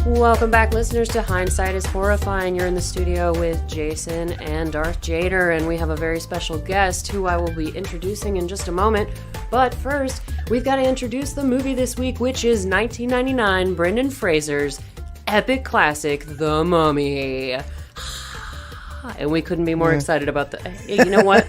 Welcome back, listeners, to Hindsight is Horrifying. You're in the studio with Jason and Darth Jader, and we have a very special guest who I will be introducing in just a moment. But first, we've got to introduce the movie this week, which is 1999 Brendan Fraser's epic classic, The Mummy. And we couldn't be more excited about the... Hey, you know what?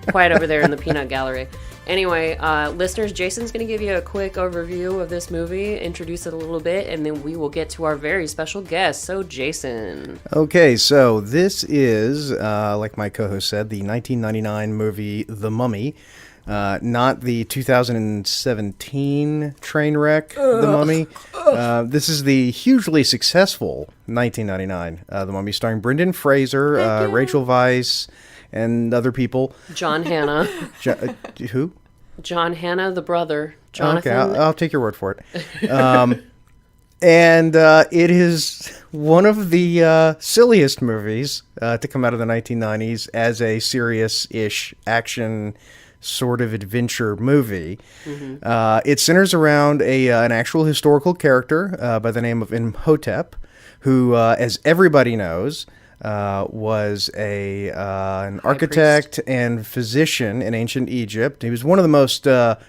Quiet over there in the peanut gallery. Anyway, listeners, Jason's going to give you a quick overview of this movie, introduce it a little bit, and then we will get to our very special guest. So, Jason. Okay, so this is, like my co-host said, the 1999 movie The Mummy, not the 2017 train wreck, The Mummy. This is the hugely successful 1999 The Mummy, starring Brendan Fraser, Rachel Weisz, and other people. John Hannah. Who? John Hannah, the brother. Jonathan. Okay, I'll take your word for it. And it is one of the silliest movies to come out of the 1990s as a serious-ish action sort of adventure movie. Mm-hmm. It centers around an actual historical character by the name of Imhotep, who, as everybody knows, was an architect and physician in ancient Egypt. He was one of the most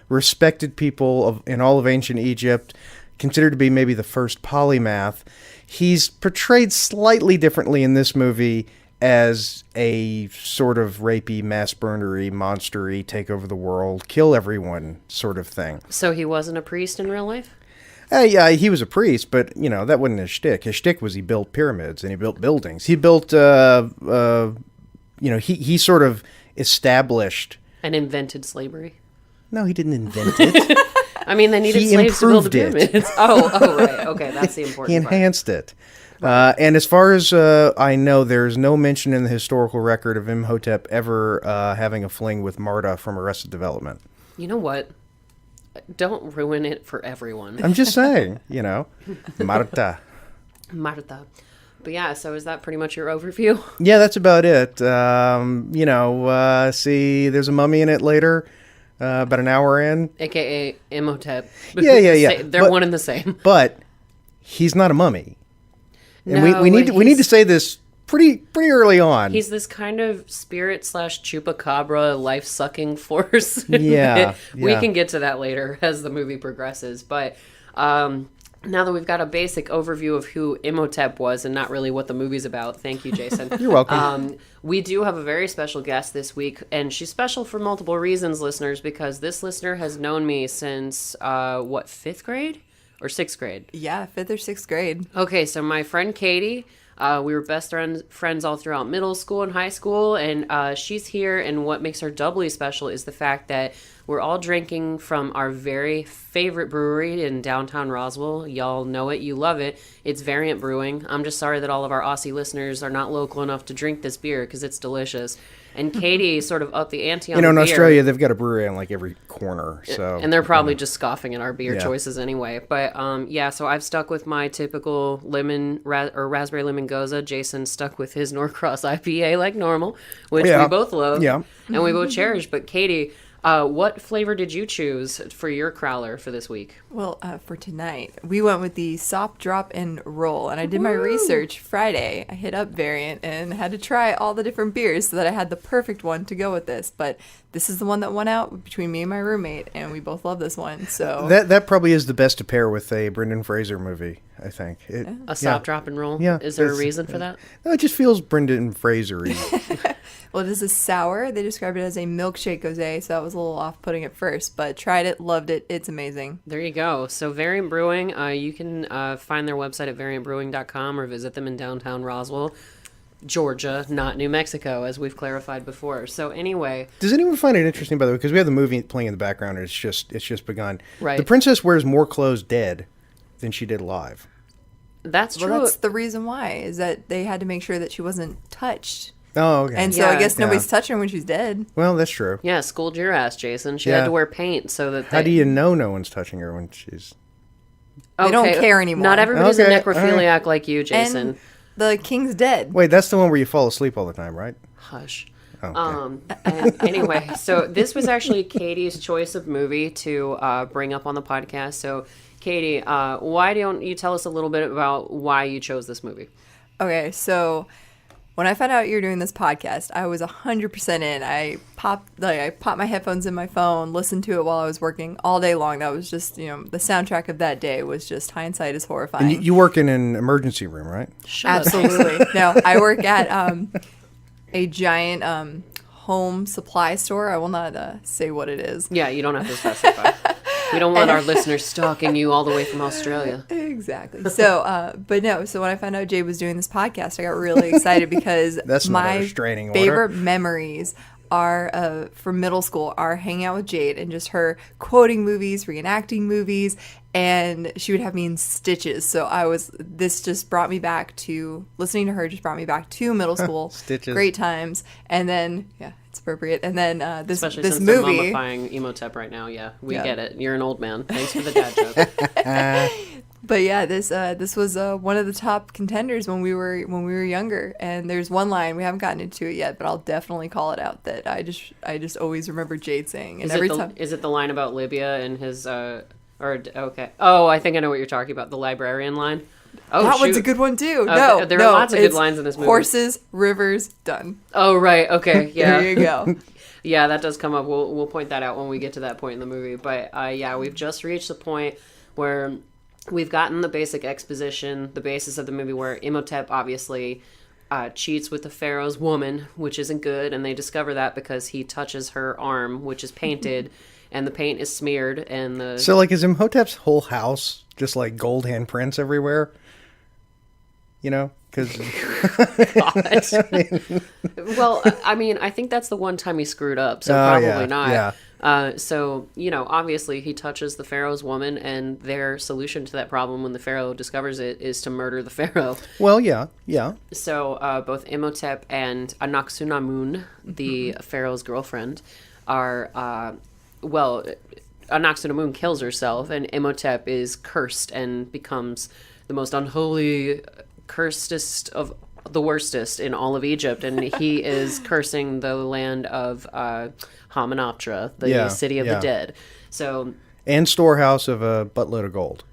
respected people in all of ancient Egypt, considered to be maybe the first polymath. He's portrayed slightly differently in this movie as a sort of rapey, mass-burnery, monstery, take over the world, kill everyone sort of thing. So he wasn't a priest in real life? Yeah, he was a priest, but, that wasn't his shtick. His shtick was he built pyramids and he built buildings. He built, he sort of established... And invented slavery? No, he didn't invent it. I mean, they needed slaves to build the pyramids. Oh, right. Okay, that's the important He enhanced it. Right. And as far as I know, there's no mention in the historical record of Imhotep ever having a fling with Marta from Arrested Development. You know what? Don't ruin it for everyone. I'm just saying, Marta. Marta. But yeah, so is that pretty much your overview? Yeah, that's about it. See, there's a mummy in it later, about an hour in. AKA Imhotep. Yeah. They're one and the same. But he's not a mummy. And no, we need to say this pretty early on. He's this kind of spirit / chupacabra life-sucking force. Yeah. We can get to that later as the movie progresses. But now that we've got a basic overview of who Imhotep was and not really what the movie's about, thank you, Jason. You're welcome. We do have a very special guest this week, and she's special for multiple reasons, listeners, because this listener has known me since, 5th grade? Or 6th grade? Yeah, 5th or 6th grade. Okay, so my friend Katie... we were best friends all throughout middle school and high school, and she's here, and what makes her doubly special is the fact that we're all drinking from our very favorite brewery in downtown Roswell. Y'all know it, you love it. It's Variant Brewing. I'm just sorry that all of our Aussie listeners are not local enough to drink this beer, because it's delicious. And Katie sort of upped the ante on the in beer. Australia, they've got a brewery on like every corner. So, and they're probably just scoffing at our beer choices anyway. But so I've stuck with my typical raspberry lemon goza. Jason stuck with his Norcross IPA like normal, which we both love. Yeah. And we both cherish. But Katie, what flavor did you choose for your crowler for this week? Well, for tonight, we went with the Sop, Drop, and Roll. And I did my research Friday. I hit up Variant and had to try all the different beers so that I had the perfect one to go with this. But this is the one that won out between me and my roommate, and we both love this one. So that probably is the best to pair with a Brendan Fraser movie, I think. A Sop, Drop, and Roll? Yeah. Is there a reason for that? No, it just feels Brendan Fraser-y. Well, it is a sour. They described it as a milkshake gose, so that was a little off-putting at first, but tried it, loved it. It's amazing. There you go. So Variant Brewing, you can find their website at variantbrewing.com or visit them in downtown Roswell, Georgia, not New Mexico, as we've clarified before. So anyway, does anyone find it interesting, by the way, because we have the movie playing in the background and it's just begun. Right. The princess wears more clothes dead than she did alive. That's true. Well, that's the reason why, is that they had to make sure that she wasn't touched. Oh, okay. And so I guess nobody's touching her when she's dead. Well, that's true. Yeah, schooled your ass, Jason. She had to wear paint so that How do you know no one's touching her when she's... They don't care anymore. Not everybody's a necrophiliac like you, Jason. And the king's dead. Wait, that's the one where you fall asleep all the time, right? Hush. Oh, okay. And anyway, so this was actually Katie's choice of movie to bring up on the podcast. So Katie, why don't you tell us a little bit about why you chose this movie? Okay, so when I found out you were doing this podcast, I was 100% in. I popped my headphones in my phone, listened to it while I was working all day long. That was just, the soundtrack of that day was just Hindsight is Horrifying. And you work in an emergency room, right? Absolutely. No, I work at a giant home supply store. I will not say what it is. Yeah, you don't have to specify. We don't want our listeners stalking you all the way from Australia. Exactly. So, but no, so when I found out Jade was doing this podcast, I got really excited because That's not a my restraining order. favorite memories are from middle school are hanging out with Jade and just her quoting movies, reenacting movies, and she would have me in stitches. So this just brought me back to, listening to her just brought me back to middle school. Stitches. Great times. And then, yeah, it's appropriate. And then this Especially this since movie. they're mummifying Imhotep right now. Yeah, we Yeah. get it. You're an old man. Thanks for the dad joke. But yeah, this was one of the top contenders when we were younger. And there's one line, we haven't gotten into it yet, but I'll definitely call it out, that I just always remember Jade saying. And Is it the line about Libya and his okay? Oh, I think I know what you're talking about. The librarian line. Oh, that one's a shoot. good one too. There are lots of good lines in this movie. Horses, rivers, done. Oh, right. Okay. Yeah. There you go. Yeah, that does come up. We'll point that out when we get to that point in the movie. But yeah, we've just reached the point where we've gotten the basic exposition, the basis of the movie, where Imhotep obviously cheats with the pharaoh's woman, which isn't good, and they discover that because he touches her arm, which is painted, and the paint is smeared, and the So, like, is Imhotep's whole house just like gold handprints everywhere? Because well, I mean, I think that's the one time he screwed up, so probably not. Yeah. So, obviously he touches the pharaoh's woman, and their solution to that problem when the pharaoh discovers it is to murder the pharaoh. Well, yeah. So both Imhotep and Anaxunamun, the pharaoh's girlfriend, are, Anaxunamun kills herself, and Imhotep is cursed and becomes the most unholy, cursedest of the worstest in all of Egypt, and he is cursing the land of Hamunaptra, the city of the dead. So, And storehouse of a buttload of gold.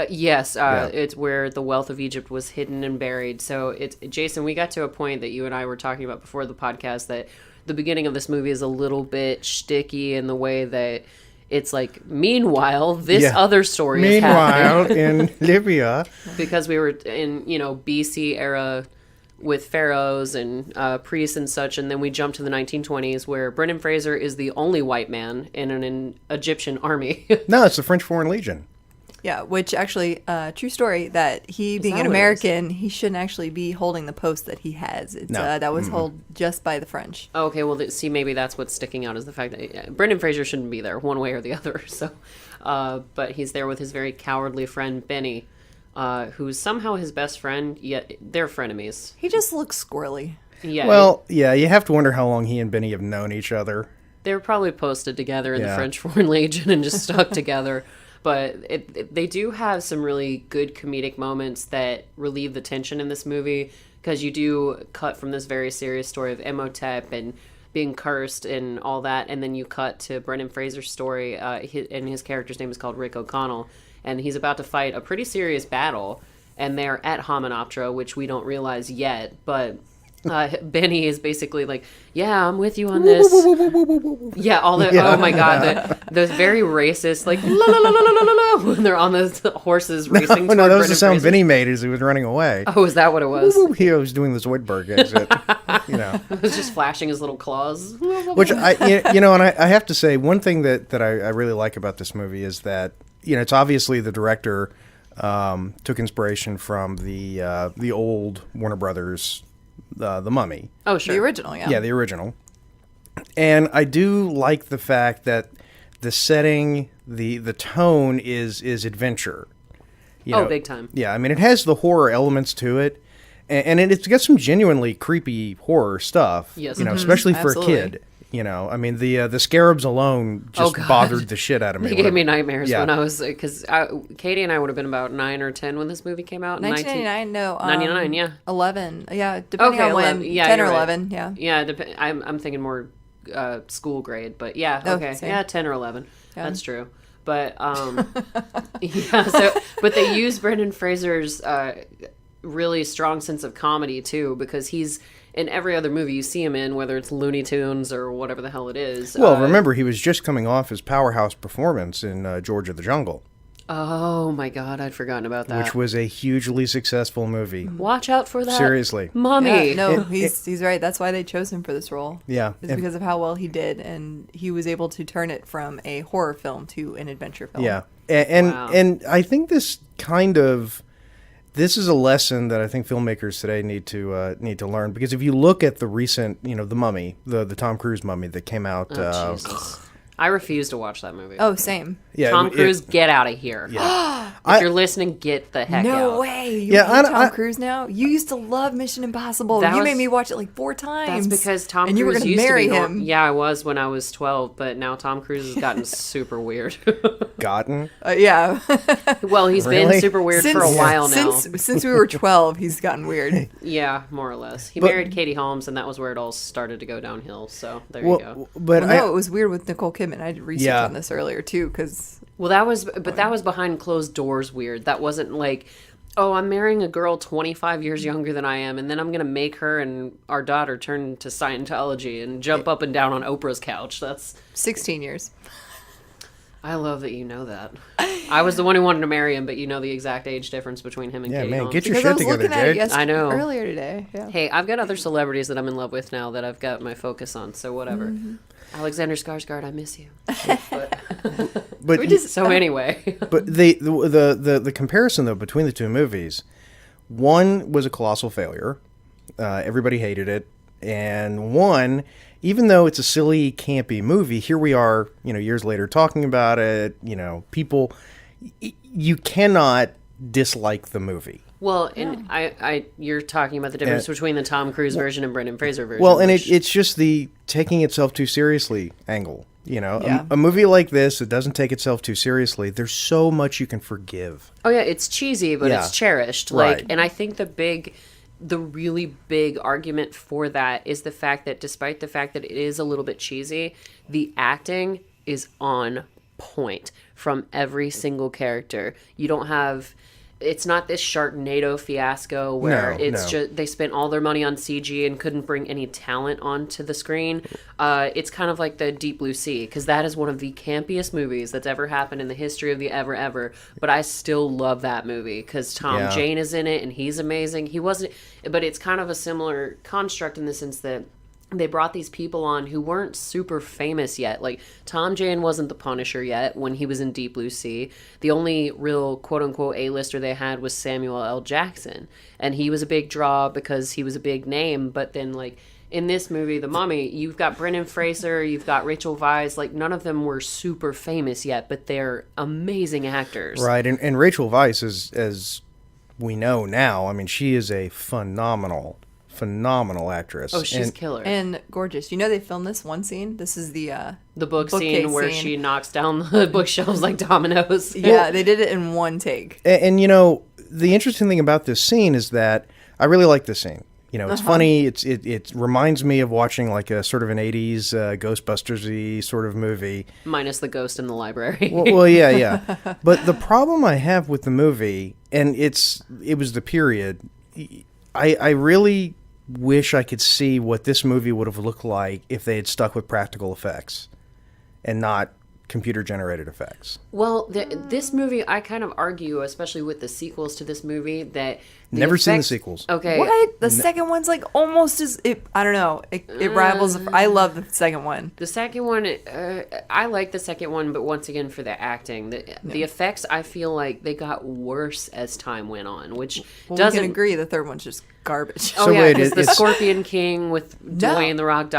yes, it's where the wealth of Egypt was hidden and buried. So Jason, we got to a point that you and I were talking about before the podcast, that the beginning of this movie is a little bit shticky in the way that it's like, meanwhile, this other story is happening. In Libya. Because we were in, BC era with pharaohs and priests and such, and then we jumped to the 1920s where Brendan Fraser is the only white man in an Egyptian army. No, it's the French Foreign Legion. Yeah, which actually, true story, that he, being that an what it American, he shouldn't actually be holding the post that he has. It's, No. that was held just by the French. Okay, well, see, maybe that's what's sticking out, is the fact that Brendan Fraser shouldn't be there one way or the other. So, but he's there with his very cowardly friend Benny, who's somehow his best friend, yet they're frenemies. He just looks squirrely. Yeah. Well, yeah, you have to wonder how long he and Benny have known each other. They were probably posted together in the Yeah. French Foreign Legion and just stuck together. But they do have some really good comedic moments that relieve the tension in this movie, because you do cut from this very serious story of Imhotep and being cursed and all that, and then you cut to Brendan Fraser's story, and his character's name is called Rick O'Connell, and he's about to fight a pretty serious battle, and they're at Hamunaptra, which we don't realize yet, but Benny is basically like, yeah, I'm with you on this. Yeah, all the, oh my God, those very racist, like, la la la la la la la, when they're on the horses racing. No, that was Brendan the sound Fraser. Benny made as he was running away. Oh, is that what it was? He was doing the Zoidberg exit, It was just flashing his little claws. Which and I have to say, one thing that I really like about this movie is that, it's obviously the director took inspiration from the old Warner Brothers, the Mummy. Oh, sure. The original, yeah. Yeah, the original. And I do like the fact that the setting, the tone is adventure. Big time. Yeah, I mean, it has the horror elements to it, and it's got some genuinely creepy horror stuff. Yes. Especially for Absolutely. a kid. I mean, the Scarabs alone just God. bothered the shit out of me. They gave me nightmares Yeah. when I was, because Katie and I would have been about 9 or 10 when this movie came out. 1999, no. 99, yeah. 11. Yeah, depending Okay, on when. 11. Yeah, 10 or you're right. 11, yeah. Yeah, I'm thinking more school grade, but yeah, okay. same. Yeah, 10 or 11. Yeah. That's true. But yeah, but they use Brendan Fraser's really strong sense of comedy too, because he's in every other movie you see him in, whether it's Looney Tunes or whatever the hell it is. Well, remember, he was just coming off his powerhouse performance in George of the Jungle. Oh my God, I'd forgotten about that. Which was a hugely successful movie. Watch out for that. Seriously. Mummy. Yeah, no, he's right. That's why they chose him for this role. Yeah. It's because of how well he did, and he was able to turn it from a horror film to an adventure film. Yeah. And Wow. and I think this is a lesson that I think filmmakers today need to learn, because if you look at the recent, the Mummy, the Tom Cruise Mummy that came out, Jesus. I refuse to watch that movie. Oh, same. yeah, Tom Cruise, get out of here. Yeah. If you're listening, get the heck out. No way. You Yeah, hate Tom I- Cruise now? You used to love Mission Impossible. That You was- made me watch it like 4 times. That's because Tom and Cruise you were gonna used marry to be him. Yeah, I was when I was 12, but now Tom Cruise has gotten super weird. Gotten. Yeah. Well, he's been Really? super weird for a while now. Since we were 12, he's gotten weird. Yeah, more or less. He But- married Katie Holmes, and that was where it all started to go downhill. So there you go. Well, but Well, no, it was weird with Nicole Kidman. I did research Yeah. on this earlier too, because Well, that was behind closed doors weird. That wasn't like, oh, I'm marrying a girl 25 years younger than I am, and then I'm going to make her and our daughter turn to Scientology and jump up and down on Oprah's couch. 16 years. I love that you know that. I was the one who wanted to marry him, but you know the exact age difference between him and Yeah, Katie man, Holmes. get your Because I shit was together, looking at it Jake. I know. earlier today. Yeah. Hey, I've got other celebrities that I'm in love with now that I've got my focus on, so whatever. Alexander Skarsgård, I miss you. But We just So anyway, But the comparison though between the two movies, one was a colossal failure. Everybody hated it, and one, even though it's a silly, campy movie, here we are, years later talking about it. People, you cannot dislike the movie. well, and you're talking about the difference between the Tom Cruise version and Brendan Fraser version. Well, and which- it's just the taking itself too seriously angle. Yeah. A movie like this that doesn't take itself too seriously, there's so much you can forgive. oh yeah, it's cheesy, but Yeah. it's cherished. Right. And I think the really big argument for that is the fact that despite the fact that it is a little bit cheesy, the acting is on point from every single character. You don't have... It's not this Sharknado fiasco where No, it's no. just they spent all their money on CG and couldn't bring any talent onto the screen. It's kind of like the Deep Blue Sea, because that is one of the campiest movies that's ever happened in the history of the ever. But I still love that movie because Tom Yeah. Jane is in it and he's amazing. He wasn't, but it's kind of a similar construct in the sense that they brought these people on who weren't super famous yet. Like, Tom Jane wasn't the Punisher yet when he was in Deep Blue Sea. The only real quote-unquote A-lister they had was Samuel L. Jackson. And he was a big draw because he was a big name. But then, like, in this movie, The Mummy, you've got Brendan Fraser, you've got Rachel Weisz. Like, none of them were super famous yet, but they're amazing actors. Right, and Rachel Weisz, as we know now, I mean, she is a phenomenal actress. Oh, she's and, killer. and gorgeous. You know they filmed this one scene. This is the The book bookcase scene where scene. she knocks down the bookshelves like dominoes. Yeah, they did it in one take. and the interesting thing about this scene is that I really like this scene. It's funny. It reminds me of watching like a sort of an 80s Ghostbusters-y sort of movie. Minus the ghost in the library. Well, yeah. But the problem I have with the movie, and it was the period, I really wish I could see what this movie would have looked like if they had stuck with practical effects and not computer-generated effects. Well, this movie, I kind of argue, especially with the sequels to this movie, that the Never seen the effects- sequels. Okay. What? The second one's like almost as I don't know. It rivals. I love the second one. The second one, I like the second one, but once again, for the acting, the effects, I feel like they got worse as time went on, which Well, doesn't. we can agree. The third one's just garbage. Oh So yeah, wait, because the it's- Scorpion King with Dwayne the Rock.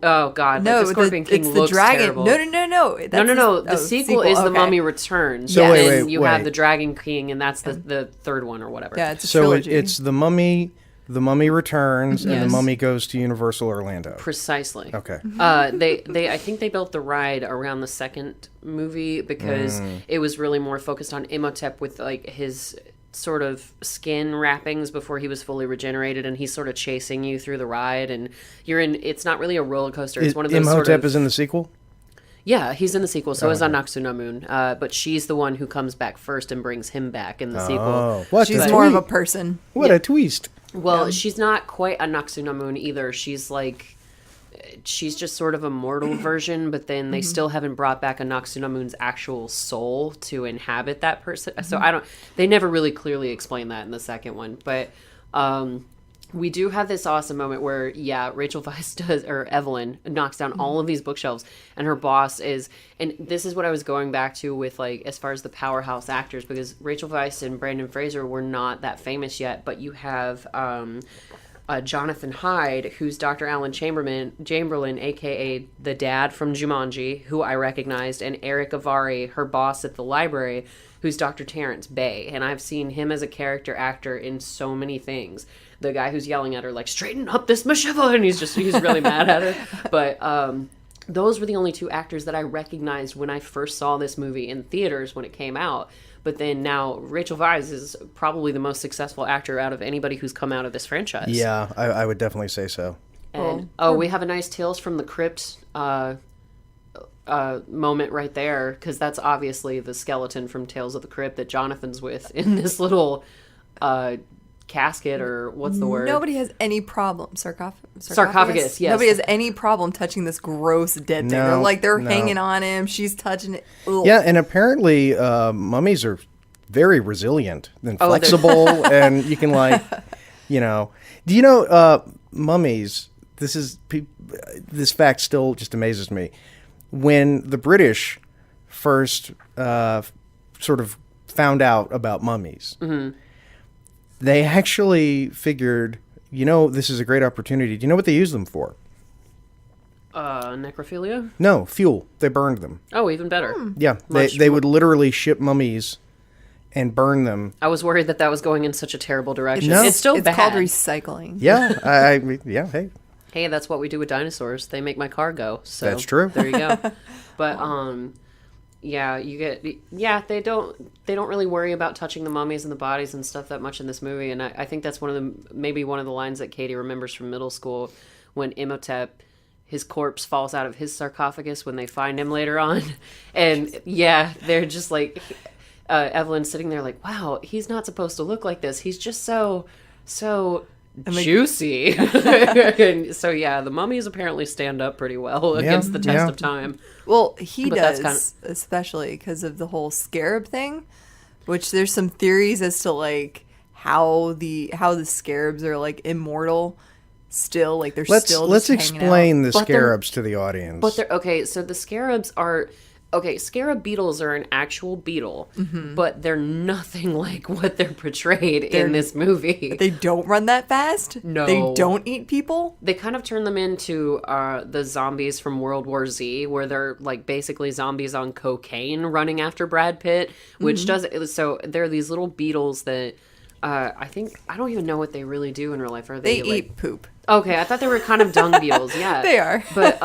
Oh god, no, like the Scorpion King it's the looks dragon. terrible. No. No. The sequel is The okay. Mummy Returns. So and wait, then wait, you have wait. the Dragon King, and that's the third one or whatever. Yeah, it's a So trilogy. it's The Mummy Returns, and The Yes. Mummy goes to Universal Orlando. Precisely. Okay. I think they built the ride around the second movie because it was really more focused on Imhotep with like his sort of skin wrappings before he was fully regenerated, and he's sort of chasing you through the ride, and it's not really a roller coaster. It's one of those Imhotep sort of, is in the sequel? Yeah, he's in the sequel, so is okay. Anaksunamun. But she's the one who comes back first and brings him back in the sequel. Oh, what She's a more of a tweet. person. What a twist. Well, she's not quite Anaksunamun either. She's just sort of a mortal version, but then they still haven't brought back Anaksunamun's actual soul to inhabit that person. So they never really clearly explain that in the second one. But we do have this awesome moment where, Rachel Weisz or Evelyn knocks down all of these bookshelves, and her boss is, and this is what I was going back to with, like, as far as the powerhouse actors, because Rachel Weisz and Brandon Fraser were not that famous yet, but you have Jonathan Hyde, who's Dr. Alan Chamberlain, aka the dad from Jumanji, who I recognized, and Eric Avari, her boss at the library, who's Dr. Terrence Bay. And I've seen him as a character actor in so many things. The guy who's yelling at her, like, straighten up this Masheva, and he's really mad at her. But those were the only two actors that I recognized when I first saw this movie in theaters when it came out. But then now Rachel Weisz is probably the most successment actor out of anybody who's come out of this franchise. Yeah, I would definitely say so. And we have a nice Tales from the Crypt moment right there, because that's obviously the skeleton from Tales of the Crypt that Jonathan's with in this little casket, or what's the word? Nobody has any problem. Sarcophagus, yes. Nobody has any problem touching this gross dead thing. No, they're no. hanging on him. She's touching it. Ugh. Yeah, and apparently mummies are very resilient and flexible, and you can, like, do you know mummies? This fact still just amazes me. When the British first sort of found out about mummies, they actually figured, this is a great opportunity. Do you know what they used them for? Necrophilia? No, fuel. They burned them. Oh, even better. Yeah, they would literally ship mummies and burn them. I was worried that was going in such a terrible direction. No. It's still It's bad. called recycling. Yeah, yeah, hey. Hey, that's what we do with dinosaurs. They make my car go. So That's true. There you go. But they don't really worry about touching the mummies and the bodies and stuff that much in this movie. And I think that's one of the lines that Katie remembers from middle school, when Imhotep, his corpse falls out of his sarcophagus when they find him later on. And they're just like, Evelyn's sitting there like, wow, he's not supposed to look like this. He's just so juicy. And so the mummies apparently stand up pretty well against the test of time. Well, he But does, especially because of the whole scarab thing, which there's some theories as to, like, how the scarabs are, like, immortal still, like, they're still Let's just hanging explain out. the Scarabs to the audience. But they're okay. So the scarabs are. Okay, scarab beetles are an actual beetle, but they're nothing like what they're portrayed in this movie. They don't run that fast? No. They don't eat people? They kind of turn them into the zombies from World War Z, where they're, like, basically zombies on cocaine running after Brad Pitt, which so there are these little beetles that I don't even know what they really do in real life. Are They like, eat poop. Okay, I thought they were kind of dung beetles. Yeah, They are. But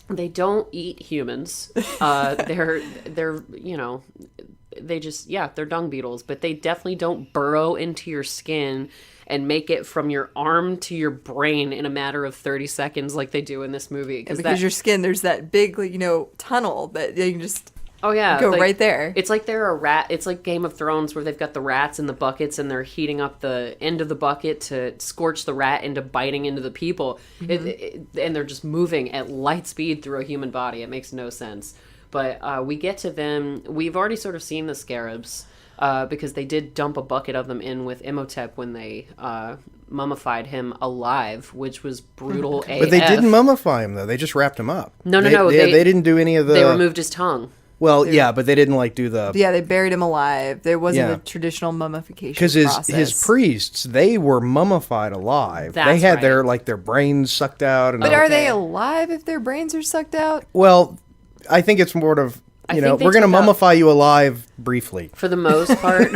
they don't eat humans. They're they just they're dung beetles, but they definitely don't burrow into your skin and make it from your arm to your brain in a matter of 30 seconds like they do in this movie. Because your skin, there's that big, tunnel that you can just go like, right there. It's like they're a rat. It's like Game of Thrones, where they've got the rats in the buckets and they're heating up the end of the bucket to scorch the rat into biting into the people. And they're just moving at light speed through a human body. It makes no sense. But we get to them. We've already sort of seen the Scarabs because they did dump a bucket of them in with Imhotep when they mummified him alive, which was brutal AF. But they didn't mummify him, though. They just wrapped him up. No. They didn't do any of the... They removed his tongue. Well, but they didn't, like, do the... Yeah, they buried him alive. There wasn't a traditional mummification process. Because his priests, they were mummified alive. That's they had right. their brains sucked out. And But are they alive if their brains are sucked out? Well, I think it's more of, think we're going to took out- mummify you alive briefly. For the most part.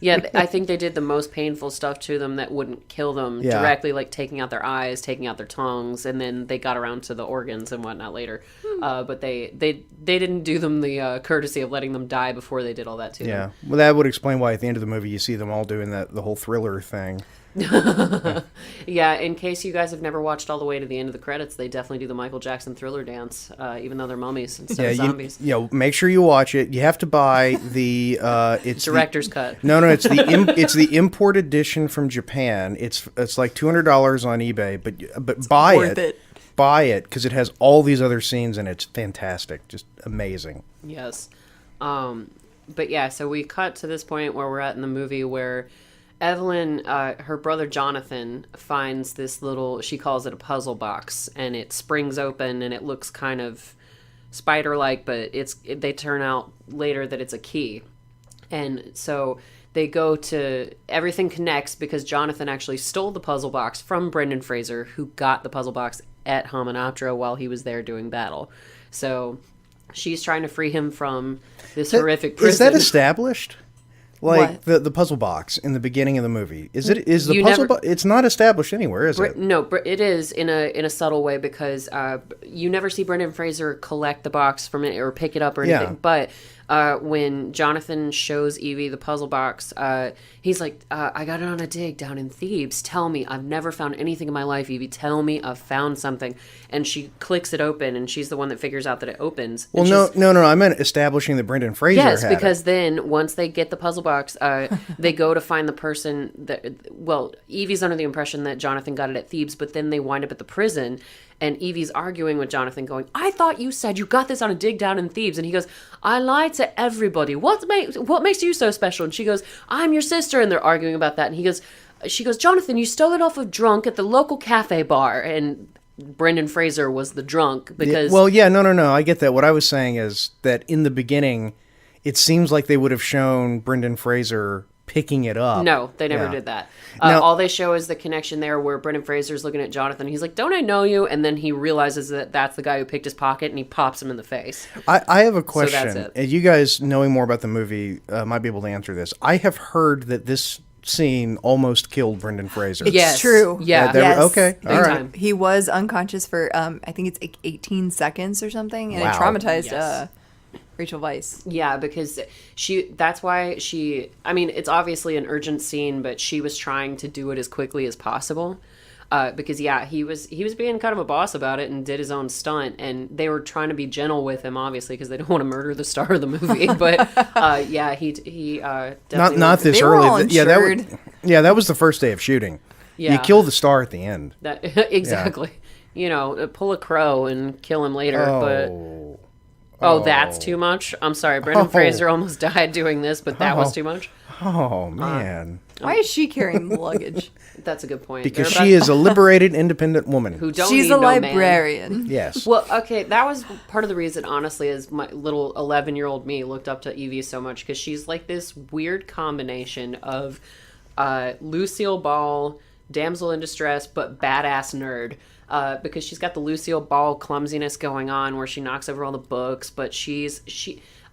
Yeah, I think they did the most painful stuff to them that wouldn't kill them directly, like taking out their eyes, taking out their tongues, and then they got around to the organs and whatnot later. But they didn't do them the courtesy of letting them die before they did all that to them. Yeah, well, that would explain why at the end of the movie you see them all doing the whole Thriller thing. Yeah, in case you guys have never watched all the way to the end of the credits, they definitely do the Michael Jackson Thriller dance, even though they're mummies instead of zombies. Make sure you watch it. You have to buy the it's Director's cut. No, it's it's the import edition from Japan. It's like $200 on eBay, but buy it. Buy it because it has all these other scenes and it's fantastic, just amazing. Yes. But yeah, so we cut to this point where we're at in the movie where Evelyn, her brother Jonathan, finds this little, she calls it a puzzle box, and it springs open and it looks kind of spider-like, but they turn out later that it's a key. And so they go to, everything connects because Jonathan actually stole the puzzle box from Brendan Fraser, who got the puzzle box at Hamunaptra while he was there doing battle. So she's trying to free him from this horrific prison. Is that established? Like the puzzle box in the beginning of the movie, is the puzzle box? It's not established anywhere, is it? No, it is in a subtle way because you never see Brendan Fraser collect the box from it or pick it up or anything. But when Jonathan shows Evie the puzzle box, he's like, "I got it on a dig down in Thebes. Tell me, I've never found anything in my life, Evie. Tell me, I've found something." And she clicks it open, and she's the one that figures out that it opens. Well, no. I meant establishing that Brendan Fraser. Yes, had because it. then once they get the puzzle box, they go to find the person that. Well, Evie's under the impression that Jonathan got it at Thebes, but then they wind up at the prison. And Evie's arguing with Jonathan going, "I thought you said you got this on a dig down in Thebes." And he goes, "I lied to everybody. What makes you so special?" And she goes, "I'm your sister." And they're arguing about that. And she goes, "Jonathan, you stole it off of drunk at the local cafe bar." And Brendan Fraser was the drunk because... No. I get that. What I was saying is that in the beginning, it seems like they would have shown Brendan Fraser picking it up. No, they never did that. All they show is the connection there where Brendan Fraser's looking at Jonathan. He's like, "Don't I know you?" And then he realizes that that's the guy who picked his pocket, and he pops him in the face. I have a question. So that's it. And you guys, knowing more about the movie, might be able to answer this. I have heard that this scene almost killed Brendan Fraser. It's true. Yeah. Yes. Okay. Big All right. time. He was unconscious for, I think it's 18 seconds or something, and Wow. it traumatized Yes. Rachel Weisz. Yeah, because that's why it's obviously an urgent scene, but she was trying to do it as quickly as possible. Because he was being kind of a boss about it and did his own stunt, and they were trying to be gentle with him, obviously, because they don't want to murder the star of the movie. But he definitely Not this They were early. all insured. That was the first day of shooting. Yeah. You kill the star at the end. Exactly. Pull a crow and kill him later. Oh. But that's too much. I'm sorry, Brendan Fraser almost died doing this, but that was too much. Oh man. Why is she carrying the luggage? That's a good point. Because she is a liberated, independent woman. who don't She's need a no man. librarian. Yes. Well, okay, that was part of the reason, honestly, is my little 11-year-old me looked up to Evie so much, because she's like this weird combination of Lucille Ball, damsel in distress, but badass nerd. Because she's got the Lucille Ball clumsiness going on where she knocks over all the books, but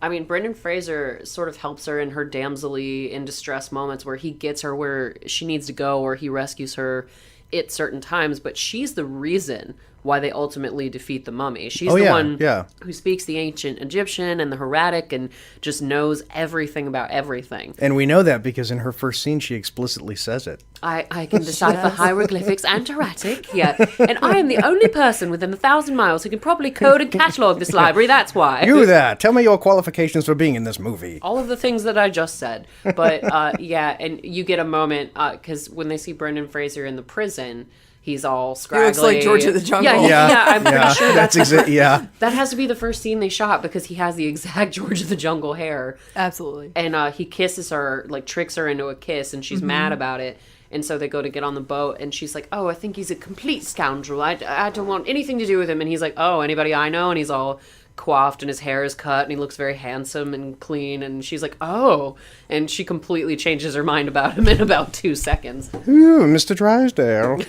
Brendan Fraser sort of helps her in her damsel-y in distress moments where he gets her where she needs to go or he rescues her at certain times, but she's the reason why they ultimately defeat the mummy. She's the one who speaks the ancient Egyptian and the hieratic and just knows everything about everything. And we know that because in her first scene, she explicitly says it. I can decipher hieroglyphics and hieratic, and I am the only person within 1,000 miles who can properly code and catalogue this library, that's why. You there. Tell me your qualifications for being in this movie. All of the things that I just said. But, and you get a moment, because when they see Brendan Fraser in the prison, he's all scraggly. He looks like George of the Jungle. I'm pretty sure that's exactly. Yeah, that has to be the first scene they shot because he has the exact George of the Jungle hair. Absolutely. And he kisses her, like tricks her into a kiss, and she's mad about it. And so they go to get on the boat, and she's like, "Oh, I think he's a complete scoundrel. I don't want anything to do with him." And he's like, "Oh, anybody I know?" And he's all coiffed, and his hair is cut, and he looks very handsome and clean. And she's like, "Oh," and she completely changes her mind about him in about 2 seconds. Ooh, Mr. Drysdale.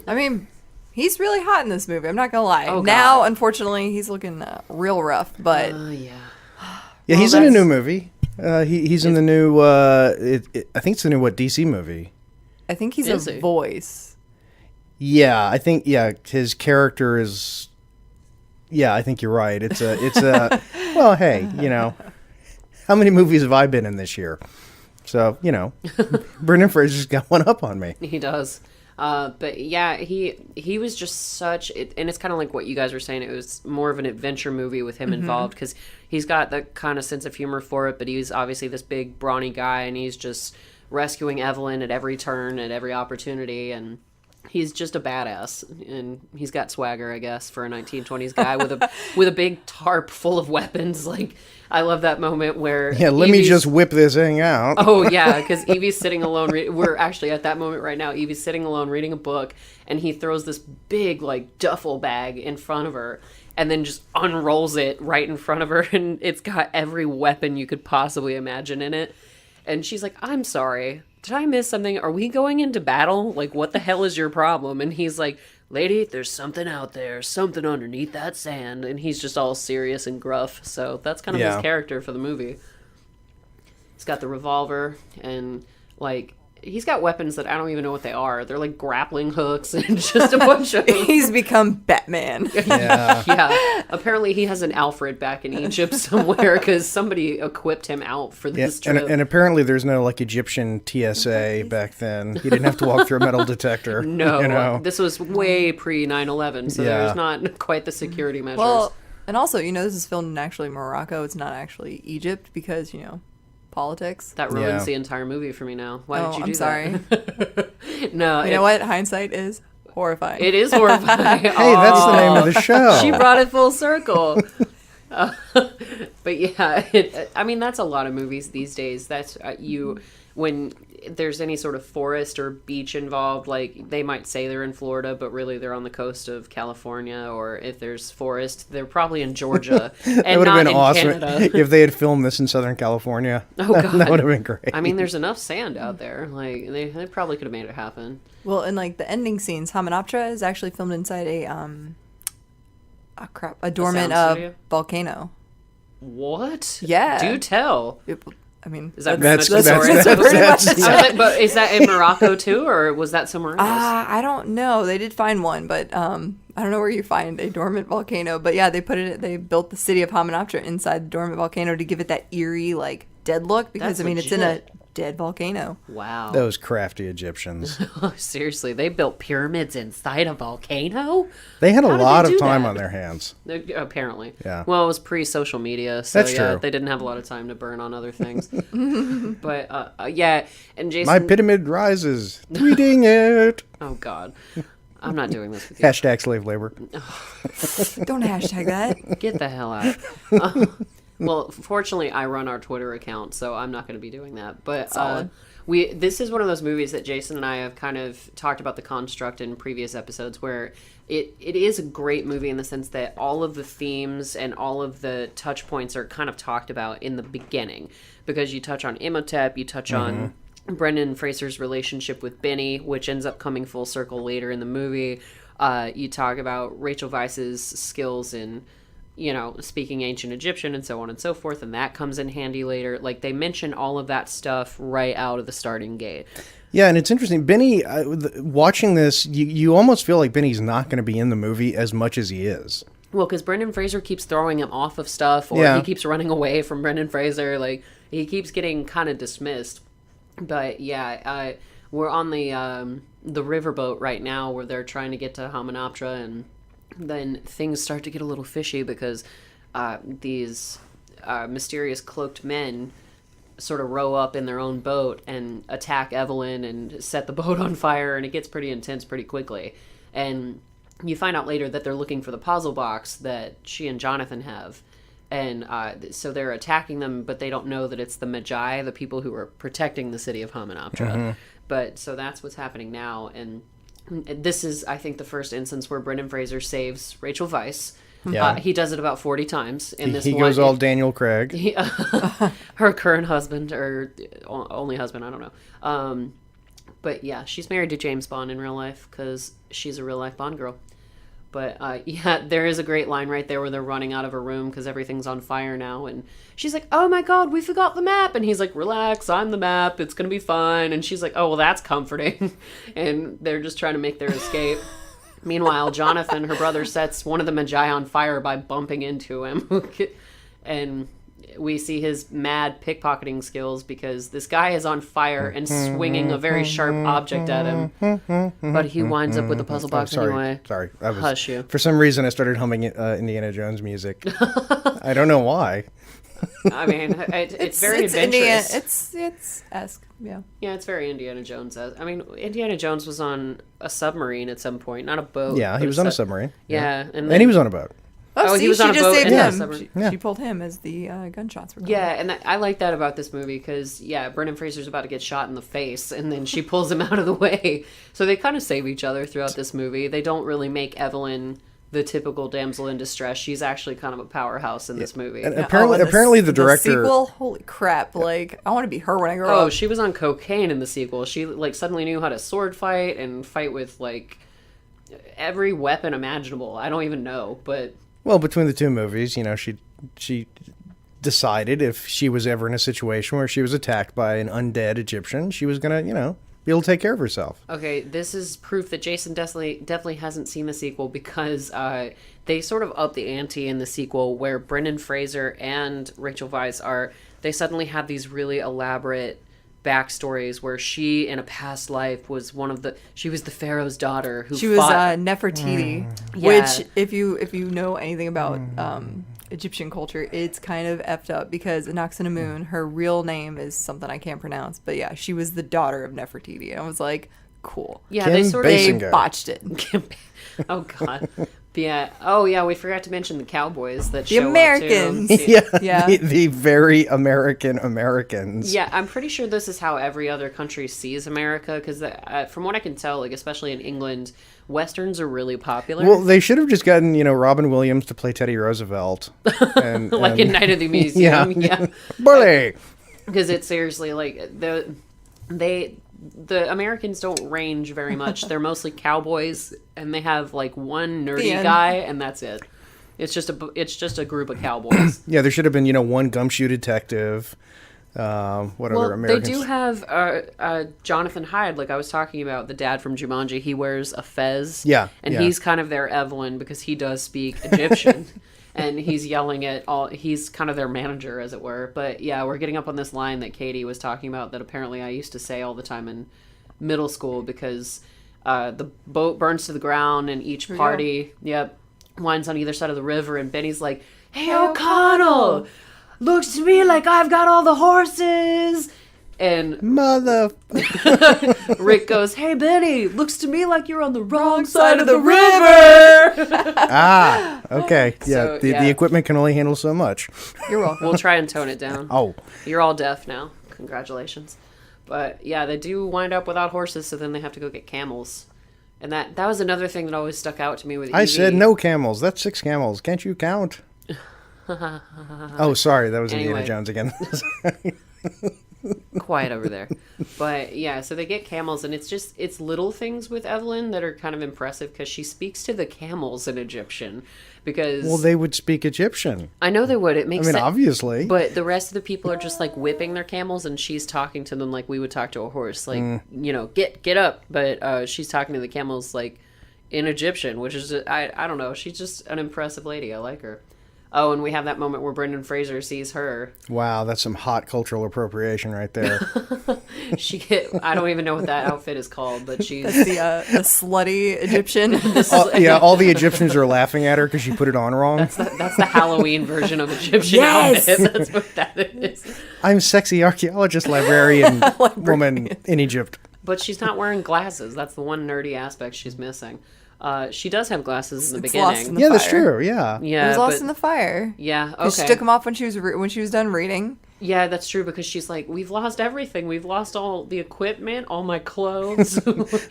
I mean, he's really hot in this movie. I'm not gonna lie. Oh, now, God. unfortunately, he's looking real rough. But Yeah, he's in a new movie. He's in the new. I think it's the new DC movie. I think he's Is a he? voice. Yeah, I think his character is. Yeah, I think you're right. It's a. Well, hey, how many movies have I been in this year? So, Brendan Fraser's got one up on me. He does. But yeah, he was just and it's kind of like what you guys were saying. It was more of an adventure movie with him involved, because he's got the kind of sense of humor for it, but he's obviously this big brawny guy, and he's just rescuing Evelyn at every turn, at every opportunity, and he's just a badass, and he's got swagger, I guess, for a 1920s guy with a big tarp full of weapons. Like, I love that moment where let me just whip this thing out. Oh yeah, because Evie's sitting alone. We're actually at that moment right now. Evie's sitting alone reading a book, and he throws this big like duffel bag in front of her, and then just unrolls it right in front of her, and it's got every weapon you could possibly imagine in it. And she's like, "I'm sorry. Did I miss something? Are we going into battle? Like, what the hell is your problem?" And he's like, "Lady, there's something out there, something underneath that sand." And he's just all serious and gruff. So that's kind of his character for the movie. He's got the revolver, and like, he's got weapons that I don't even know what they are. They're like grappling hooks and just a bunch of... He's become Batman. Yeah. Yeah. Apparently he has an Alfred back in Egypt somewhere, because somebody equipped him out for this trip. And apparently there's no like Egyptian TSA back then. He didn't have to walk through a metal detector. No, this was way pre 9/11, so there's not quite the security measures. Well, and also, this is filmed in actually Morocco. It's not actually Egypt, because, politics. That ruins the entire movie for me now. Why did you do that? Sorry. No. You know what? Hindsight is horrifying. It is horrifying. Hey, that's the name of the show. She brought it full circle. But yeah, that's a lot of movies these days. That's when there's any sort of forest or beach involved, like they might say they're in Florida, but really they're on the coast of California, or if there's forest, they're probably in Georgia. And that would have been awesome Canada. if they had filmed this in Southern California. Oh God, that would have been great. There's enough sand out there. Like they probably could have made it happen. Well, and like the ending scenes, Hamunaptra is actually filmed inside a dormant volcano. What? Yeah. Do tell. Is that that's pretty much much But is that in Morocco too, or was that somewhere else? I don't know. They did find one, but I don't know where you find a dormant volcano. But yeah, they built the city of Hamunaptra inside the dormant volcano to give it that eerie, like, dead look, because That's it's in a legit. dead volcano. Wow. Those crafty Egyptians. Seriously, they built pyramids inside a volcano? They had a lot of do time that? on their hands. Apparently. Yeah. Well, it was pre-social media, so That's yeah, true. they didn't have a lot of time to burn on other things. But yeah, and Jason... My pyramid rises. Tweeting it. Oh God. I'm not doing this with you. Hashtag slave labor. Don't hashtag that. Get the hell out. Well, fortunately, I run our Twitter account, so I'm not going to be doing that. But this is one of those movies that Jason and I have kind of talked about the construct in previous episodes, where it is a great movie in the sense that all of the themes and all of the touch points are kind of talked about in the beginning, because you touch on Imhotep, you touch on Brendan Fraser's relationship with Benny, which ends up coming full circle later in the movie. You talk about Rachel Weisz's skills in, speaking ancient Egyptian and so on and so forth, and that comes in handy later. Like, they mention all of that stuff right out of the starting gate. Yeah, and it's interesting. Benny, watching this, you almost feel like Benny's not going to be in the movie as much as he is. Well, because Brendan Fraser keeps throwing him off of stuff, or he keeps running away from Brendan Fraser. Like, he keeps getting kind of dismissed. But yeah, we're on the riverboat right now, where they're trying to get to Hamunaptra, and then things start to get a little fishy, because these mysterious cloaked men sort of row up in their own boat and attack Evelyn and set the boat on fire, and it gets pretty intense pretty quickly. And you find out later that they're looking for the puzzle box that she and Jonathan have. And so they're attacking them, but they don't know that it's the Magi, the people who are protecting the city of Hamunaptra. But so that's what's happening now. And this is, I think, the first instance where Brendan Fraser saves Rachel Weisz. Yeah. He does it about 40 times in this He one. goes all Daniel Craig. Her current husband, or only husband, I don't know. But yeah, she's married to James Bond in real life, because she's a real life Bond girl. But yeah, there is a great line right there where they're running out of a room because everything's on fire now. And she's like, "Oh my God, we forgot the map." And he's like, "Relax, I'm the map. It's going to be fine." And she's like, "Oh, well, that's comforting." And they're just trying to make their escape. Meanwhile, Jonathan, her brother, sets one of the Magi on fire by bumping into him. And we see his mad pickpocketing skills because this guy is on fire and swinging a very sharp object at him. But he winds up with a puzzle box anyway. Sorry. Hush you. For some reason, I started humming Indiana Jones music. I don't know why. I mean, it's very adventurous. It's esque, yeah. Yeah, it's very Indiana Jones. I mean, Indiana Jones was on a submarine at some point, not a boat. Yeah, he was on a submarine. Yeah. And he was on a boat. Oh, see, he was she on a just boat saved and him. She pulled him as the gunshots were going. Yeah, and I like that about this movie because, Brendan Fraser's about to get shot in the face, and then she pulls him out of the way. So they kind of save each other throughout this movie. They don't really make Evelyn the typical damsel in distress. She's actually kind of a powerhouse in this movie. And apparently the director... The sequel? Holy crap. Like, I want to be her when I grow up. Oh, she was on cocaine in the sequel. She, like, suddenly knew how to sword fight and fight with, like, every weapon imaginable. I don't even know, but... Well, between the two movies, she decided if she was ever in a situation where she was attacked by an undead Egyptian, she was going to, be able to take care of herself. Okay, this is proof that Jason definitely hasn't seen the sequel because they sort of up the ante in the sequel where Brendan Fraser and Rachel Weisz they suddenly have these really elaborate backstories where she in a past life was she was the pharaoh's daughter who she was Nefertiti, which if you know anything about Egyptian culture, it's kind of effed up because Anaxamun, her real name is something I can't pronounce, but yeah, she was the daughter of Nefertiti, and I was like, cool. Yeah, Kim they botched it. Oh god. Yeah. Oh yeah, we forgot to mention the cowboys that the show Americans. Up too. Yeah. The very American Americans. Yeah, I'm pretty sure this is how every other country sees America because from what I can tell, like especially in England, westerns are really popular. Well, they should have just gotten Robin Williams to play Teddy Roosevelt, and, like in Night of the Museum. Yeah. Bully. Because it's seriously like the Americans don't range very much. They're mostly cowboys, and they have like one nerdy guy, and that's it. It's just a group of cowboys. Yeah, there should have been one gumshoe detective. Other Americans? They do have Jonathan Hyde, like I was talking about, the dad from Jumanji. He wears a fez. Yeah, and he's kind of their Evelyn because he does speak Egyptian. And he's yelling at he's kind of their manager, as it were. But yeah, we're getting up on this line that Katie was talking about that apparently I used to say all the time in middle school because the boat burns to the ground and each party, winds on either side of the river. And Benny's like, "Hey, O'Connell, looks to me like I've got all the horses." And mother Rick goes, "Hey Benny, looks to me like you're on the wrong side of the river." Okay. Yeah, the equipment can only handle so much. You're welcome. We'll try and tone it down. Oh. You're all deaf now. Congratulations. But yeah, they do wind up without horses, so then they have to go get camels. And that was another thing that always stuck out to me with Evie. I said no camels. That's 6 camels. Can't you count? Oh, sorry. That was Indiana Jones again. Quiet over there. But yeah, so they get camels, and it's little things with Evelyn that are kind of impressive because she speaks to the camels in Egyptian. Because well, they would speak Egyptian. I know they would. It makes sense. Obviously. But the rest of the people are just like whipping their camels, and she's talking to them like we would talk to a horse, like get up. But she's talking to the camels like in Egyptian, which is I don't know. She's just an impressive lady. I like her. Oh, and we have that moment where Brendan Fraser sees her. Wow, that's some hot cultural appropriation right there. I don't even know what that outfit is called, but she's... That's the slutty Egyptian. All the Egyptians are laughing at her because she put it on wrong. That's the Halloween version of Egyptian outfit. That's what that is. I'm sexy archaeologist librarian woman in Egypt. But she's not wearing glasses. That's the one nerdy aspect she's missing. She does have glasses in the beginning. Lost in the fire. That's true. Yeah. It was lost in the fire. Yeah. Okay. She took them off when she was done reading. Yeah, that's true because she's like, we've lost everything. We've lost all the equipment, all my clothes,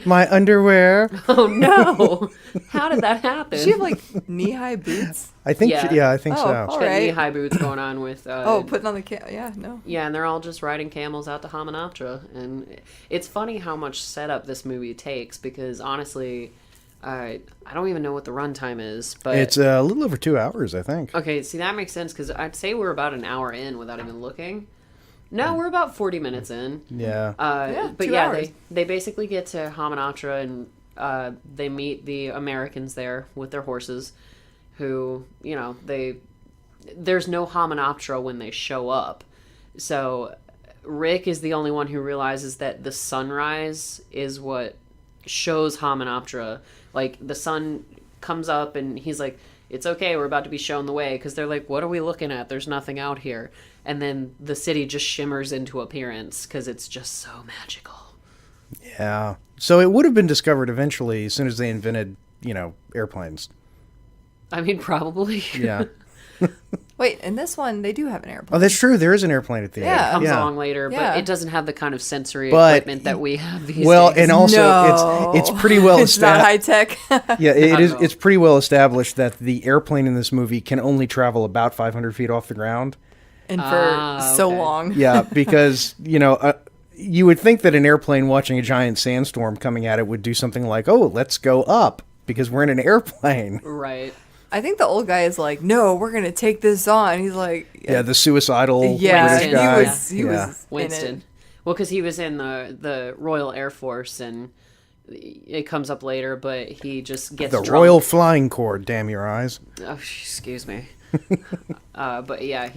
my underwear. Oh no! How did that happen? Does she have like knee-high boots? I think. Yeah, I think so. She's got knee-high boots going on with. Putting on the Yeah, and they're all just riding camels out to Hamunaptra, and it's funny how much setup this movie takes because honestly. I don't even know what the runtime is, but it's a little over 2 hours, I think. Okay, see that makes sense because I'd say we're about an hour in without even looking. No, we're about 40 minutes in. Yeah. But 2 hours. they basically get to Hamunaptra and they meet the Americans there with their horses, who they there's no Hominoptera when they show up. So Rick is the only one who realizes that the sunrise is what shows Hominoptera. Like, the sun comes up and he's like, it's okay, we're about to be shown the way, because they're like, what are we looking at? There's nothing out here. And then the city just shimmers into appearance because it's just so magical. Yeah. So it would have been discovered eventually as soon as they invented, airplanes. I mean, probably. Yeah. Wait, in this one, they do have an airplane. Oh, that's true. There is an airplane at the Yeah. end. Comes along later, Yeah. but it doesn't have the kind of sensory But- equipment that we have these Well, days. and also No. it's pretty well It's not established. high tech. Yeah, it is. know. It's pretty well established that the airplane in this movie can only travel about 500 feet off the ground. And for so okay. long. Yeah, because you would think that an airplane watching a giant sandstorm coming at it would do something like, "Oh, let's go up," because we're in an airplane. Right. I think the old guy is like, no, we're going to take this on. He's like, Yeah, the suicidal yeah, British Winston, guy. he was in Winston. it. Well, because he was in the Royal Air Force, and it comes up later, but he just gets The drunk. Royal Flying Corps. Damn your eyes. Oh, excuse me. But yeah,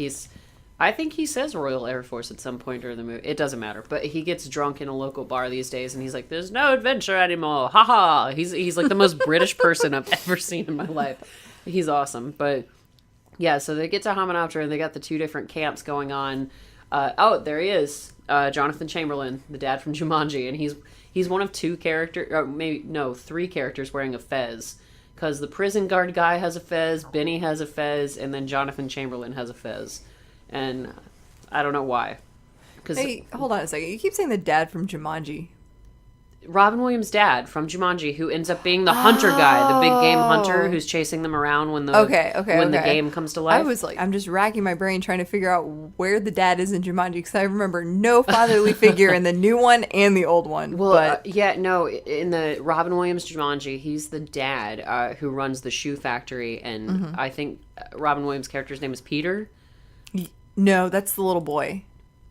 I think he says Royal Air Force at some point during the movie. It doesn't matter. But he gets drunk in a local bar these days, and he's like, "There's no adventure anymore. Ha ha." He's like the most British person I've ever seen in my life. He's awesome. But yeah, so they get to Hominoptera, and they got the two different camps going on. There he is, Jonathan Chamberlain, the dad from Jumanji, and he's one of two characters, or maybe no, three characters wearing a fez. Because the prison guard guy has a fez, Benny has a fez, and then Jonathan Chamberlain has a fez. And I don't know why. Because Hey, hold on a second. You keep saying the dad from Jumanji. Robin Williams' dad from Jumanji, who ends up being the hunter guy, the big game hunter who's chasing them around when the the game comes to life. I was like, I'm just racking my brain trying to figure out where the dad is in Jumanji because I remember no fatherly figure in the new one and the old one. Well, but in the Robin Williams Jumanji, he's the dad who runs the shoe factory, and I think Robin Williams' character's name is Peter. no, that's the little boy.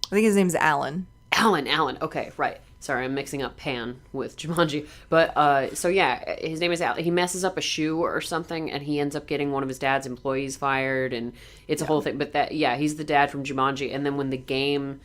I think his name's Alan. Alan. Okay, right. Sorry, I'm mixing up Pan with Jumanji. But, so yeah, his name is Alan. He messes up a shoe or something, and he ends up getting one of his dad's employees fired, and it's a whole thing. But he's the dad from Jumanji, and then when the game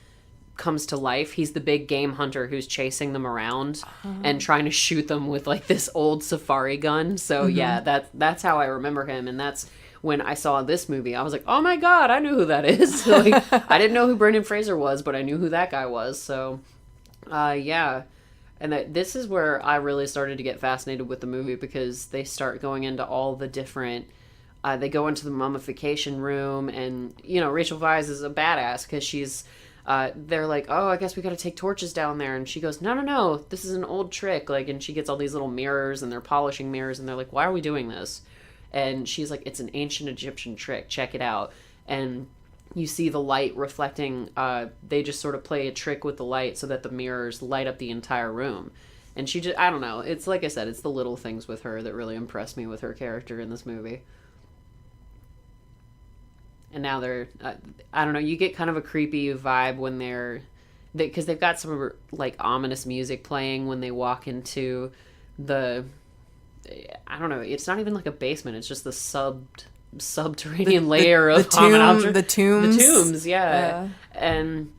comes to life, he's the big game hunter who's chasing them around and trying to shoot them with, like, this old safari gun. So, yeah, that's how I remember him, and that's when I saw this movie. I was like, oh my god, I knew who that is. Like, I didn't know who Brendan Fraser was, but I knew who that guy was, so... yeah, and this is where I really started to get fascinated with the movie because they start going into all the different, they go into the mummification room, and, Rachel Weisz is a badass because she's, they're like, oh, I guess we got to take torches down there, and she goes, no, this is an old trick, like, and she gets all these little mirrors, and they're polishing mirrors, and they're like, why are we doing this? And she's like, it's an ancient Egyptian trick, check it out, and... you see the light reflecting, they just sort of play a trick with the light so that the mirrors light up the entire room. And she just, I don't know, it's like I said, it's the little things with her that really impressed me with her character in this movie. And now they're, I don't know, you get kind of a creepy vibe when because they've got some, like, ominous music playing when they walk into I don't know, it's not even like a basement, it's just the subterranean layer of Hominoptera. The tombs. Yeah. And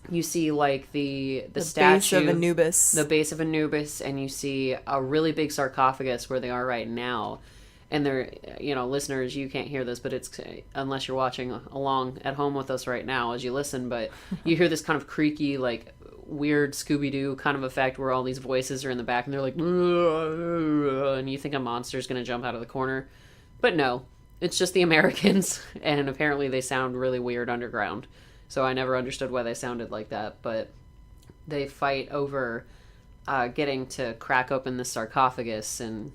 you see, like, the statue base of Anubis. The base of Anubis, and you see a really big sarcophagus where they are right now. And they're, listeners, you can't hear this, but it's, unless you're watching along at home with us right now as you listen, but you hear this kind of creaky, like, weird Scooby-Doo kind of effect where all these voices are in the back and they're like, and you think a monster's going to jump out of the corner. But no. It's just the Americans, and apparently they sound really weird underground. So I never understood why they sounded like that, but they fight over getting to crack open the sarcophagus, and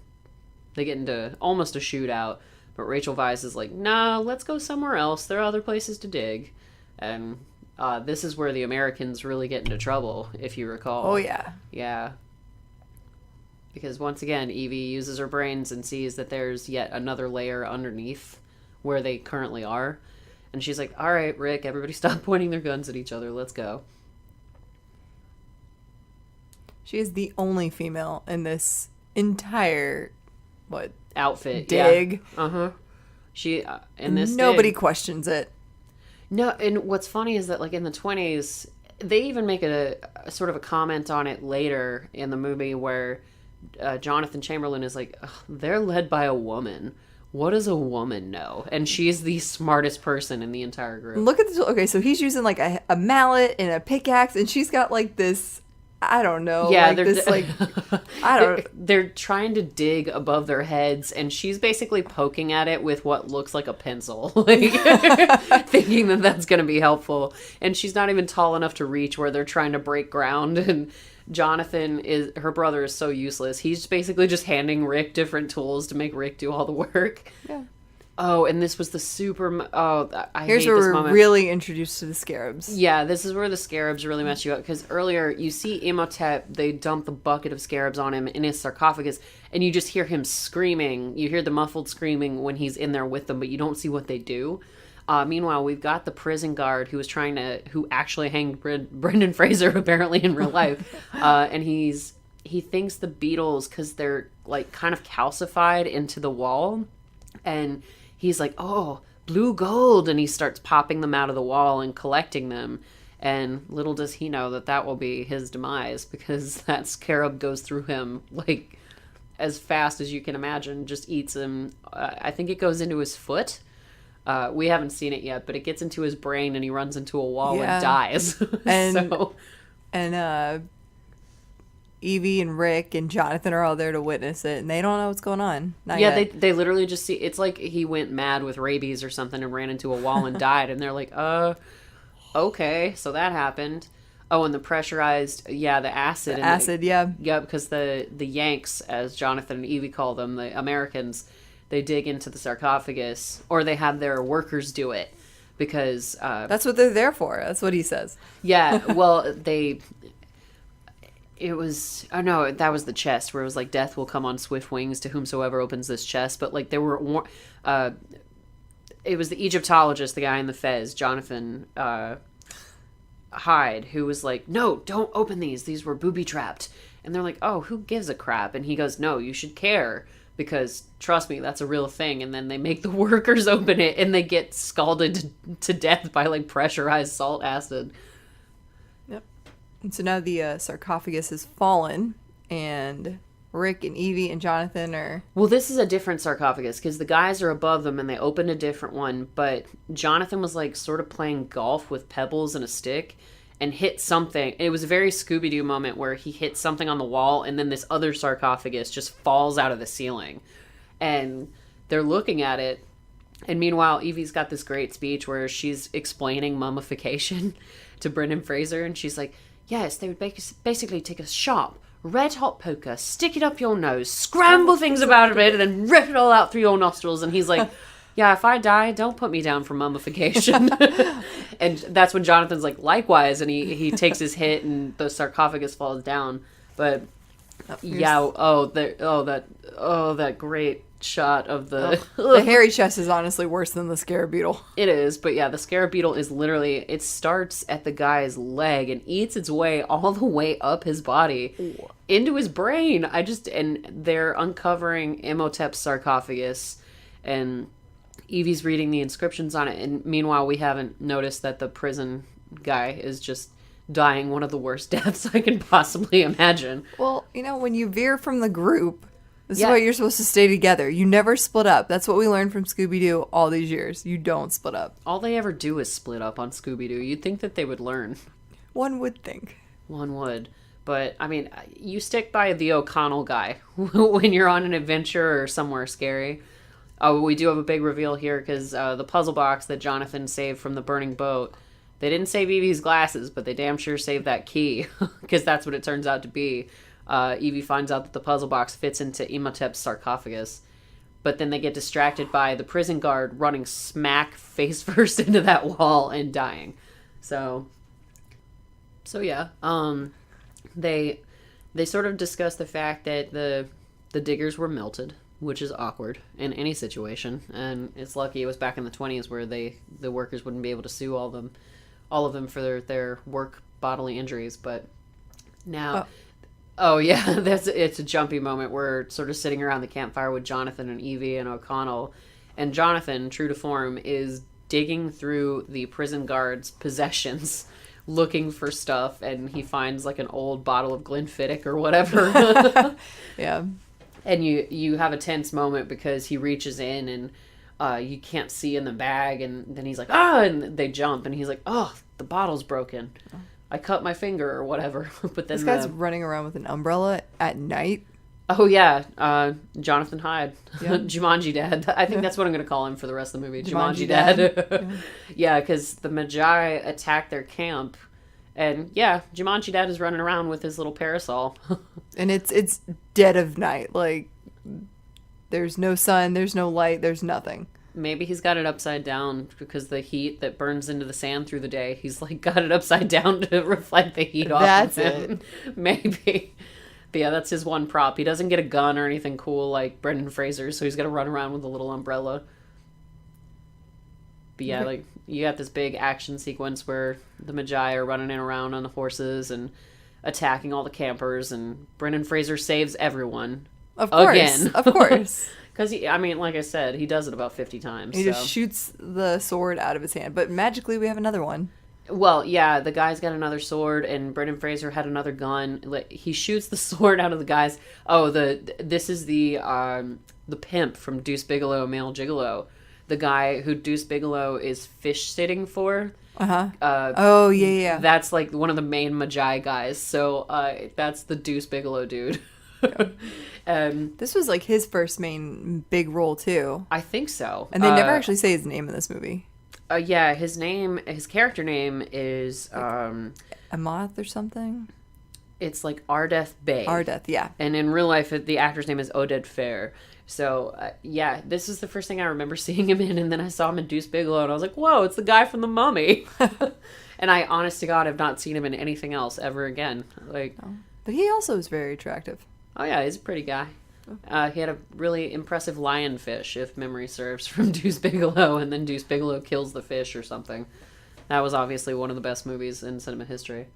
they get into almost a shootout, but Rachel Weisz is like, nah, let's go somewhere else. There are other places to dig. And this is where the Americans really get into trouble, if you recall. Oh, yeah. Yeah. Because once again, Evie uses her brains and sees that there's yet another layer underneath where they currently are. And she's like, all right, Rick, everybody stop pointing their guns at each other. Let's go. She is the only female in this entire, outfit. dig. Yeah. Uh-huh. She in this Nobody day, questions it. no, and what's funny is that like in the 20s, they even make a sort of a comment on it later in the movie where Jonathan Chamberlain is like, "Ugh, they're led by a woman. What does a woman know?" And she's the smartest person in the entire group. Look at this. Okay, so he's using like a mallet and a pickaxe, and she's got like this. I don't know. Yeah, like this like I don't. They're trying to dig above their heads, and she's basically poking at it with what looks like a pencil, like thinking that that's going to be helpful. And she's not even tall enough to reach where they're trying to break ground. And Jonathan her brother is so useless. He's basically just handing Rick different tools to make Rick do all the work. Yeah. Oh, and this was the I Here's hate where this we're moment. really introduced to the Scarabs. Yeah, this is where the Scarabs really mess you up, because earlier you see Imhotep, they dump the bucket of Scarabs on him in his sarcophagus, and you just hear him screaming. You hear the muffled screaming when he's in there with them, but you don't see what they do. Meanwhile, we've got the prison guard who actually hanged Brendan Fraser apparently in real life, and he thinks the beetles, because they're like kind of calcified into the wall, and he's like, "Oh, blue gold," and he starts popping them out of the wall and collecting them. And little does he know that that will be his demise, because that scarab goes through him like as fast as you can imagine, just eats him. I think it goes into his foot. We haven't seen it yet, but it gets into his brain and he runs into a wall and dies. And Evie and Rick and Jonathan are all there to witness it, and they don't know what's going on. Not yet. They literally just see, it's like he went mad with rabies or something and ran into a wall and died, and they're like, okay, so that happened. Oh, and the pressurized, the acid. Yeah, because the Yanks, as Jonathan and Evie call them, the Americans, they dig into the sarcophagus, or they have their workers do it, because... that's what they're there for. That's what he says. Yeah, well, it was, oh no, that was the chest where it was like, "Death will come on swift wings to whomsoever opens this chest." But like there were, it was the Egyptologist, the guy in the fez, Jonathan Hyde, who was like, "No, don't open these. These were booby trapped." And they're like, "Oh, who gives a crap?" And he goes, "No, you should care, because trust me, that's a real thing." And then they make the workers open it, and they get scalded to death by like pressurized salt acid. And so now the sarcophagus has fallen, and Rick and Evie and Jonathan are... Well, this is a different sarcophagus, because the guys are above them and they opened a different one, but Jonathan was like sort of playing golf with pebbles and a stick and hit something. It was a very Scooby-Doo moment where he hit something on the wall, and then this other sarcophagus just falls out of the ceiling. And they're looking at it, and meanwhile, Evie's got this great speech where she's explaining mummification to Brendan Fraser, and she's like, "Yes, they would basically take a sharp, red-hot poker, stick it up your nose, scramble things about a bit, and then rip it all out through your nostrils." And he's like, "Yeah, if I die, don't put me down for mummification." And that's when Jonathan's like, "Likewise," and he takes his hit, and the sarcophagus falls down. But that great shot of the the hairy chest is honestly worse than the scarab beetle. It is, but yeah, the scarab beetle is literally, it starts at the guy's leg and eats its way all the way up his body into his brain. And they're uncovering Imhotep's sarcophagus, and Evie's reading the inscriptions on it, and meanwhile we haven't noticed that the prison guy is just dying one of the worst deaths I can possibly imagine. Well, when you veer from the group, this is why you're supposed to stay together. You never split up. That's what we learned from Scooby-Doo all these years. You don't split up. All they ever do is split up on Scooby-Doo. You'd think that they would learn. One would think. One would. But, I mean, you stick by the O'Connell guy when you're on an adventure or somewhere scary. Oh, we do have a big reveal here, because the puzzle box that Jonathan saved from the burning boat, they didn't save Evie's glasses, but they damn sure saved that key, because that's what it turns out to be. Evie finds out that the puzzle box fits into Imhotep's sarcophagus, but then they get distracted by the prison guard running smack face first into that wall and dying. So yeah, they sort of discuss the fact that the diggers were melted, which is awkward in any situation, and it's lucky it was back in the 20s where the workers wouldn't be able to sue all of them for their work bodily injuries, but now. Oh yeah, it's a jumpy moment. We're sort of sitting around the campfire with Jonathan and Evie and O'Connell, And Jonathan, true to form, is digging through the prison guard's possessions looking for stuff, and he finds like an old bottle of Glenfiddich or whatever. Yeah. And you have a tense moment because he reaches in and you can't see in the bag, and then he's like, and they jump, and he's like, oh, the bottle's broken. I cut my finger or whatever. But then This guy's running around with an umbrella at night. Oh yeah, Jonathan Hyde, Yeah. Jumanji Dad. I think that's what I'm going to call him for the rest of the movie. Jumanji Jumanji Dad. Dad. Yeah, because the Magi attack their camp, and yeah, Jumanji Dad is running around with his little parasol. And it's dead of night. Like, there's no sun, there's no light, there's nothing. Maybe he's got it upside down because the heat that burns into the sand through the day, he's like got it upside down to reflect the heat off That's of him. Maybe. But yeah, that's his one prop. He doesn't get a gun or anything cool like Brendan Fraser, so he's got to run around with a little umbrella. But yeah, like, you got this big action sequence where the Magi are running around on the horses and attacking all the campers, and Brendan Fraser saves everyone. Of course. Again. Of course. Because, I mean, like I said, he does it about 50 times. He so. just shoots the sword out of his hand. But magically, we have another one. Well, yeah, the guy's got another sword, and Brendan Fraser had another gun. Like, he shoots the sword out of the guy's. Oh, this is the pimp from Deuce Bigalow, Male Gigolo. The guy who Deuce Bigalow is fish sitting for. Oh, yeah. That's like one of the main Magi guys. So that's the Deuce Bigalow dude. This was like his first main big role, too. I think so. And they never actually say his name in this movie. Yeah, his character name is Amoth or something? It's like Ardeth Bey. Ardeth, yeah. And in real life, the actor's name is Oded Fair. So, yeah, this is the first thing I remember seeing him in, and then I saw him in Deuce Bigalow, and I was like, whoa, it's the guy from The Mummy. And I, honest to God, have not seen him in anything else ever again. Like, But he also is very attractive. oh yeah, he's a pretty guy. He had a really impressive lionfish, if memory serves, from Deuce Bigalow, and then Deuce Bigalow kills the fish or something. That was obviously one of the best movies in cinema history.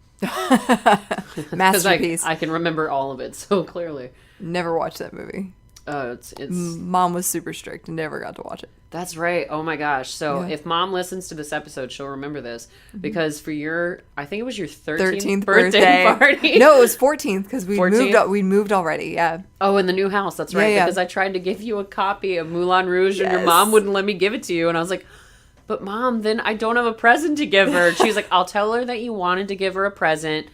Masterpiece. I can remember all of it so clearly. Never watched that movie. It's Mom was super strict and never got to watch it. That's right. Oh my gosh. So Yeah. if Mom listens to this episode, she'll remember this because for I think it was your 13th 13th birthday party. No, it was 14th because we 14th? moved already. Yeah. Oh, in the new house. That's right. Yeah. Because I tried to give you a copy of Moulin Rouge and your Yes. mom wouldn't let me give it to you. And I was like, but Mom, then I don't have a present to give her. And she's like, I'll tell her that you wanted to give her a present,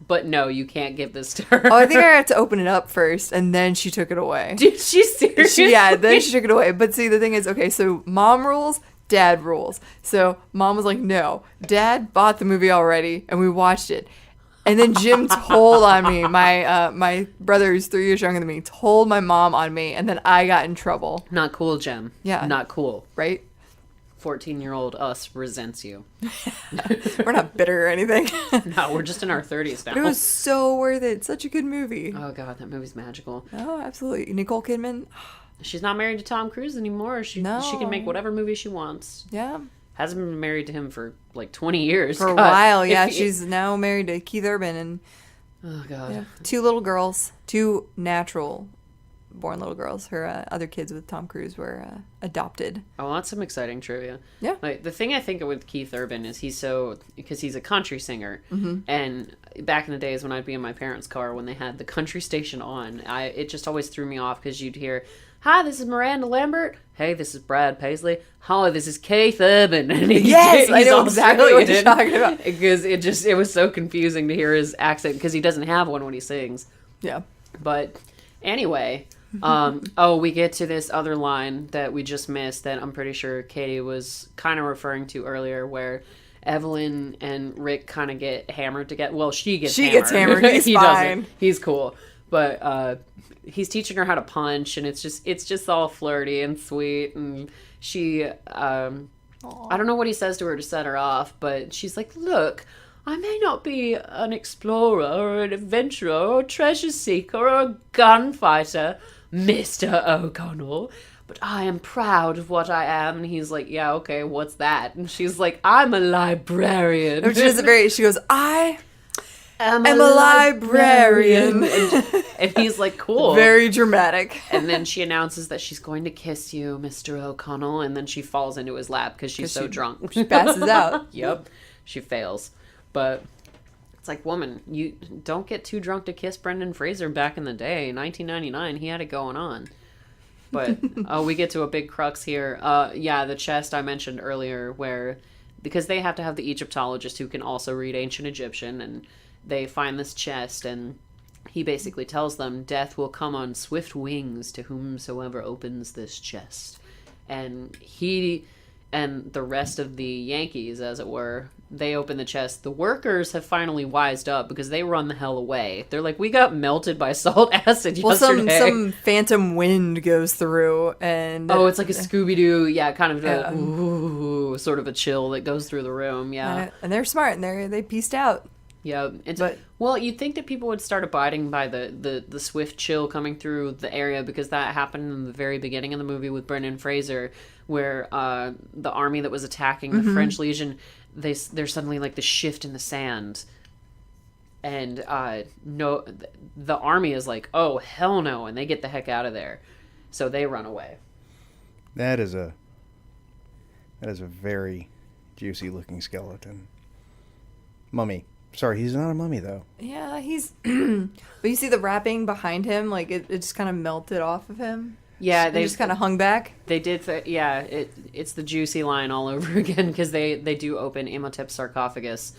but no, you can't give this to her. Oh, I think I had to open it up first, and then she took it away. Did she seriously? Yeah, then she took it away. But see, the thing is, okay, so Mom rules, Dad rules. So Mom was like, no, Dad bought the movie already, and we watched it. And then Jim told on me. My brother, who's 3 years younger than me, told my mom on me, and then I got in trouble. Not cool, Jem. Yeah. Not cool. Right? 14-year-old us resents you. We're not bitter or anything. No, we're just in our 30s now. But it was so worth it. Such a good movie. Oh god, that movie's magical. Oh, absolutely. Nicole Kidman. She's not married to Tom Cruise anymore. She No. can make whatever movie she wants. Yeah. Hasn't been married to him for like 20 years. For a God. while, yeah. If- She's now married to Keith Urban and Oh god. yeah, 2 little girls, 2 natural born little girls. Her other kids with Tom Cruise were adopted. Oh, that's some exciting trivia. Yeah. Like the thing I think of with Keith Urban is because he's a country singer, and back in the days when I'd be in my parents' car when they had the country station on, it just always threw me off because you'd hear, "Hi, this is Miranda Lambert. Hey, this is Brad Paisley. Hi, this is Keith Urban." And Yes, I know exactly what you're talking about. Because it was so confusing to hear his accent because he doesn't have one when he sings. Yeah. But anyway, we get to this other line that we just missed that I'm pretty sure Katie was kind of referring to earlier, where Evelyn and Rick kind of get hammered together. Well, she gets hammered. He's He fine. doesn't. He's cool. But he's teaching her how to punch, and it's just all flirty and sweet. And she, I don't know what he says to her to set her off, but she's like, "Look, I may not be an explorer or an adventurer or a treasure seeker or a gunfighter, Mr. O'Connell, but I am proud of what I am." And he's like, "Yeah, okay, what's that?" And she's like, "I'm a librarian." Which is she goes, I I'm a librarian. And he's like, cool. Very dramatic. And then she announces that she's going to kiss you, Mr. O'Connell, and then she falls into his lap because she's so drunk. She passes out. Yep. She fails. But it's like, woman, you don't get too drunk to kiss Brendan Fraser back in the day. 1999, he had it going on. But we get to a big crux here. Yeah, the chest I mentioned earlier, where because they have to have the Egyptologist who can also read ancient Egyptian, and they find this chest, and he basically tells them, death will come on swift wings to whomsoever opens this chest. And he and the rest of the Yankees, as it were, they open the chest. The workers have finally wised up because they run the hell away. They're like, we got melted by salt acid yesterday. Some phantom wind goes through, and it's like a Scooby-Doo, kind of a ooh, sort of a chill that goes through the room, and they're smart, and they pieced out. Yeah, well, you'd think that people would start abiding by the swift chill coming through the area, because that happened in the very beginning of the movie with Brendan Fraser, where the army that was attacking the French Legion, there's suddenly like the shift in the sand, and the army is like, oh hell no, and they get the heck out of there, so they run away. That is a very juicy looking skeleton. Mummy. Sorry, he's not a mummy, though. Yeah, he's... But you see the wrapping behind him? Like, it just kind of melted off of him? Yeah, they just kind of hung back? They did... it's the juicy line all over again, because they do open Imhotep's sarcophagus.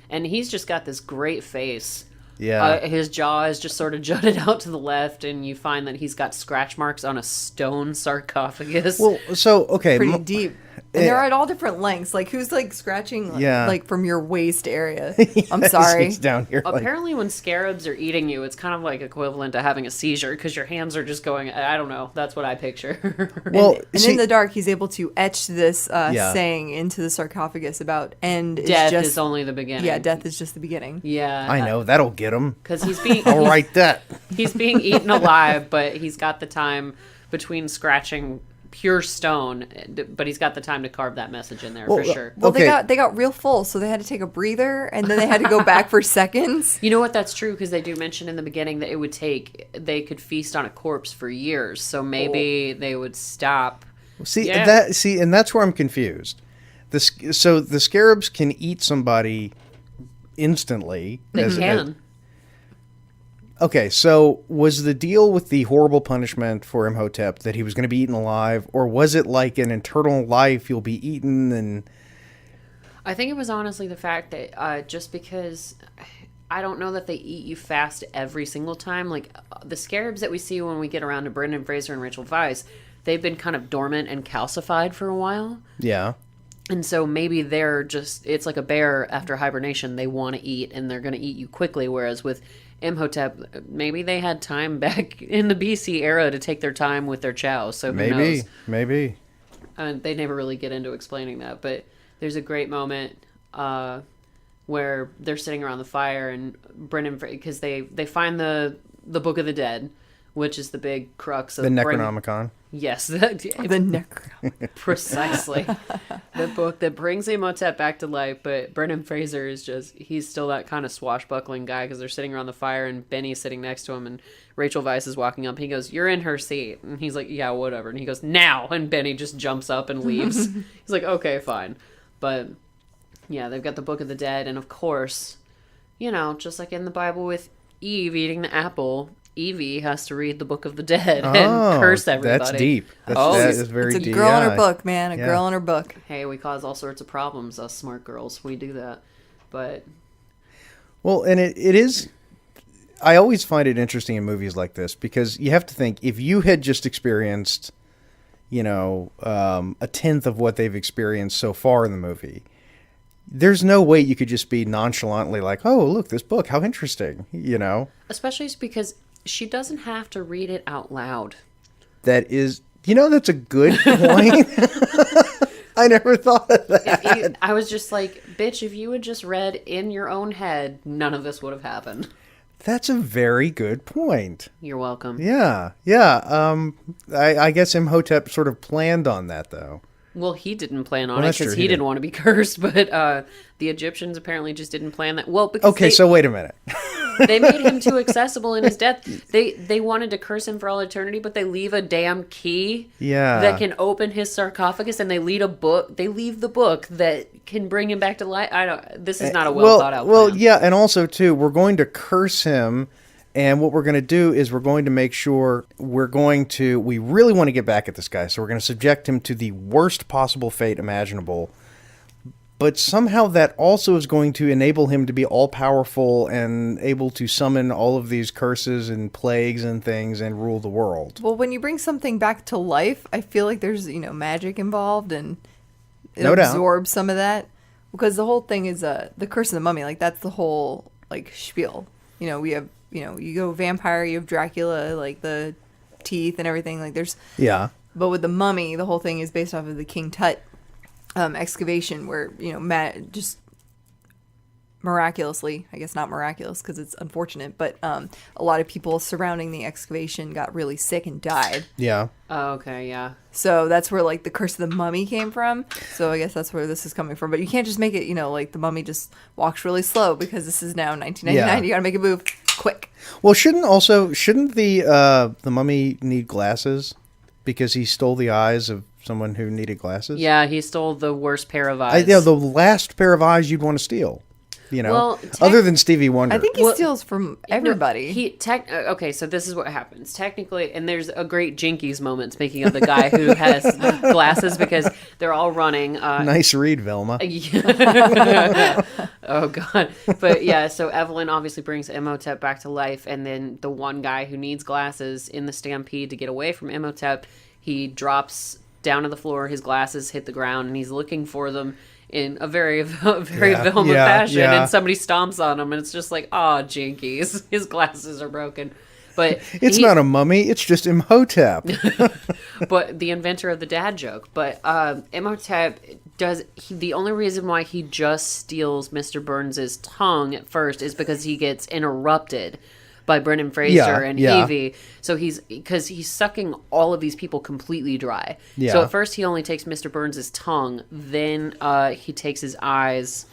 And he's just got this great face. Yeah. His jaw is just sort of jutted out to the left, and you find that he's got scratch marks on a stone sarcophagus. Well, so, okay. Pretty deep. And they're at all different lengths. Like, who's, like, scratching, like, from your waist area? I'm sorry. It's down here. Apparently, when scarabs are eating you, it's kind of, like, equivalent to having a seizure, because your hands are just going... I don't know. That's what I picture. Well, and in the dark, he's able to etch this saying into the sarcophagus about end death is only the beginning. Yeah, death is just the beginning. Yeah. I know. That'll get him. Because he's being... I'll write that. He's being eaten alive, but he's got the time between scratching... pure stone, but he's got the time to carve that message in there for sure. Well, they got real full, so they had to take a breather, and then they had to go back for seconds. You know what? That's true, because they do mention in the beginning that they could feast on a corpse for years, so maybe they would stop. And that's where I'm confused. So the scarabs can eat somebody instantly. They can. Okay, so was the deal with the horrible punishment for Imhotep that he was going to be eaten alive, or was it like an eternal life, you'll be eaten? And I think it was honestly the fact that just because I don't know that they eat you fast every single time. Like the scarabs that we see when we get around to Brendan Fraser and Rachel Weisz, they've been kind of dormant and calcified for a while. Yeah. And so maybe it's like a bear after hibernation. They want to eat, and they're going to eat you quickly, whereas with Imhotep, maybe they had time back in the BC era to take their time with their chow, so who knows? Maybe. They never really get into explaining that, but there's a great moment where they're sitting around the fire, and Brendan, because they find the Book of the Dead, which is the big crux of the Necronomicon. Yes, the Necronomicon. Precisely. The book that brings Imhotep back to life, but Brendan Fraser he's still that kind of swashbuckling guy, because they're sitting around the fire, and Benny's sitting next to him, and Rachel Weisz is walking up. He goes, "You're in her seat." And he's like, "Yeah, whatever." And he goes, "Now!" And Benny just jumps up and leaves. He's like, "Okay, fine." But, yeah, they've got the Book of the Dead, and of course, just like in the Bible with Eve eating the apple, Evie has to read the Book of the Dead and curse everybody. That's deep. That is very deep. It's a girl in her book, man. A girl in her book. Hey, we cause all sorts of problems, us smart girls. We do that. But... Well, and it is... I always find it interesting in movies like this, because you have to think, if you had just experienced, a tenth of what they've experienced so far in the movie, there's no way you could just be nonchalantly like, oh, look, this book, how interesting, Especially because she doesn't have to read it out loud. That is, that's a good point. I never thought of that. I was just like, bitch, if you had just read in your own head, none of this would have happened. That's a very good point. You're welcome. Yeah. I guess Imhotep sort of planned on that, though. Well, he didn't plan on it that's because true, he he didn't did. want to be cursed, but the Egyptians apparently just didn't plan that. Well, because Okay, so wait a minute. they made him too accessible in his death. They wanted to curse him for all eternity, but they leave a damn key Yeah. that can open his sarcophagus, and they leave a book. They leave the book that can bring him back to life. I don't. This is not a well thought out. Well, plan. yeah, and also too, we're going to curse him, and what we're going to do is we're going to make sure we really want to get back at this guy, so we're going to subject him to the worst possible fate imaginable. But somehow that also is going to enable him to be all-powerful and able to summon all of these curses and plagues and things and rule the world. Well, when you bring something back to life, I feel like there's, magic involved and it No doubt. absorbs some of that. Because the whole thing is the Curse of the Mummy. Like, that's the whole, spiel. We have, you go vampire, you have Dracula, like the teeth and everything. Like, there's... Yeah. But with the Mummy, the whole thing is based off of the King Tut excavation where, just miraculously, I guess not miraculous because it's unfortunate, but a lot of people surrounding the excavation got really sick and died. Yeah. Oh, okay, yeah. So that's where, the Curse of the Mummy came from. So I guess that's where this is coming from. But you can't just make it, the mummy just walks really slow because this is now 1999. Yeah. You got to make it move quick. Well, shouldn't the mummy need glasses because he stole the eyes of someone who needed glasses? Yeah, he stole the worst pair of eyes. The last pair of eyes you'd want to steal. Well, other than Stevie Wonder. I think he steals from everybody. Okay, so this is what happens. Technically, and there's a great Jinkies moment, speaking of the guy who has glasses, because they're all running. Nice read, Velma. Oh, God. But yeah, so Evelyn obviously brings Imhotep back to life, and then the one guy who needs glasses in the stampede to get away from Imhotep, he drops down to the floor, his glasses hit the ground, and he's looking for them in a very Velma fashion, and somebody stomps on him, and it's just like, oh, Jinkies, his glasses are broken. But it's not a mummy, it's just Imhotep. But the inventor of the dad joke. But Imhotep the only reason why he just steals Mr. Burns's tongue at first is because he gets interrupted by Brendan Fraser and Evie. So because he's sucking all of these people completely dry. Yeah. So at first he only takes Mr. Burns' tongue, then he takes his eyes,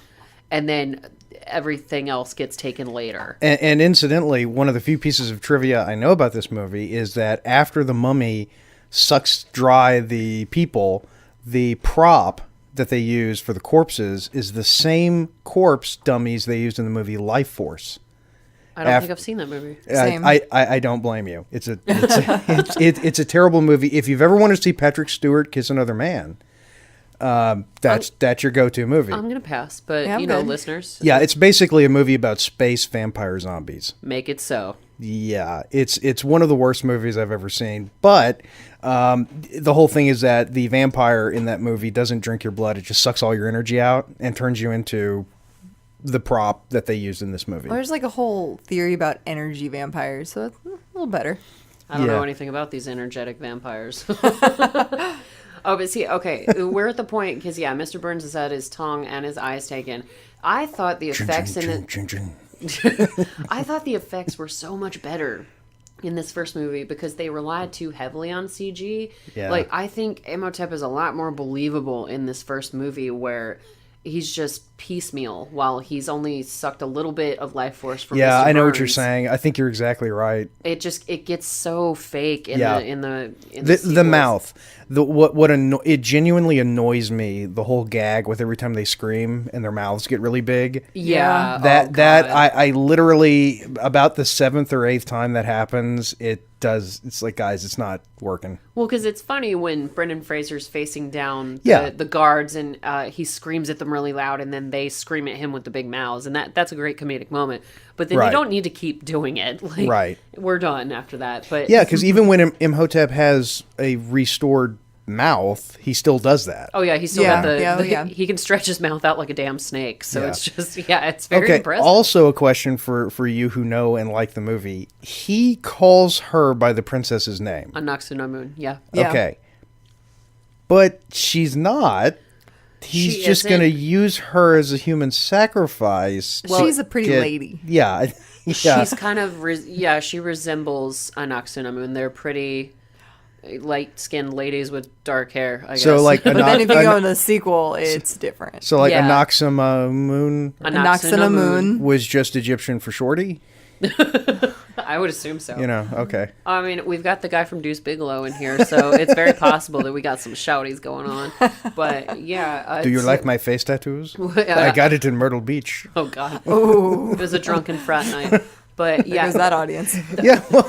and then everything else gets taken later. And incidentally, one of the few pieces of trivia I know about this movie is that after the mummy sucks dry the people, the prop that they use for the corpses is the same corpse dummies they used in the movie Life Force. I don't think I've seen that movie. Same. I don't blame you. It's a terrible movie. If you've ever wanted to see Patrick Stewart kiss another man, that's your go-to movie. I'm gonna pass, but Yeah, I'm good. listeners, Yeah, it's basically a movie about space vampire zombies. make it so. Yeah, it's one of the worst movies I've ever seen. But the whole thing is that the vampire in that movie doesn't drink your blood. It just sucks all your energy out and turns you into the prop that they used in this movie. Well, there's a whole theory about energy vampires, so it's a little better. I don't Yeah. know anything about these energetic vampires. Oh, but see, okay, we're at the point, because, Mr. Burns has had his tongue and his eyes taken. I thought the effects I thought the effects were so much better in this first movie because they relied too heavily on CG. Yeah. I think Imhotep is a lot more believable in this first movie where he's just piecemeal while he's only sucked a little bit of life force from Yeah, Mr. I know what you're Burns. saying. I think you're exactly right. It gets so fake in Yeah. the The sequels. mouth, it genuinely annoys me. The whole gag with every time they scream and their mouths get really big. Yeah. That God. I literally about the 7th or 8th time that happens, it's like, guys, it's not working. Well, because it's funny when Brendan Fraser's facing down Yeah. the guards and he screams at them really loud, and then they scream at him with the big mouths, and that's a great comedic moment. But then you Right. don't need to keep doing it. Right. We're done after that. But Yeah, because even when Imhotep has a restored mouth, he still does that. oh yeah, he's still Yeah. got Yeah. he can stretch his mouth out like a damn snake. So Yeah. it's just it's very Okay, impressive. also a question for you who know and like the movie. He calls her by the princess's name. Anaxunamun, yeah. Yeah. Okay. But she's not. He's She just isn't. going to use her as a human sacrifice. Well, she's a pretty lady. Yeah. Yeah. She's kind of she resembles Anaxunamun. They're pretty. light-skinned ladies with dark hair, I guess. So, like, But then if you go in the sequel, it's different. so like Yeah. Anaxamamoon Anaxamamoon. was just Egyptian for shorty? I would assume so. You know, okay. I mean, we've got the guy from Deuce Bigelow in here, so it's very possible that we got some shouties going on. But yeah. Do you like my face tattoos? I got it in Myrtle Beach. Oh, God. It was a drunken frat night. But yeah. There's that audience. Yeah, well,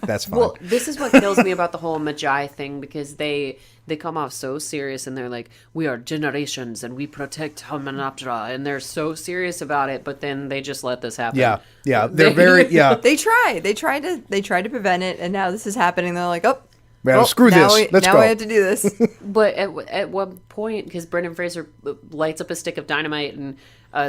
that's fine. Well, this is what kills me about the whole Magi thing, because they come off so serious, and they're like, we are generations and we protect Hymenoptera, and they're so serious about it, but then they just let this happen. yeah, they're very, yeah. They tried to prevent it, and now this is happening. They're like, oh, Well, screw now this. Let's now go. we have to do this. But at one point, because Brendan Fraser lights up a stick of dynamite, and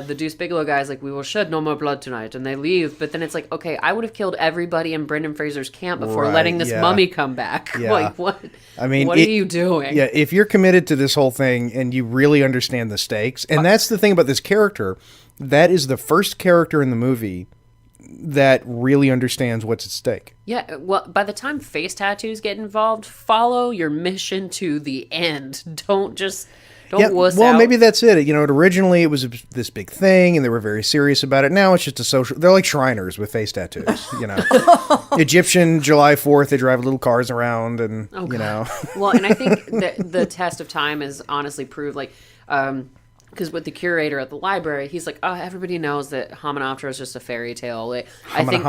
the Deuce Bigelow guy's like, we will shed no more blood tonight, and they leave. But then it's like, okay, I would have killed everybody in Brendan Fraser's camp before Right, letting this yeah. mummy come back. Yeah. Like, what? I mean, what are you doing? Yeah, if you're committed to this whole thing and you really understand the stakes, and that's the thing about this character, that is the first character in the movie that really understands what's at stake. Yeah, well, by the time face tattoos get involved, follow your mission to the end. Don't wuss well, out. maybe that's it. You know, originally it was this big thing, and they were very serious about it. Now it's just a social. They're like Shriners with face tattoos. You know, Egyptian July 4th. They drive little cars around, and you know. Well, and I think that the test of time has honestly proved, like, because with the curator at the library, he's like, oh, everybody knows that Hymenoptera is just a fairy tale. Like, I think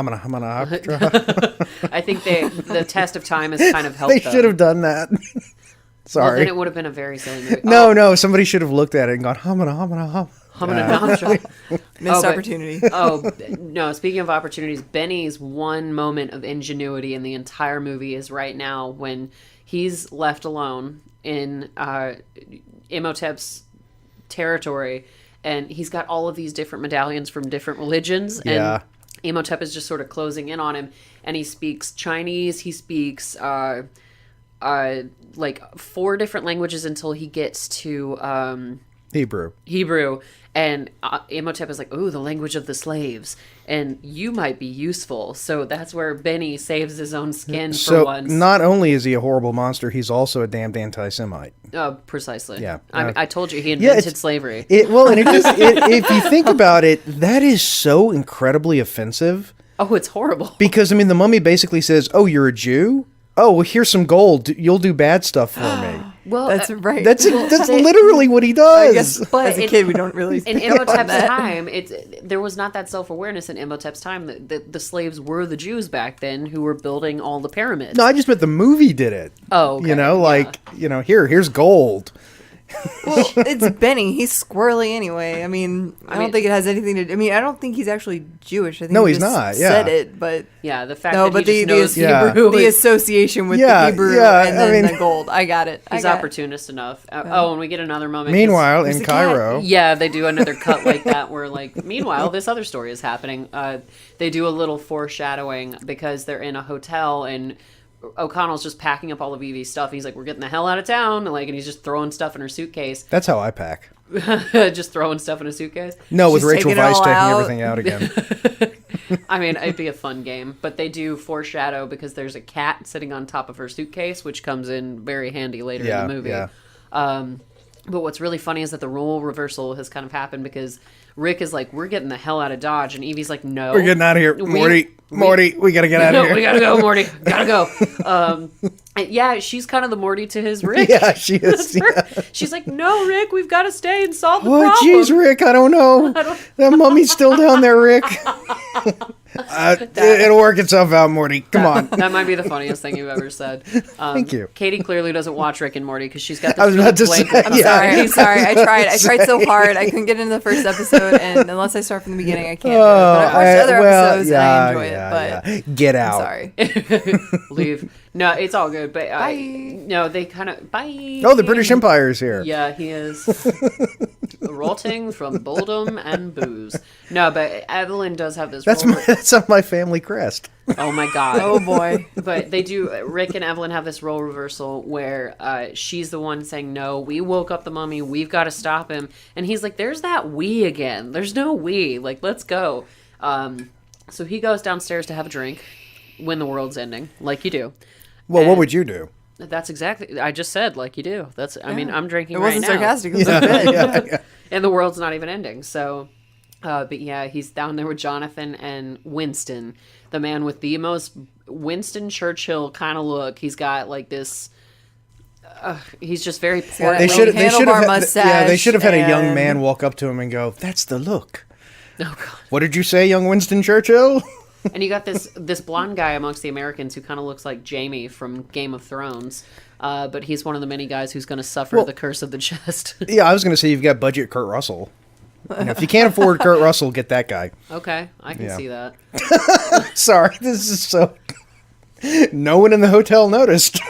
the test of time has kind of helped They should have done that. Well, Sorry. then it would have been a very silly movie. No, somebody should have looked at it and gone, Hymenoptera. Missed opportunity. No, speaking of opportunities, Benny's one moment of ingenuity in the entire movie is right now when he's left alone in Imhotep's territory, and he's got all of these different medallions from different religions, Yeah. and Imhotep is just sort of closing in on him, and he speaks Chinese, he speaks like 4 different languages until he gets to Hebrew, and Imhotep is like, oh, the language of the slaves, and you might be useful. So that's where Benny saves his own skin for once. Not only is he a horrible monster, he's also a damned anti-Semite. Precisely. Yeah. I told you he invented slavery. And if you think about it, that is so incredibly offensive. Oh, it's horrible. Because, I mean, the mummy basically says, oh, you're a Jew? Oh, well, here's some gold. You'll do bad stuff for me. Well, That's right. That's literally what he does. As a kid, we don't really in think about Imhotep's that. time, there was not that self-awareness in Imhotep's time. The slaves were the Jews back then who were building all the pyramids. No, I just meant the movie did it. Oh, okay. You know, here's gold. Well, it's Benny. He's squirrely anyway. I mean, I don't think it has anything to. I mean, I don't think he's actually Jewish. I think No, he he's just not, yeah. said it, but Yeah, the fact no. that But he just knows Yeah. Hebrew the is association with Yeah, the Hebrew yeah, and I then mean- the gold. I got it. he's opportunist enough. And we get another moment. 'cause- Meanwhile, in Where's the cat? Cairo, Yeah, they do another cut like that where, like, meanwhile, this other story is happening. They do a little foreshadowing because they're in a hotel and O'Connell's just packing up all of Evie's stuff. He's like, we're getting the hell out of town. And he's just throwing stuff in her suitcase. that's how I pack. Just throwing stuff in a suitcase. No, with She's Rachel taking it Weisz all taking out. everything out again. I mean, it'd be a fun game. But they do foreshadow because there's a cat sitting on top of her suitcase, which comes in very handy later in the movie. Yeah. But what's really funny is that the role reversal has kind of happened because Rick is like, we're getting the hell out of Dodge. And Evie's like, no. We're getting out of here. Morty, we got to get out of here. We gotta go, Morty. Gotta go. And yeah, she's kind of the Morty to his Rick. Yeah, she is. Yeah. She's like, no, Rick, we've got to stay and solve the Oh, problem. jeez, Rick, I don't know. That mummy's still down there, Rick. It'll work itself out, Morty. Come on. That might be the funniest thing you've ever said. Thank you. Katie clearly doesn't watch Rick and Morty because she's got this I was about to say, blank- yeah. Sorry. I tried so hard. I couldn't get into the first episode, and unless I start from the beginning, I can't. Do it. But I've watched other episodes, and I enjoy it. But Get out. I'm sorry. leave. No, it's all good. But Bye. no, they kind of bye. Oh, the British Empire is here. Yeah, he is rotting from boredom and booze. No, but Evelyn does have this. That's on my family crest. Oh my god. Oh boy. But they do. Rick and Evelyn have this role reversal where she's the one saying, "No, we woke up the mummy. We've got to stop him." And he's like, "There's that we again. There's no we. Like, let's go." So he goes downstairs to have a drink when the world's ending, like you do. Well, what would you do? That's exactly. I just said like you do. I mean, I'm drinking It right wasn't now. sarcastic. It was good. And the world's not even ending. So, but yeah, he's down there with Jonathan and Winston, the man with the most Winston Churchill kind of look. He's got like this. He's just very portly. They should handlebar have mustache they should have had a young and- man walk up to him and go, "That's the look." Oh God. What did you say, young Winston Churchill? And you got this blonde guy amongst the Americans who kind of looks like Jaime from Game of Thrones, but he's one of the many guys who's going to suffer the curse of the chest. Yeah, I was going to say you've got budget Kurt Russell. If you can't afford Kurt Russell, get that guy. Okay, I can see that. Sorry, this is so. No one in the hotel noticed.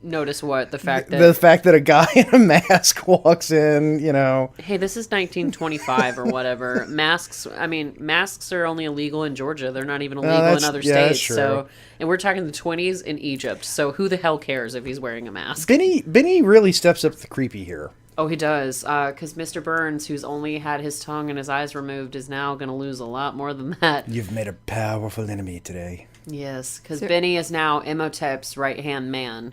Notice what? The fact that a guy in a mask walks in, Hey, this is 1925 or whatever. Masks are only illegal in Georgia. They're not even illegal in other that's states. true. So, and we're talking the 20s in Egypt. So who the hell cares if he's wearing a mask? Benny really steps up the creepy here. Oh, he does. Because Mr. Burns, who's only had his tongue and his eyes removed, is now going to lose a lot more than that. You've made a powerful enemy today. Yes, because Benny is now Imhotep's right-hand man.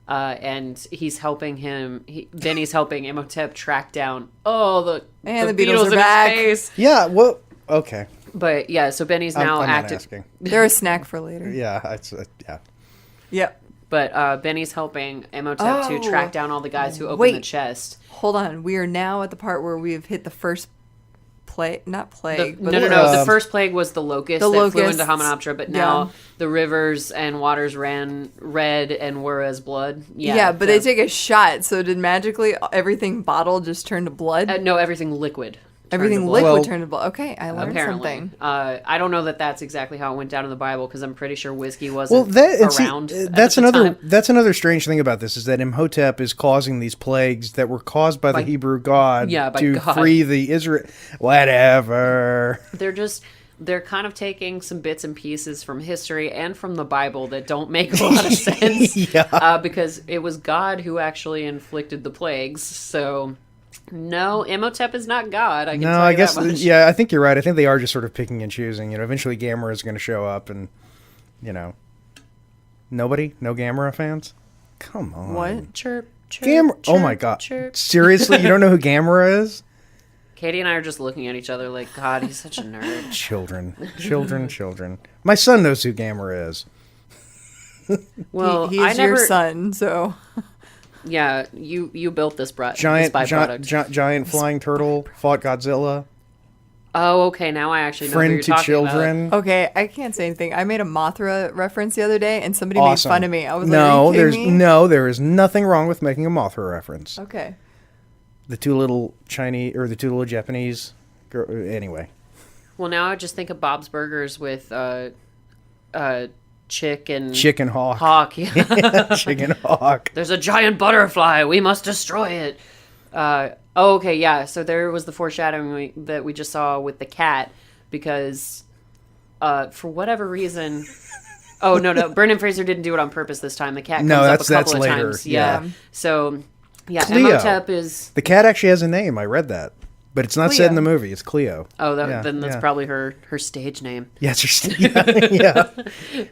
And he's helping him. Benny's helping Imhotep track down. The Beatles are in back. his face. Yeah, well, okay. But yeah, so Benny's now I'm not acting. asking. They're a snack for later. Yeah, it's yeah. Yep. But Benny's helping Imhotep to track down all the guys who open Wait. the chest. Hold on. We are now at the part where we've hit the first plague. Not plague. but No. The first plague was the locust that flew locusts. into Hamunaptra, but Yeah. now the rivers and waters ran red and were as blood. Yeah, but they take a shot. So did magically everything bottled just turn to blood? no, everything liquid. Everything turned to liquid blood. Well, turned to blood. Okay, I learned Apparently, something. I don't know that that's exactly how it went down in the Bible because I'm pretty sure whiskey Well, wasn't around. that's at the another time. that's another strange thing about this is that Imhotep is causing these plagues that were caused by the Hebrew god by to God. free the Israel. Whatever. They're kind of taking some bits and pieces from history and from the Bible that don't make a lot of sense. Yeah. Because it was God who actually inflicted the plagues. So, no, Imhotep is not God. I can No, tell I you guess that much. yeah. I think you're right. I think they are just sort of picking and choosing. Eventually Gamera is going to show up, and nobody, no Gamera fans. Come on. What? Chirp, chirp, Gamera? Oh chirp, my god! chirp. Seriously, you don't know who Gamera is? Katie and I are just looking at each other like, God, he's such a nerd. Children. My son knows who Gamera is. Well, He's I never. your son, so Yeah, you built this Giant byproduct. giant flying turtle fought Godzilla. Oh, okay. Now I actually know who Friend you're to talking children. okay. I can't say anything. I made a Mothra reference the other day, and somebody made Awesome. fun of me. I was no, like, "Are you kidding me?" there is nothing wrong with making a Mothra reference. Okay. The two little Japanese anyway. Well, now I just think of Bob's Burgers with chicken Hawk. hawk. Yeah. Chicken Hawk. There's a giant butterfly. We must destroy it. Okay, yeah. So there was the foreshadowing that we just saw with the cat because for whatever reason. Oh no! Brendan Fraser didn't do it on purpose this time. The cat comes up a couple that's of later. times. Yeah. So yeah, Cleo. Imhotep is. The cat actually has a name. I read that, but it's not said in the movie. It's Cleo. Oh, Yeah, then that's yeah. probably her stage name. Yeah, yeah.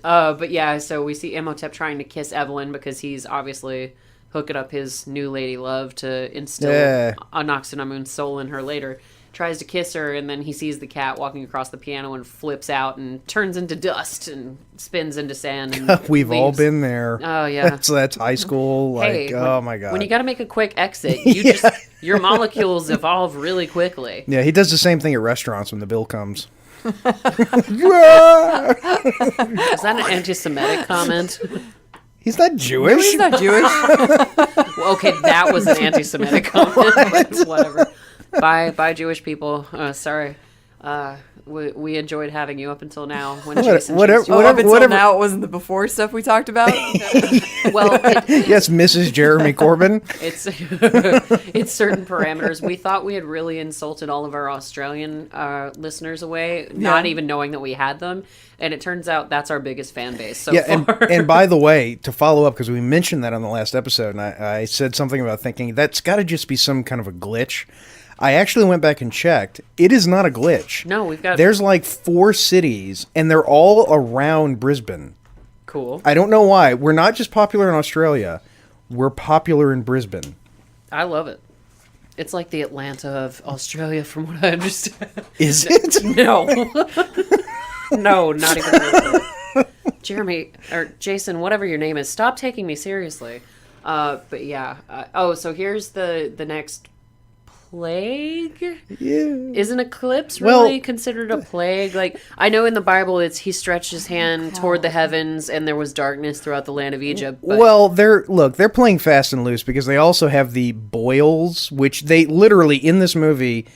But yeah, so we see Imhotep trying to kiss Evelyn because he's obviously hooking up his new lady love to instill Anoxinamun's soul in her later. Tries to kiss her, and then he sees the cat walking across the piano and flips out and turns into dust and spins into sand. And We've all leaves. been there. Oh yeah. That's high school. Like, Hey, oh my god. When you got to make a quick exit, your molecules evolve really quickly. Yeah, he does the same thing at restaurants when the bill comes. Is that an anti-Semitic comment? He's not Jewish. He's not Jewish. Well, okay, that was an anti-Semitic comment. But whatever. Bye, Jewish people. Sorry. We enjoyed having you up until now. When Jason whatever- chose you. Oh, up until Whatever. now, it wasn't the before stuff we talked about. Well, Yes, Mrs. Jeremy Corbyn. it's it's certain parameters. We thought we had really insulted all of our Australian listeners away, not Yeah. even knowing that we had them. And it turns out that's our biggest fan base so Yeah, far. and by the way, to follow up, because we mentioned that on the last episode, and I said something about thinking that's got to just be some kind of a glitch. I actually went back and checked. It is not a glitch. No, we've got There's like 4 cities, and they're all around Brisbane. Cool. I don't know why. We're not just popular in Australia. We're popular in Brisbane. I love it. It's like the Atlanta of Australia, from what I understand. Is it? No. No, not even a little bit. Jeremy, or Jason, whatever your name is, stop taking me seriously. But yeah. So here's the next plague? Yeah. Isn't eclipse really considered a plague? Like, I know in the Bible he stretched his hand toward the heavens and there was darkness throughout the land of Egypt. But... Well, they're playing fast and loose because they also have the boils, which they literally, in this movie,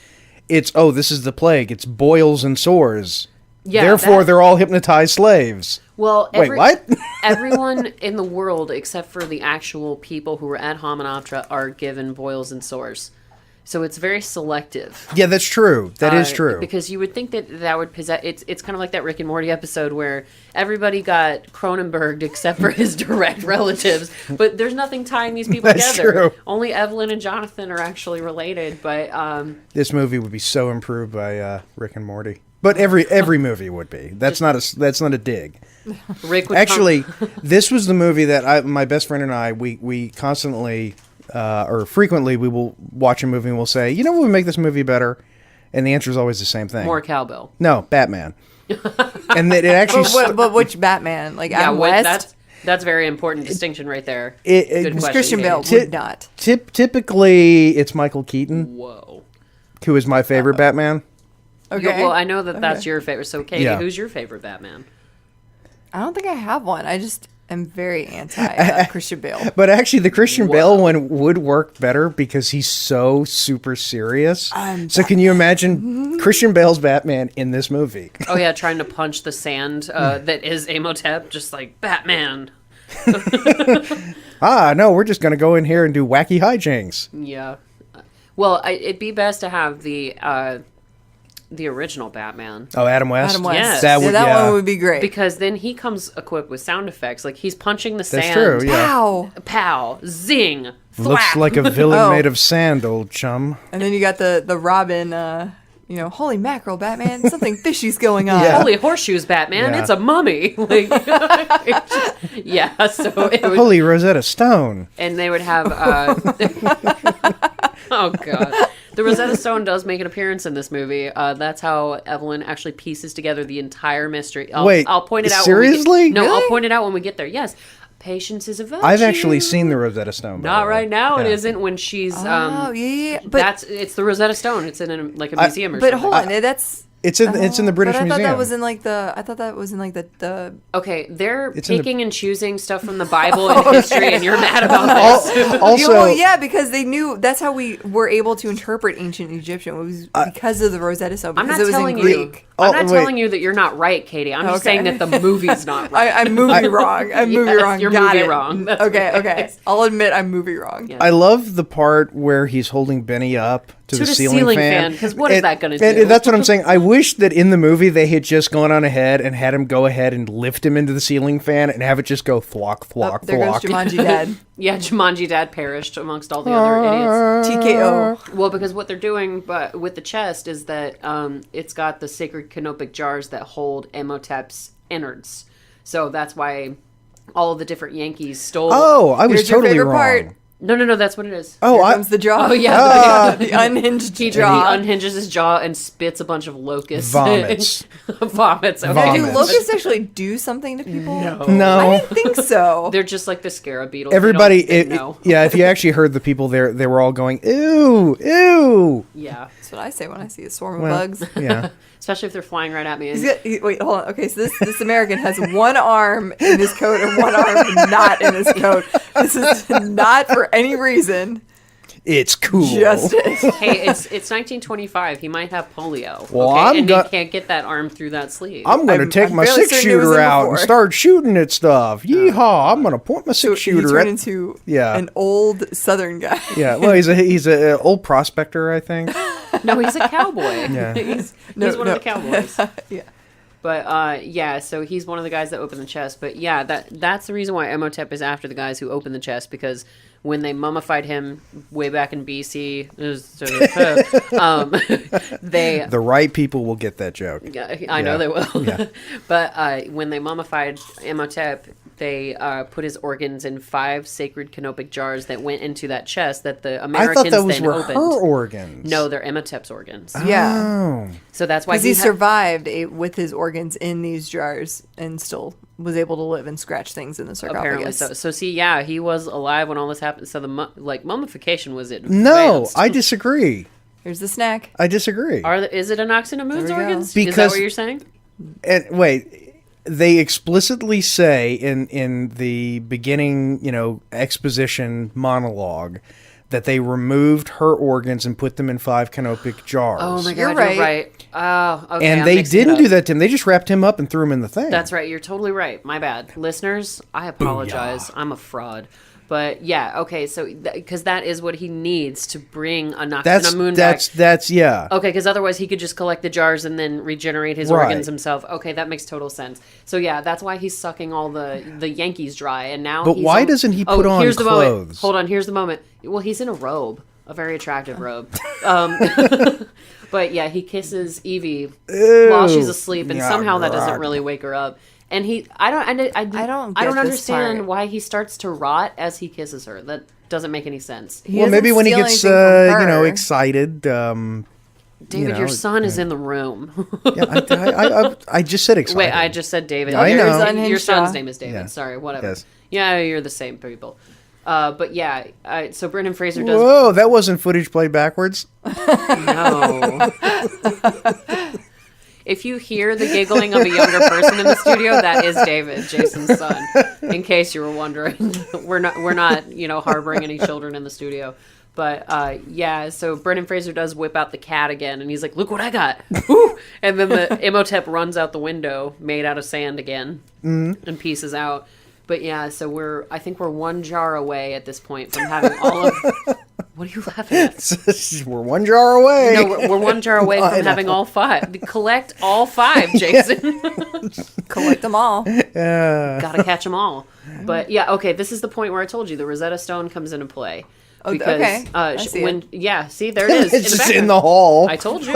this is the plague. It's boils and sores. Yeah, therefore, they're all hypnotized slaves. Well, wait, what? Everyone in the world, except for the actual people who were at Hominoptera, are given boils and sores. So it's very selective. Yeah, that's true. That is true. Because you would think that would possess... It's kind of like that Rick and Morty episode where everybody got Cronenberged except for his direct relatives. But there's nothing tying these people together. True. Only Evelyn and Jonathan are actually related. But this movie would be so improved by Rick and Morty. But every movie would be. That's not a dig. Rick would actually, this was the movie that my best friend and I we constantly... or frequently we will watch a movie and we'll say, you know what would make this movie better? And the answer is always the same thing. More cowbell. No, Batman. And it actually... but which Batman? Like Adam West? That's a very important distinction right there. Good question. Christian Bale would not. Typically, it's Michael Keaton. Whoa. Who is my favorite Batman. Okay. Well, I know that's your favorite. So, Katie, who's your favorite Batman? I don't think I have one. I just... I'm very anti Christian Bale. But actually, the Christian Bale one would work better because he's so super serious. So can you imagine Christian Bale's Batman in this movie? Oh, yeah, trying to punch the sand that is Imhotep, just like, Batman. No, we're just going to go in here and do wacky hijinks. Yeah. Well, it'd be best to have the original Batman. Oh, Adam West? Adam West. Yes. That one would be great. Because then he comes equipped with sound effects. Like, he's punching the sand. That's true, yeah. Pow! Pow! Zing! Thwap. Looks like a villain made of sand, old chum. And then you got the Robin, holy mackerel, Batman. Something fishy's going on. Yeah. Holy horseshoes, Batman. Yeah. It's a mummy. Like, so it would... Holy Rosetta Stone. And they would have... oh, God. The Rosetta Stone does make an appearance in this movie. That's how Evelyn actually pieces together the entire mystery. I'll point it out. Seriously? No, Really? I'll point it out when we get there. Yes. Patience is a virtue. I've actually seen the Rosetta Stone. Not right now. It isn't when she's... yeah. But it's the Rosetta Stone. It's in a museum or but something. hold on. That's... It's in the British but I Museum. Thought that was in like the... I thought that was in like the... Okay, they're picking and choosing stuff from the Bible and history, and you're mad about this. Also, yeah, because they knew that's how we were able to interpret ancient Egyptian. It was because of the Rosetta Stone. Because I'm not it was telling in Greek. I'm not telling you that you're not right, Katie. I'm just saying that the movie's not right. I'm movie wrong. I'm movie wrong. You're Got movie it. wrong. That's Okay. I'll admit I'm movie wrong. Yeah. I love the part where he's holding Benny up to the ceiling fan. Because what is that going to do? And that's what I'm saying. I wish that in the movie they had just gone on ahead and had him go ahead and lift him into the ceiling fan and have it just go thwack, thwack, There goes thwack. Jumanji Dad. Yeah, Jumanji Dad perished amongst all the other idiots. TKO. Well, because what they're doing but with the chest is that it's got the sacred canopic jars that hold Imhotep's innards. So that's why all of the different Yankees stole... Oh, I was Here's your totally favorite wrong. part. No, that's what it is. Oh, Here comes the jaw. Oh, yeah. The unhinged He jaw. unhinges his jaw and spits a bunch of locusts. Vomits. Vomits. Okay. Now, do Vomits. locusts actually do something to people? No. I didn't think so. They're just like the scarab beetles. Everybody, No. yeah, if you actually heard the people there, they were all going, ew, ew. Yeah. That's what I say when I see a swarm Well, of bugs. Yeah. Especially if they're flying right at me. Wait, hold on. Okay, so this American has one arm in his coat and one arm not in his coat. This is not for any reason. It's cool. Just it. Hey, it's 1925. He might have polio. Well, okay? I'm he can't get that arm through that sleeve. I'm going to take my fairly certain it was 6-shooter in out before. and start shooting at stuff. Yeehaw! I'm going to point my So he 6-shooter turned at... into Yeah. an old Southern guy. Yeah, well, he's a old prospector, I think. No, he's a cowboy. Yeah. he's No, one of the cowboys. Yeah. But yeah, so he's one of the guys that opened the chest. But yeah, that's the reason why Imhotep is after the guys who opened the chest, because when they mummified him way back in BC, The right people will get that joke. I know they will. Yeah. But when they mummified Imhotep, they put his organs in 5 sacred canopic jars that went into that chest that the I Americans thought that was then were opened. her organs. No, they're Imhotep's organs. Yeah. Oh. So that's why Because he survived with his organs in these jars and still was able to live and scratch things in the sarcophagus. Apparently so. So see, yeah, he was alive when all this happened. So the mummification was it? No, I disagree. Here's the snack. I disagree. Is it Anaxinamun's There we go. organs? Is that Because- what you're saying? And wait, they explicitly say in the beginning, exposition monologue that they removed her organs and put them in 5 canopic jars. Oh my God, You're you're right. right. Oh, okay. And I'm they mixing it didn't up. do that to him. They just wrapped him up and threw him in the thing. That's right. You're totally right. My bad. Listeners, I apologize. I'm a fraud. But yeah, okay, so because that is what he needs to bring Anaxinamun back. That's yeah. Okay, because otherwise he could just collect the jars and then regenerate his Right. organs himself. Okay, that makes total sense. So yeah, that's why he's sucking all the Yankees dry, and now. But he's why on- doesn't he put on here's the moment. clothes? Hold on, here's the moment. Well, he's in a robe, a very attractive robe. But yeah, he kisses Evie while she's asleep, and Yeah, somehow that doesn't God. really wake her up. And I don't get this understand part. why he starts to rot as he kisses her. That doesn't make any sense. He Well, maybe doesn't when he steal gets anything from her. excited. David, your son is in the room. Yeah, I just said excited. Wait, I just said David. I Your- know. Your son's Jaw. name is David. Yeah. Sorry, whatever. Yes. Yeah, you're the same people. But yeah, so Brendan Fraser does. Whoa, that wasn't footage played backwards. No. If you hear the giggling of a younger person in the studio, that is David, Jason's son. In case you were wondering, we're not, harboring any children in the studio. But yeah, so Brendan Fraser does whip out the cat again, and he's like, "Look what I got!" Woo! And then the Imhotep runs out the window, made out of sand again, and pieces out. But yeah, so I think we're 1 jar away at this point from having all of. What are you laughing at? We're 1 jar away. No, we're 1 jar away from having all 5. Collect all 5, Jason. Collect them all. Gotta catch them all. But yeah, okay, this is the point where I told you the Rosetta Stone comes into play. Oh, Because, okay. I see it. Yeah, see, there it is. It's just background. in the hall. I told you.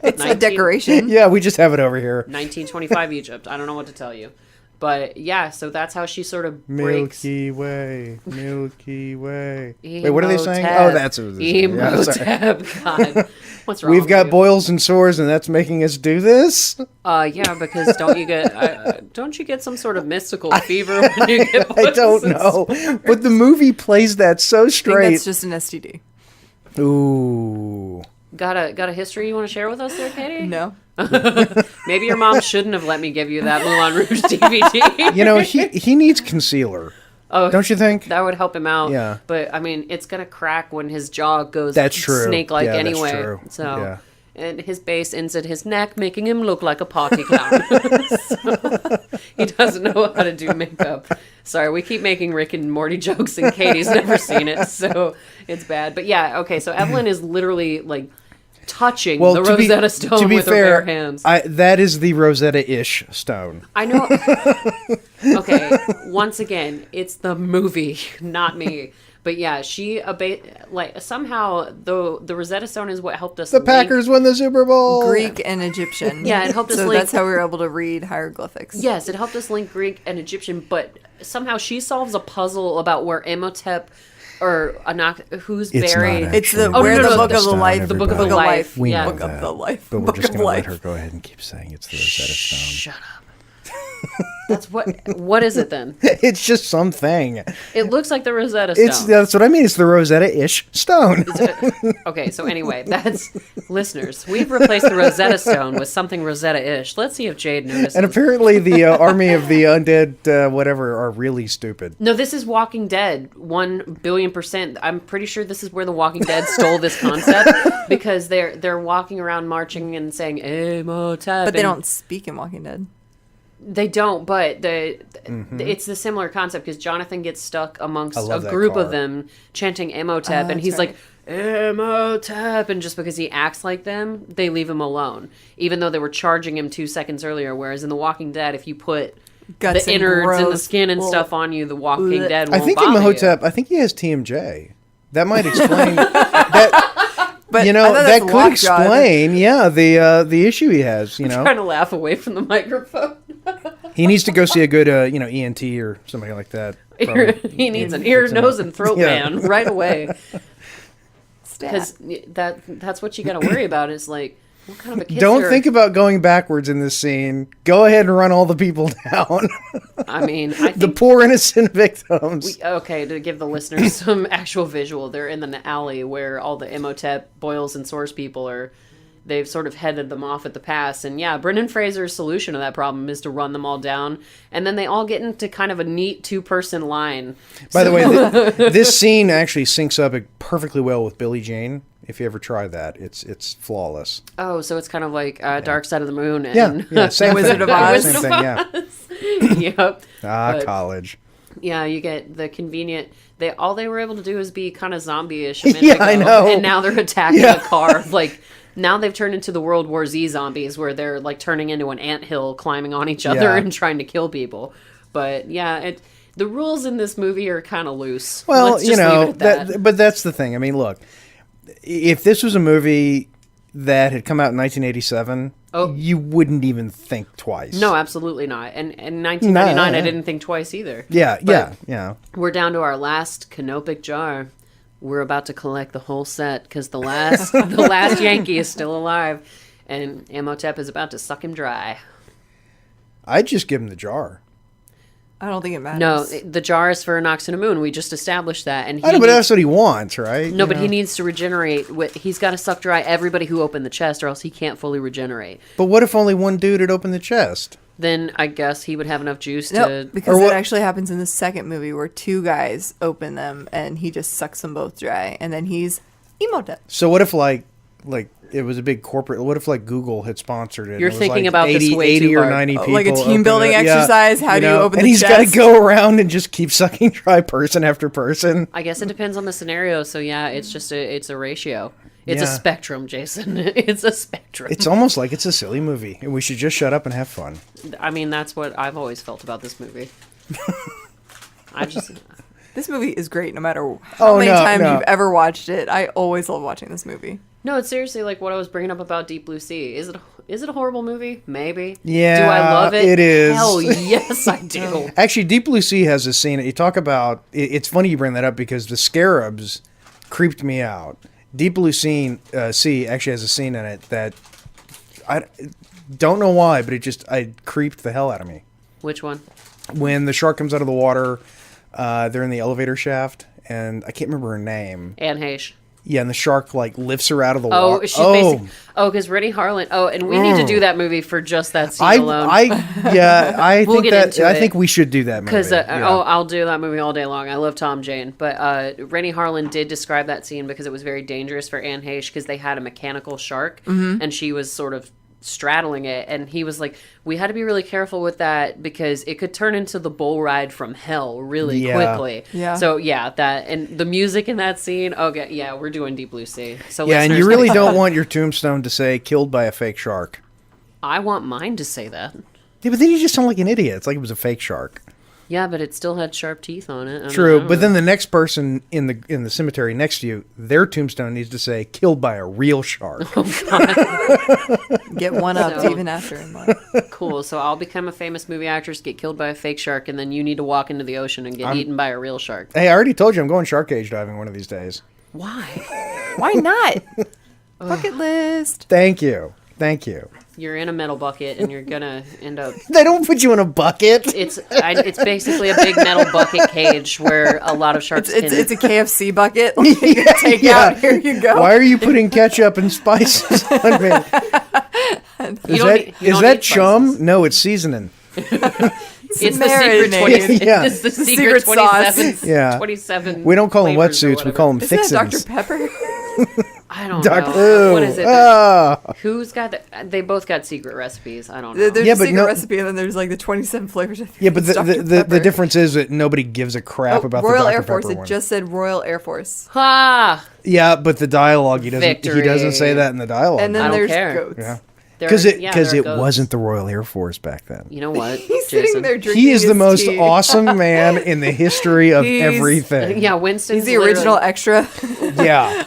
It's a decoration. Yeah, we just have it over here. 1925 Egypt. I don't know what to tell you. But yeah, so that's how she sort of breaks. Milky Way, Milky Way. Wait, what are they saying? Imhotep. Oh, that's what they're saying. Yeah, sorry. Imhotep. God, what's wrong? We've with got you? boils and sores, and that's making us do this. Yeah, because don't you get some sort of mystical fever when you get boils? I don't and know, but the movie plays that so I think straight. that's just an STD. Ooh, Got a history you want to share with us there, Katie? No. Maybe your mom shouldn't have let me give you that Moulin Rouge DVD. he needs concealer. Oh, Don't you think? that would help him out. Yeah. But I mean, it's gonna crack when his jaw goes That's true. snake-like Yeah, that's anyway. true. So, Yeah. and his base ends at his neck, making him look like a party clown. So, he doesn't know how to do makeup. Sorry, we keep making Rick and Morty jokes, and Katie's never seen it, so it's bad. But yeah, okay. So Evelyn is literally like touching the to be- Rosetta Stone to be with fair, her bare hands. that is the Rosetta-ish stone. I know. Okay, once again, it's the movie, not me. But yeah, she somehow the Rosetta Stone is what helped us. The Packers win the Super Bowl. Greek and Egyptian. Yeah, it helped us So link- that's how we were able to read hieroglyphics. Yes, it helped us link Greek and Egyptian, but somehow she solves a puzzle about where Imhotep or who's It's buried. not It's the actually where no, the no, book of the Stone, life. The book of the everybody. life. We Yeah. know Book of that. the life. But we're Book just of going to let life. her go ahead and keep saying it's the Rosetta Stone. Shut up. That's what is it then? It's just something. It looks like the Rosetta Stone. That's what I mean. It's the Rosetta-ish stone. Okay, so anyway, that's listeners. We've replaced the Rosetta Stone with something Rosetta-ish. Let's see if Jade notices. And apparently the army of the undead, whatever, are really stupid. No, this is Walking Dead, 1,000,000,000%. I'm pretty sure this is where the Walking Dead stole this concept because they're walking around marching and saying Imhotep. But they and don't speak in Walking Dead. They don't, but it's the similar concept because Jonathan gets stuck amongst I a love that group of car. them chanting Imhotep, and that's he's right. like, Imhotep, and just because he acts like them, they leave him alone, even though they were charging him 2 seconds earlier. Whereas in The Walking Dead, if you put Guts the and innards and the gross. skin and Well, stuff on you, The Walking Dead I won't think bother Imhotep, you. I think he has TMJ. That might explain that. But You I know, thought that that's could lockjaw. explain, the issue he has. You know, Trying to laugh away from the microphone. He needs to go see a good, ENT or somebody like that. He needs an ear, nose, and throat man right away. Stat. Because that's what you got to worry about is like, what kind of a kisser? Don't think about going backwards in this scene. Go ahead and run all the people down. I mean, I think The poor innocent victims. okay, to give the listeners some actual visual, they're in the alley where all the Imhotep, Boils, and Source people are. They've sort of headed them off at the pass. And yeah, Brendan Fraser's solution to that problem is to run them all down. And then they all get into kind of a neat two-person line. By the way, this scene actually syncs up perfectly well with Billie Jean. If you ever try that, it's flawless. Oh, so it's kind of like Dark Side of the Moon and Same Wizard thing. of Oz. Same thing, yeah. Yep. But, College. yeah, you get the convenient. All they were able to do is be kind of zombie-ish a minute Yeah, ago, I know. and now they're attacking Yeah. a car. Like now they've turned into the World War Z zombies, where they're like turning into an anthill, climbing on each other Yeah. and trying to kill people. But yeah, the rules in this movie are kind of loose. Well, Let's just leave it at that. but that's the thing. I mean, look, if this was a movie that had come out in 1987, you wouldn't even think twice. No, absolutely not. And in 1999, I didn't think twice either. Yeah. We're down to our last canopic jar. We're about to collect the whole set because the last Yankee is still alive, and Imhotep is about to suck him dry. I'd just give him the jar. I don't think it matters. No, the jar is for an ox and a moon. We just established that, and I know, but that's what he wants, right? no, but he needs to regenerate. He's got to suck dry everybody who opened the chest, or else he can't fully regenerate. But what if only one dude had opened the chest? Then I guess he would have enough juice Nope, to. because Or it what- actually happens in the second movie where two guys open them and he just sucks them both dry, and then he's Imhotep. So what if like it was a big corporate? What if like Google had sponsored it? and You're it was, thinking like, about this 80, way 80 too or hard. 90 Oh, people, like a team open building it. exercise? How do you open and the he's got chest? to go around and just keep sucking dry person after person. I guess it depends on the scenario. So yeah, it's just it's a ratio. It's a Yeah. spectrum, Jason. It's a spectrum. It's almost like it's a silly movie, and we should just shut up and have fun. I mean, that's what I've always felt about this movie. I just. This movie is great no matter how many times you've ever watched it. I always love watching this movie. No, it's seriously like what I was bringing up about Deep Blue Sea. Is it a horrible movie? Maybe. Yeah, Do I love it? it is. Hell yes, I do. Actually, Deep Blue Sea has a scene. You talk about. It's funny you bring that up because the Scarabs creeped me out. Deep Blue Sea actually has a scene in it that I don't know why, but I creeped the hell out of me. Which one? When the shark comes out of the water, they're in the elevator shaft, and I can't remember her name. Anne Heche. Yeah, and the shark like lifts her out of the Oh, water. she's basically. Oh, because Rennie Harlan. Oh, and we need to do that movie for just that scene alone. I We'll think get that into I it. think we should do that movie. Because Yeah. I'll do that movie all day long. I love Tom Jane, but Rennie Harlan did describe that scene because it was very dangerous for Anne Heche because they had a mechanical shark and she was sort of straddling it, and he was like, "We had to be really careful with that because it could turn into the bull ride from hell really quickly." Yeah. So yeah, that and the music in that scene. Okay, yeah, we're doing Deep Blue Sea. So Yeah, and listeners, you really don't want your tombstone to say "killed by a fake shark." I want mine to say that. Yeah, but then you just sound like an idiot. It's like it was a fake shark. Yeah, but it still had sharp teeth on it. I mean, I True, don't but know. then the next person in the cemetery next to you, their tombstone needs to say "killed by a real shark." Get one up So- even after in life. Cool. So I'll become a famous movie actress, get killed by a fake shark, and then you need to walk into the ocean and get eaten by a real shark. Hey, I already told you I'm going shark cage diving one of these days. Why? Why not? Bucket list. Thank you. You're in a metal bucket and you're gonna end up. They don't put you in a bucket. It's basically a big metal bucket cage where a lot of sharks It's a KFC bucket. Like, you take out. Here you go. Why are you putting ketchup and spices on me? Is that chum? No, it's seasoning. It's the marinade. secret 20. Yeah. It's the The secret secret sauce. 27. Yeah. 27. We don't call them flavors or wetsuits. We call them Isn't that fixins. Dr. Pepper? I don't Dr. know. What is it? Ah. Who's got They both got secret recipes. I don't know. There's Yeah, a but secret no- recipe, and then there's like the 27 flavors. I think Yeah, but it's Dr. the Pepper. difference is that nobody gives a crap about Royal the Dr. Air Force. Pepper It one. just said Royal Air Force. Ha! Yeah, but the dialogue he Victory. doesn't say that in the dialogue. And then I don't there's care. goats. yeah, There- because yeah, there are it goats. wasn't the Royal Air Force back then. You know what? He's Jason? sitting there drinking He is the his most tea. awesome man in the history of He's- everything. Yeah, Winston's He's the original literally- extra. Yeah.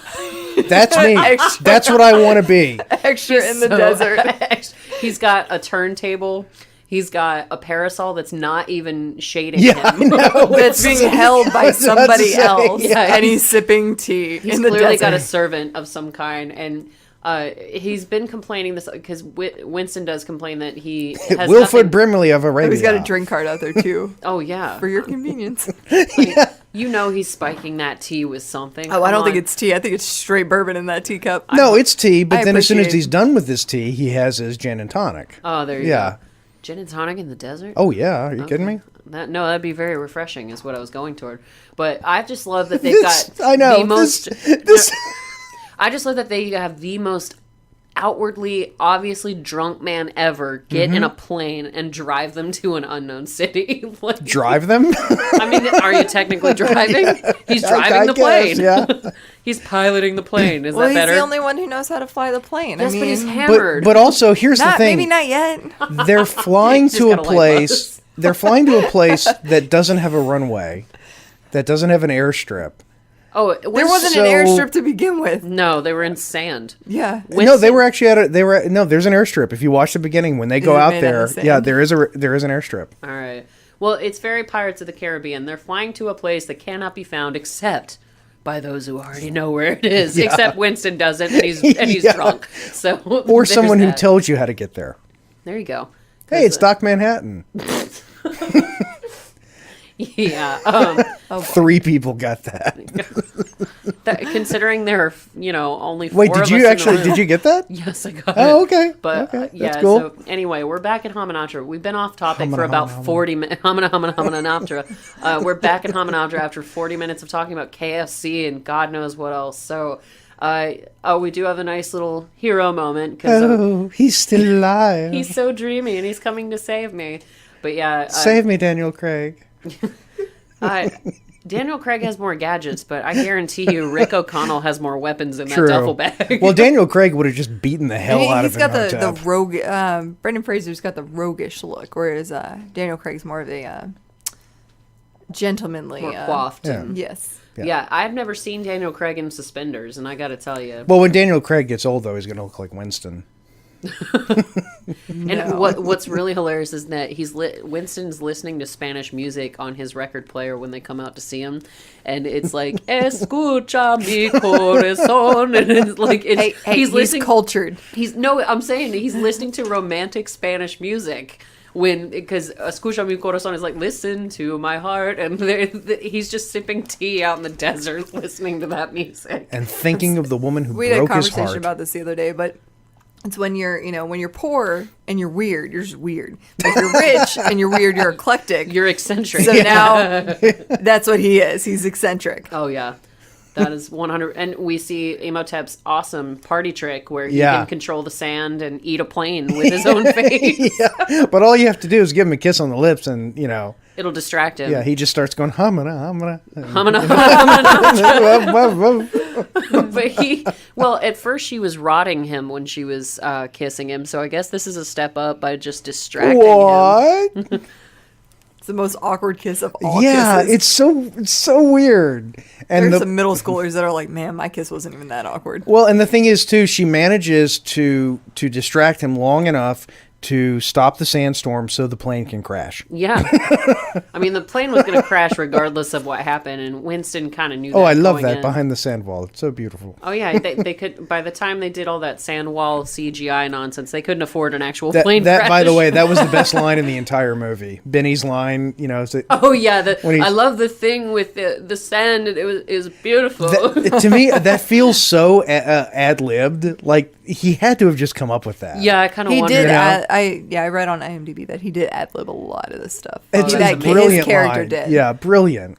That's me. Extra. That's what I want to be. extra in the So- desert. He's got a turntable. He's got a parasol that's not even shading Yeah, I him. know. That's being held by somebody say, else, yeah. and he's sipping tea He's in the clearly desert. got a servant of some kind, and he's been complaining this because Winston does complain that he has Wilford nothing- Brimley of Arabia. He's got a drink card out there too, Oh yeah, for your convenience. you know he's spiking that tea with something. Oh, I don't Come think on. it's tea. I think it's straight bourbon in that teacup. No, it's tea, but I then as soon as appreciate- he's done with this tea, he has his gin and tonic. Oh, there you Yeah. go. Gin and tonic in the desert. Oh, yeah. Are you kidding me? No, that'd be very refreshing, is what I was going toward. But I just love that they've This- got I know, the most. this- I just love that they have the most outwardly, obviously drunk man ever get Mm-hmm. in a plane and drive them to an unknown city. Like, Drive them? I mean, are you technically driving? He's driving I the guess, plane. yeah. He's piloting the plane. Is Well, that he's better? the only one who knows how to fly the plane. Yes, I mean, but he's hammered. But also, here's the not thing. maybe not yet. They're flying Just to a gotta light place. buzz. They're flying to a place that doesn't have a runway, that doesn't have an airstrip. Oh, There wasn't an So- airstrip to begin with. No, they were in sand. Yeah. No, they Winston- were actually at a. They were no. There's an airstrip. If you watch the beginning when they go it out made out there, of sand? yeah, there is an airstrip. All right. Well, it's very Pirates of the Caribbean. They're flying to a place that cannot be found except by those who already know where it is. Yeah. Except Winston doesn't, and he's Yeah. drunk. So Or there's someone who that. tells you how to get there. There you go. Hey, it's Doc Manhattan. Yeah. 3 people got that. Considering there are, only 4 Wait, of did us you in the actually? room. Did you get that? Yes, I got it. Oh, okay. But okay. yeah, That's cool. so anyway, we're back at Hamanatra. We've been off topic Hamana, for about hamana, 40 minutes. Hamanatra. We're back at Hamanatra after 40 minutes of talking about KFC and God knows what else. So, we do have a nice little hero moment because Oh, he's still alive. he's so dreamy and he's coming to save me. But yeah, Save me, Daniel Craig. Daniel Craig has more gadgets, but I guarantee you Rick O'Connell has more weapons in that True. duffel bag. Well, Daniel Craig would have just beaten the hell out of He's got the Imhotep. rogue. Brendan Fraser's got the roguish look, whereas Daniel Craig's more of a gentlemanly. more coiffed. Yeah. And, Yes. yeah, I've never seen Daniel Craig in suspenders, and I got to tell you. Well, when Daniel Craig gets old, though, he's going to look like Winston. And what's really hilarious is that Winston's listening to Spanish music on his record player when they come out to see him, and it's like "Escucha mi corazón," and it's like He's listening. cultured. I'm saying he's listening to romantic Spanish music because "Escucha mi corazón" is like "listen to my heart," and he's just sipping tea out in the desert listening to that music. And thinking of the woman who We had a broke his conversation heart. about this the other day, but it's when you're poor and you're weird, you're just weird. But if you're rich and you're weird, you're eclectic. You're eccentric. So now that's what he is. He's eccentric. Oh yeah, that is 100. And we see Imhotep's awesome party trick where he Yeah. can control the sand and eat a plane with his own face. Yeah, but all you have to do is give him a kiss on the lips, and It'll distract him. yeah, he just starts going humana, humana. But at first she was rotting him when she was kissing him. So I guess this is a step up by just distracting him. What? It's the most awkward kiss of all Yeah, kisses. it's so weird. And There's the, some middle schoolers that are like, man, my kiss wasn't even that awkward. well, and the thing is too, she manages to distract him long enough to stop the sandstorm so the plane can crash. Yeah. I mean, the plane was going to crash regardless of what happened, and Winston kind of knew that. Oh, I love going that in. behind the sand wall. It's so beautiful. Oh yeah, they could. By the time they did all that sand wall CGI nonsense, they couldn't afford an actual That, plane that crash. by the way, that was the best line in the entire movie. Benny's line, Oh yeah, When he's- I love the thing with the sand. It was beautiful. to me, that feels so ad-libbed. Like, he had to have just come up with that. Yeah, I kind of He wondered. did. Yeah. I read on IMDb that he did ad lib a lot of this stuff. It's that's a a brilliant his character line. did. Yeah, brilliant.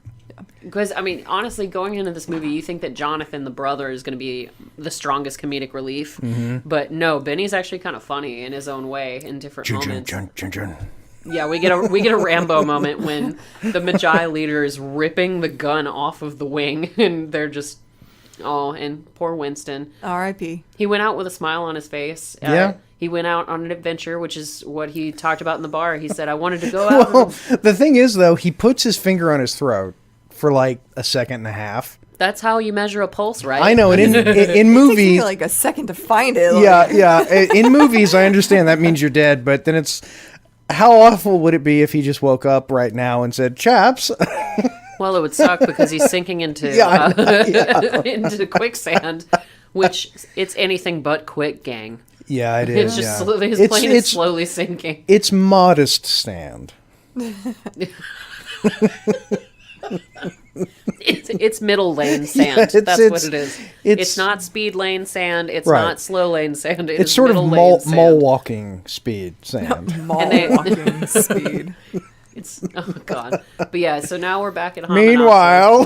Because, I mean, honestly, going into this movie, you think that Jonathan, the brother, is going to be the strongest comedic relief. Mm-hmm. But no, Benny's actually kind of funny in his own way in different moments. Chun. Yeah, we get a Rambo moment when the Magi leader is ripping the gun off of the wing, and they're just... Oh, and poor Winston. R.I.P. He went out with a smile on his face. Yeah. He went out on an adventure, which is what he talked about in the bar. He said, I wanted to go out. Well, the thing is, though, he puts his finger on his throat for like a second and a half. That's how you measure a pulse, right? I know, and in It takes movies... me like a second to find it. Yeah. In movies, I understand that means you're dead, but then it's... How awful would it be if he just woke up right now and said, "Chaps"? Well, it would suck because he's sinking into into quicksand, which it's anything but quick, gang. Yeah, it It's is. just yeah. his plane is slowly sinking. It's modest stand. It's middle lane sand. Yeah, That's what it is. It's It's not speed lane sand. It's Right. not slow lane sand. It's is sort of middle lane sand. mole walking speed sand. Mall they- walking speed. It's oh god. But yeah, so now we're back at Meanwhile,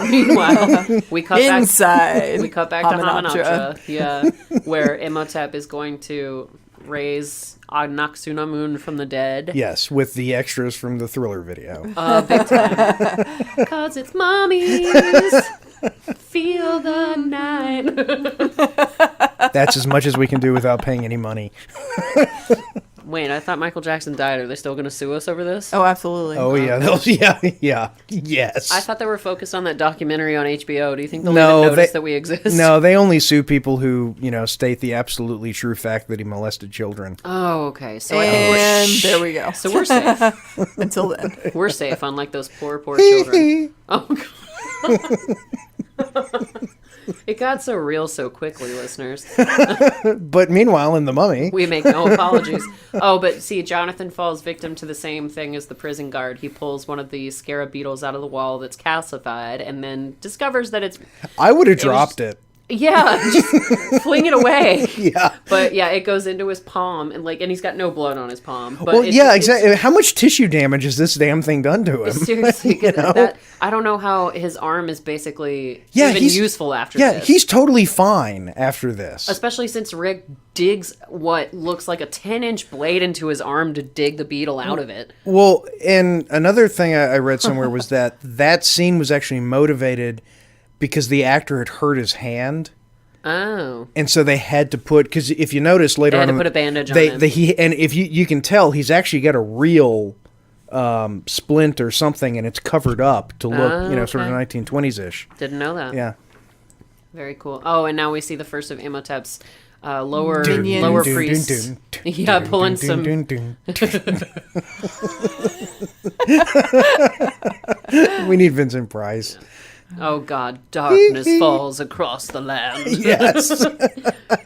we cut back. Inside. We cut back to Hamanoptera. Hamanoptera, yeah, where Imhotep is going to raise Anck-su-namun from the dead. yes, with the extras from the Thriller video. Big time. 'Cause it's mommies. Feel the night. That's as much as we can do without paying any money. Wait, I thought Michael Jackson died. Are they still going to sue us over this? Oh, absolutely. Oh yeah, yes. I thought they were focused on that documentary on HBO. Do you think they'll No, even notice they- that we exist? No, they only sue people who, state the absolutely true fact that he molested children. Oh, okay. So I think And there we go. so we're safe. Until then. We're safe, unlike those poor children. Oh, God. It got so real so quickly, listeners. But meanwhile, in The Mummy, We make no apologies. Oh, but see, Jonathan falls victim to the same thing as the prison guard. He pulls one of the scarab beetles out of the wall that's calcified and then discovers that it's... I would have dropped it. Yeah, just fling it away. Yeah. But yeah, it goes into his palm, and he's got no blood on his palm. But Well, it's yeah, just- exactly. How much tissue damage has this damn thing done to him? Seriously, 'cause that, I don't know how his arm is basically even he's- useful after Yeah, this. he's totally fine after this. Especially since Rick digs what looks like a 10-inch blade into his arm to dig the beetle out of it. Well, and another thing I read somewhere was that scene was actually motivated because the actor had hurt his hand. Oh. And so they had to put, because if you notice later They had on, to put a bandage on they, him. and if you can tell, he's actually got a real splint or something, and it's covered up to look, sort of okay. 1920s ish. Didn't know that. Yeah. Very cool. Oh, and now we see the first of Imhotep's lower Minions. priests. Yeah, pulling some... We need Vincent Price. Oh God, darkness falls across the land. Yes.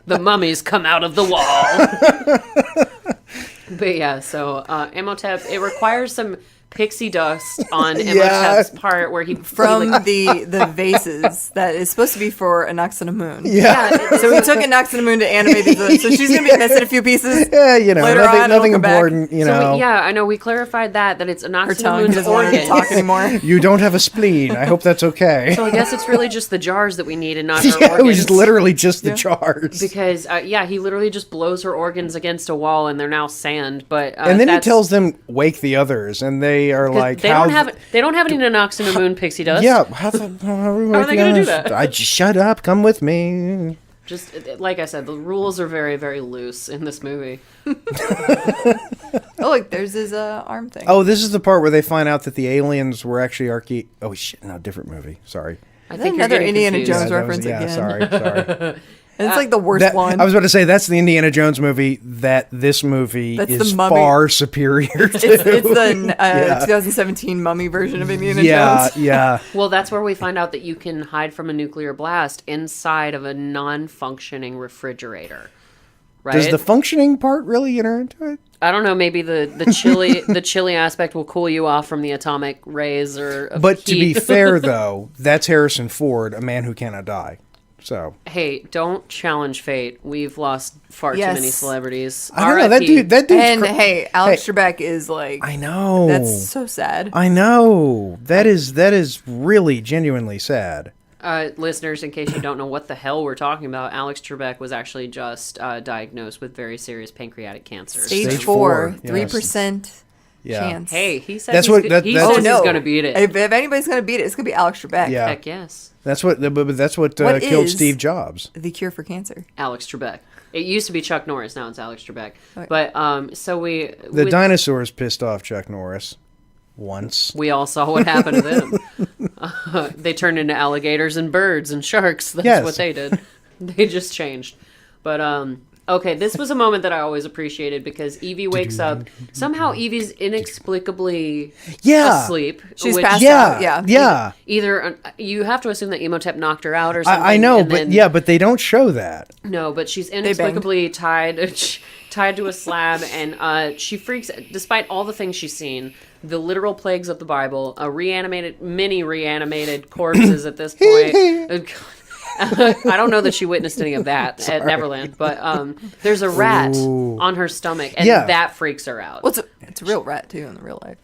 The mummies come out of the wall. But yeah, so Imhotep, it requires some pixie dust on Imhotep's part where he... From the vases that is supposed to be for Anck-su-namun. Yeah. So we took Anck-su-namun to animate these. So she's going to be missing a few pieces. Yeah, Later on, nothing it'll come back. important, So yeah, I know we clarified that it's Her tongue Anck-su-namun's doesn't want her to organs. talk anymore. You don't have a spleen. I hope that's okay. So I guess it's really just the jars that we need and not her Yeah, it organs. was literally just the jars. Because he literally just blows her organs against a wall and they're now sand. But And then he that's- tells them, wake the others, and they are like, they don't have any Anck-su-namun pixie dust. Yeah, how are they gonna do that? I just shut up, come with me. Just like I said, the rules are very, very loose in this movie. Oh, look, there's his arm thing. Oh, this is the part where they find out that the aliens were actually Oh shit, no, different movie. Sorry. I Is think that you're another getting Indiana confused. Jones that reference again. Sorry. And it's like the worst one. I was about to say that's the Indiana Jones movie that this movie That's is the Mummy. far superior to. it's the 2017 Mummy version of Indiana Jones. Yeah. Well, that's where we find out that you can hide from a nuclear blast inside of a non-functioning refrigerator. Right? Does the functioning part really enter into it? I don't know. Maybe the chilly aspect will cool you off from the atomic rays or. Of But to be heat. fair, though, that's Harrison Ford, a man who cannot die. So Hey, don't challenge fate. We've lost far too Yes. many celebrities. I don't know that RIP. dude. That dude's And hey, Alex Hey. Trebek is like, I know. that's so sad. I know. That is really genuinely sad. Listeners, in case you don't know what the hell we're talking about, Alex Trebek was actually just diagnosed with very serious pancreatic cancer. Stage Stage 4, four, yes. 3% Yeah. chance. Hey, he said That's he's what- go- that- he that's- says Oh, he's no. going to beat it. If anybody's going to beat it, it's going to be Alex Trebek. Yeah. Heck yes. That's what What killed is- Steve Jobs. The cure for cancer. Alex Trebek. It used to be Chuck Norris. Now it's Alex Trebek. Okay. But so we The with- dinosaurs pissed off Chuck Norris once. we all saw what happened to them. They turned into alligators and birds and sharks. That's Yes. what they did. They just changed. But Okay, this was a moment that I always appreciated because Evie wakes up. Somehow Evie's inexplicably asleep. She's which- passed out. Yeah. Yeah. Either you have to assume that Imhotep knocked her out or something. I know, and but then- but they don't show that. No, but she's inexplicably tied to a slab, and she freaks. Despite all the things she's seen, the literal plagues of the Bible, many reanimated corpses at this point. I don't know that she witnessed any of that at Neverland, but there's a rat on her stomach, and that freaks her out. Well, it's a real rat too in the real life.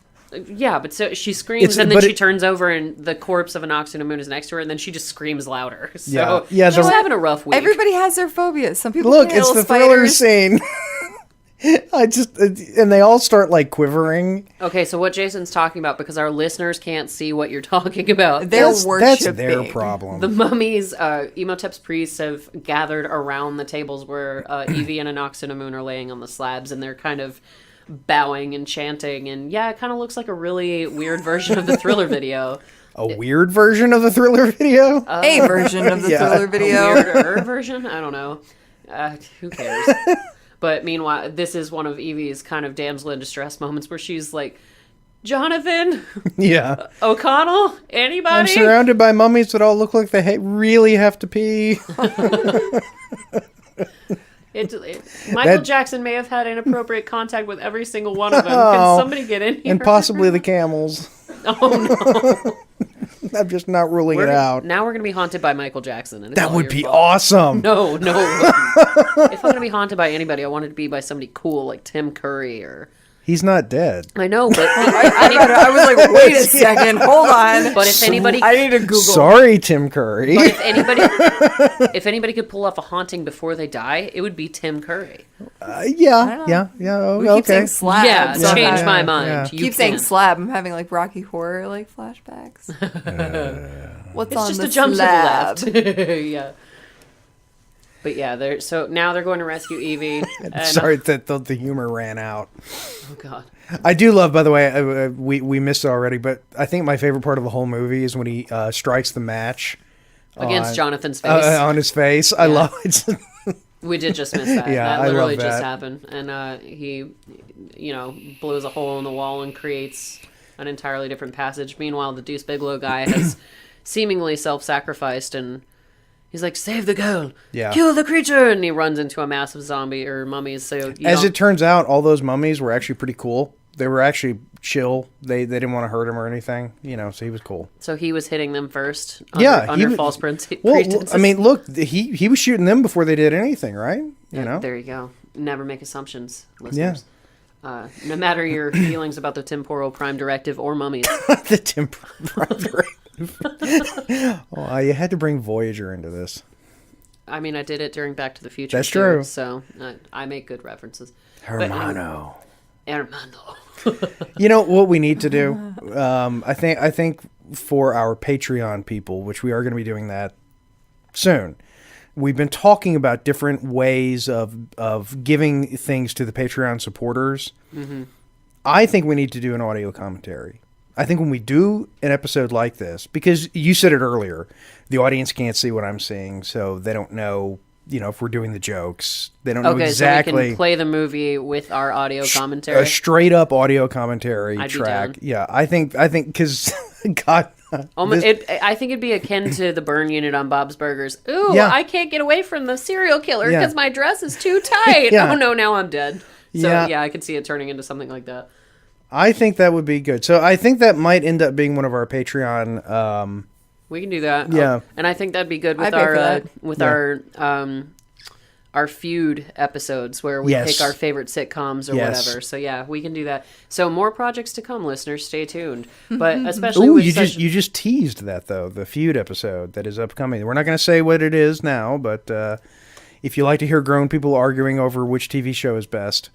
Yeah, but so she screams, and then she turns over, and the corpse of an ox and a moon is next to her, and then she just screams louder. So she's having a rough week. Everybody has their phobias. Some people Look, can't it's handle the thriller spiders. scene. And they all start like quivering. Okay, so what Jason's talking about, because our listeners can't see what you're talking about. They're That's worshiping. their problem. The mummies, Imhotep's priests have gathered around the tables where Evie and an ox and a moon are laying on the slabs, and they're kind of bowing and chanting, and it kind of looks like a really weird version of the Thriller video. A weird version of the thriller video? A version of the thriller video. A weirder version? I don't know. Who cares? But meanwhile, this is one of Evie's kind of damsel in distress moments where she's like, Jonathan? Yeah. O'Connell? Anybody? I'm surrounded by mummies that all look like they really have to pee. Michael Jackson may have had inappropriate contact with every single one of them. Can somebody get in here? And possibly the camels. Oh, no. I'm just not ruling it out. Now we're going to be haunted by Michael Jackson. And it's That all would your be fault. awesome. No. If I'm going to be haunted by anybody, I want it to be by somebody cool like Tim Curry or... He's not dead. I know, but... I was like, wait a second, hold on. But if anybody... I need to Google. Sorry, Tim Curry. But if anybody could pull off a haunting before they die, it would be Tim Curry. Yeah. We Okay. keep saying slab. Yeah, so change I'm- my mind. yeah. You Keep saying can't. slab. I'm having like Rocky Horror like flashbacks. What's It's on just the a jump slab? to the left. Yeah. But yeah, now they're going to rescue Evie. And, Sorry that the humor ran out. Oh God. I do love, by the way, we missed it already, but I think my favorite part of the whole movie is when he strikes the match Against Jonathan's face. on his face. I love it. We did just miss that. Yeah, That I literally love just that. happened. And he, blows a hole in the wall and creates an entirely different passage. Meanwhile, the Deuce Bigalow guy has seemingly self-sacrificed, and he's like, save the girl. Yeah. Kill the creature. And he runs into a massive zombie or mummies. So As it turns out, all those mummies were actually pretty cool. They were actually chill. They didn't want to hurt him or anything, so he was cool. So he was hitting them first He false Well, pretenses. I mean, look, he was shooting them before they did anything, right? You know? There you go. Never make assumptions, listeners. No matter your feelings about the temporal prime directive or mummies. The temporal directive. Oh, you had to bring Voyager into this. I mean, I did it during Back to the Future. That's too, true. So I make good references. Hermano. Hermano. You know what we need to do? I think for our Patreon people, which we are going to be doing that soon. We've been talking about different ways of giving things to the Patreon supporters. Mm-hmm. I think we need to do an audio commentary. I think when we do an episode like this, because you said it earlier, the audience can't see what I'm seeing, so they don't know, if we're doing the jokes. They don't know exactly. So we can play the movie with our audio commentary. A straight up audio commentary I'd be track. down. Yeah, I think because God. I think it'd be akin to the burn unit on Bob's Burgers. Ooh, Yeah. I can't get away from the serial killer Yeah. because my dress is too tight. Yeah. Oh no, now I'm dead. So Yeah. I could see it turning into something like that. I think that would be good. So I think that might end up being one of our Patreon. We can do that. Yeah. And I think that'd be good I'd with pay for that. our feud episodes where we Yes. pick our favorite sitcoms or Yes. whatever. So yeah, we can do that. So more projects to come, listeners. Stay tuned. But especially Ooh, with you just teased that though, the feud episode that is upcoming. We're not going to say what it is now, but if you like to hear grown people arguing over which TV show is best,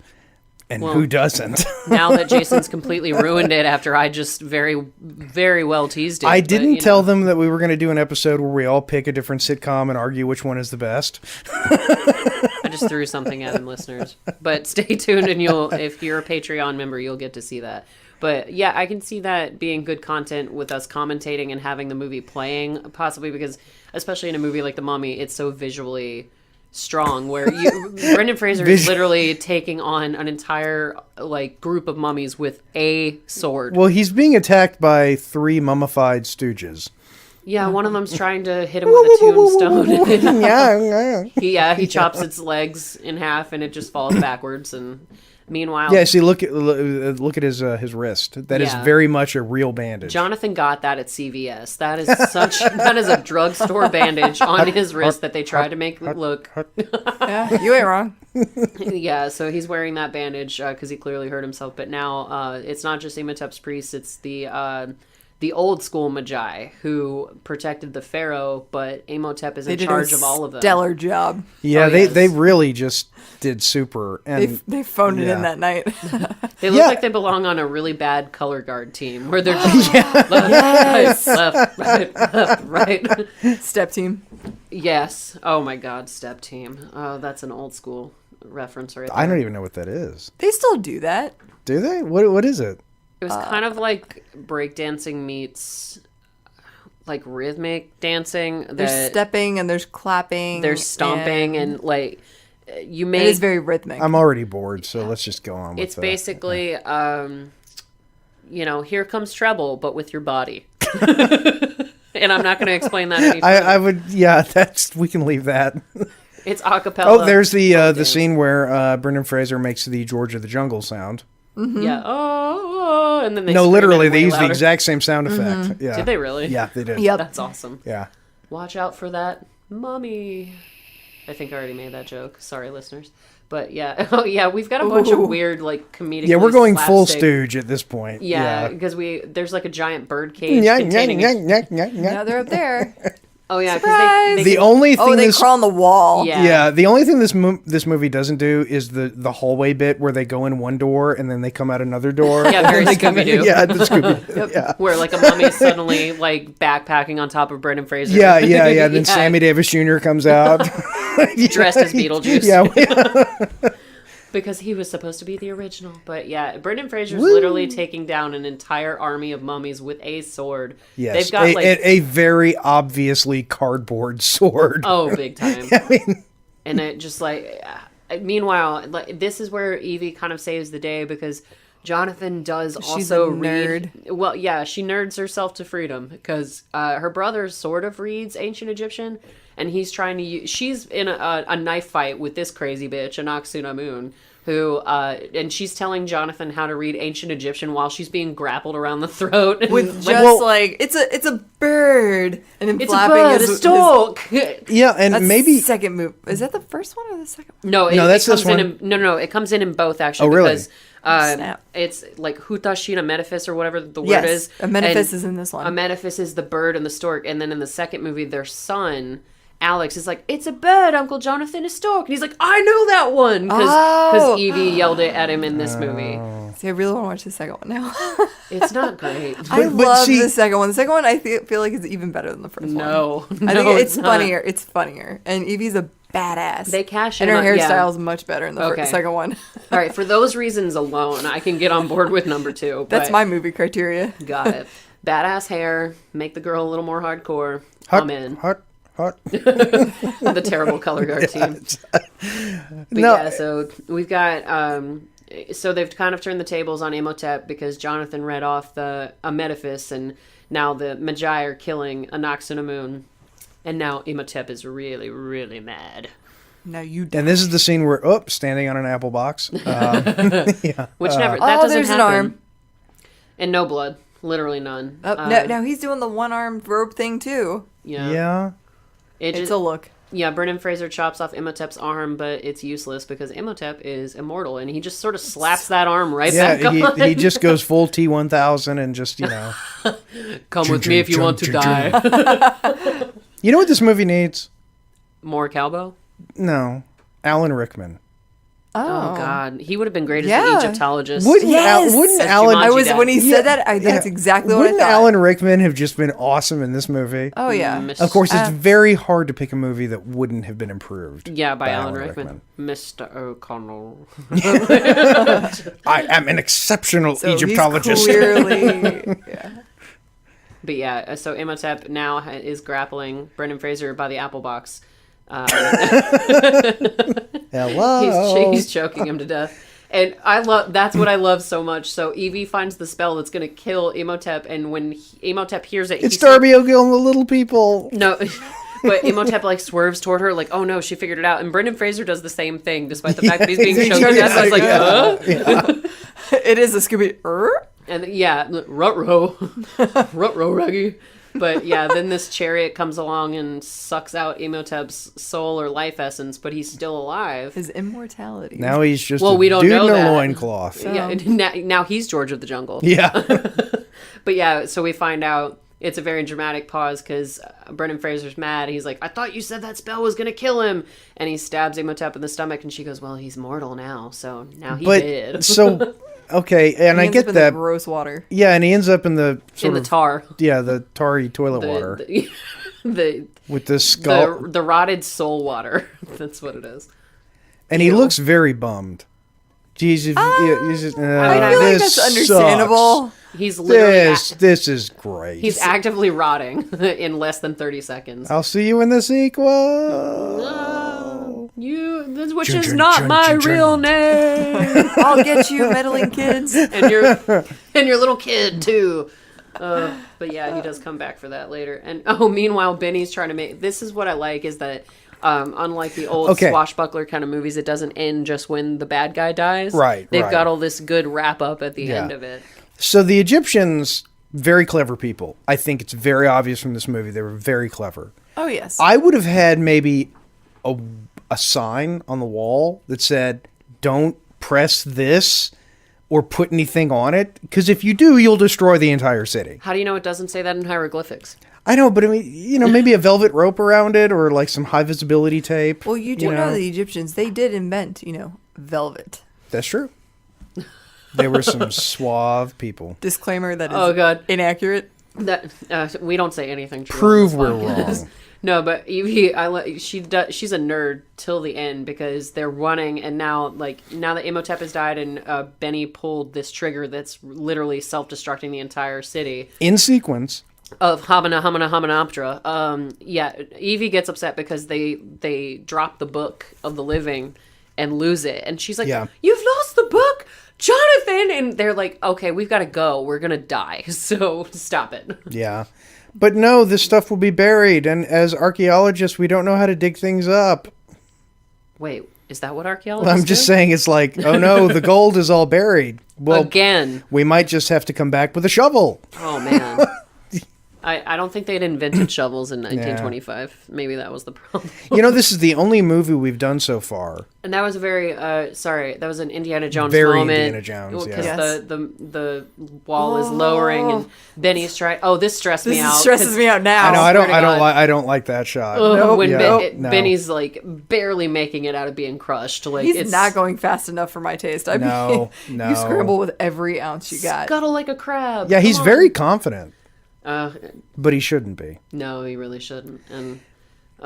and who doesn't. now that Jason's completely ruined it after I just very, very well teased it. I but, didn't tell them that we were going to do an episode where we all pick a different sitcom and argue which one is the best. I just threw something at him, listeners. But stay tuned, and if you're a Patreon member, you'll get to see that. But yeah, I can see that being good content with us commentating and having the movie playing, possibly because, especially in a movie like The Mummy, it's so visually strong, where Brendan Fraser is literally taking on an entire like group of mummies with a sword. Well, he's being attacked by 3 mummified stooges. Yeah, one of them's trying to hit him with a tombstone. Yeah. He chops its legs in half and it just falls backwards. And meanwhile, Yeah, see, look at his wrist. That is Yeah. very much a real bandage. Jonathan got that at CVS. That is a drugstore bandage on his wrist that they tried to make look. Yeah, you ain't wrong. Yeah, so he's wearing that bandage because he clearly hurt himself. But now it's not just Imhotep's priests; it's the old school Magi who protected the pharaoh, but Imhotep is in charge of all of them. Stellar job. Yeah, Oh, they yes. they really just did super. And They phoned it yeah. in that night. They look Yeah. like they belong on a really bad color guard team where they're just left, right. Step team. Yes. Oh my God, Step Team. Oh, that's an old school reference right there. I don't even know what that is. They still do that. Do they? What is it? It was kind of like breakdancing meets like rhythmic dancing. There's stepping and there's clapping. There's stomping and like you it make. is very rhythmic. I'm already bored, so let's just go on with It's basically, here comes treble, but with your body. And I'm not going to explain that any further. I would, yeah, we can leave that. It's a cappella. Oh, there's the scene where Brendan Fraser makes the George of the Jungle sound. Yeah. Oh, and then they No, scream literally, it they way use the louder. exact same sound effect. Yeah. Did they really? Yeah, they did. Yep. That's awesome. Yeah. Watch out for that mummy. I think I already made that joke. Sorry, listeners. But yeah. Oh, yeah. We've got a bunch of weird, like, comedic. Yeah, we're going full stooge at this point. Yeah, because there's like a giant bird cage Yeah, containing. Now they're up there. Oh yeah, Surprise! because The only thing They this crawl on the wall. Yeah. yeah, the only thing this movie doesn't do is the hallway bit where they go in one door and then they come out another door. Yeah, very They come in- Scooby-Doo. Yeah, the Scooby. Yeah. where like a mummy is suddenly like backpacking on top of Brendan Fraser. Yeah. Then Sammy Davis Jr. comes out. dressed as Beetlejuice. Yeah. Because he was supposed to be the original. But yeah, Brendan Fraser's literally taking down an entire army of mummies with a sword. Yes. They've got a very obviously cardboard sword. Oh, big time. I mean, And it just like, meanwhile, like this is where Evie kind of saves the day because Jonathan does She's also a nerd. read. Well, yeah, she nerds herself to freedom because her brother sort of reads ancient Egyptian, and he's trying to use. She's in a knife fight with this crazy bitch, Anaxuna Moon, who and she's telling Jonathan how to read ancient Egyptian while she's being grappled around the throat and With just it's a bird and then it's flapping a bird, his, a stork. yeah, and That's maybe second move. Is that the first one or the second one? No, that's it comes this one. in. No, it comes in both actually. Oh, really? Because Snap. it's like Hutashina Metaphys or whatever the word Yes, is. a Metaphys And is in this one. A Metaphys is the bird and the stork, and then in the second movie, their son Alex is like, "It's a bird, Uncle Jonathan, a stork," and he's like, "I know that one," because Evie yelled it at him in this movie. See, I really want to watch the second one now. It's not great. I but love see- the second one. The second one I feel like is even better than the first one. No, I think it's not. funnier. It's funnier, and Evie's a badass. They cash and in her on- yeah. hairstyle's much better in the Okay. second one. All right, for those reasons alone, I can get on board with number 2. That's but- my movie criteria. Got it. Badass hair, make the girl a little more hardcore. hot, I'm in. hot. The terrible color guard team. But No. yeah, so we've got so they've kind of turned the tables on Imhotep because Jonathan read off a Metaphys, and now the Magi are killing Anaxuna Moon, and now Imhotep is really, really mad. No, you And this is the scene where standing on an apple box. Which never that doesn't there's happen. an arm. And no blood, literally none. Oh, no, he's doing the one-armed rope thing too. Yeah. It It's just, a look. yeah, Brendan Fraser chops off Imhotep's arm, but it's useless because Imhotep is immortal, and he just sort of slaps that arm right Yeah, back on. he just goes full T1000 and just, Come with me if you want to die. You know what this movie needs? More cowbell? No. Alan Rickman. Oh, God. He would have been great as Yeah. the Egyptologist. Wouldn't, Yes! wouldn't As Alan... Jumanji dad. When he Yeah, said that, that's yeah. exactly what I Wouldn't thought. Alan Rickman have just been awesome in this movie? Oh yeah. Of course, it's very hard to pick a movie that wouldn't have been improved. Yeah, by Alan Rickman. Mr. O'Connell. I am an exceptional So he's Egyptologist. clearly, yeah. But yeah, so Imhotep now is grappling Brendan Fraser by the apple box. Hello. He's choking him to death. And that's what I love so much. So Evie finds the spell that's going to kill Imhotep, and when Imhotep hears it, It's Darby O'Gill and the little people. No, but Imhotep like swerves toward her, like, oh no, she figured it out. And Brendan Fraser does the same thing, despite the fact that he's being choked to death. I was like, It is a Scooby. And yeah, rut-row, Raggy. But yeah, then this chariot comes along and sucks out Imhotep's soul or life essence, but he's still alive. His immortality. Now he's just we don't dude know in a that. loincloth. Yeah, now he's George of the Jungle. Yeah. But yeah, so we find out it's a very dramatic pause because Brendan Fraser's mad. He's like, I thought you said that spell was going to kill him. And he stabs Imhotep in the stomach, and she goes, well, he's mortal now, so now he did. So, okay, and I get that. Gross water. Yeah, and he ends up in the in the tar. Yeah, the tarry toilet water. The with the skull. The rotted soul water. That's what it is. And he looks very bummed. Jesus, I feel like that's understandable. He's literally this is great. He's actively rotting in less than 30 seconds. I'll see you in the sequel. Which is not my real name. I'll get you, meddling kids, and your little kid too. But yeah, he does come back for that later. And meanwhile, Benny's trying to make. This is what I like is that. Unlike the old swashbuckler kind of movies, it doesn't end just when the bad guy dies. Right. They've got all this good wrap up at the end of it. So the Egyptians, very clever people. I think it's very obvious from this movie. They were very clever. Oh, yes. I would have had maybe a sign on the wall that said, don't press this or put anything on it. Because if you do, you'll destroy the entire city. How do you know it doesn't say that in hieroglyphics? I know, but I mean, maybe a velvet rope around it or like some high visibility tape. Well, you do know the Egyptians, they did invent, velvet. That's true. They were some suave people. Disclaimer that is inaccurate. That we don't say anything true. Prove we're wrong. No, but Evie, she's a nerd till the end because they're running, and now that Imhotep has died and Benny pulled this trigger that's literally self-destructing the entire city. In sequence. Of Hominoptera. Evie gets upset because they drop the book of the living and lose it. And she's like, You've lost the book, Jonathan! And they're like, okay, we've got to go. We're going to die. So stop it. Yeah. But no, this stuff will be buried. And as archaeologists, we don't know how to dig things up. Wait, is that what archaeologists I'm just saying it's like, oh no, the gold is all buried. Well, again. We might just have to come back with a shovel. Oh, man. I don't think they'd invented shovels in 1925. Yeah. Maybe that was the problem. This is the only movie we've done so far. And that was a very, that was an Indiana Jones very moment. Indiana Jones, because the wall is lowering and Benny's trying. Oh, this stressed me out. This stresses me out now. I don't like that shot. Benny's like barely making it out of being crushed. Like he's not going fast enough for my taste. No. You scramble with every ounce you got. Scuttle like a crab. Yeah, he's very confident. But he shouldn't be. No, he really shouldn't. And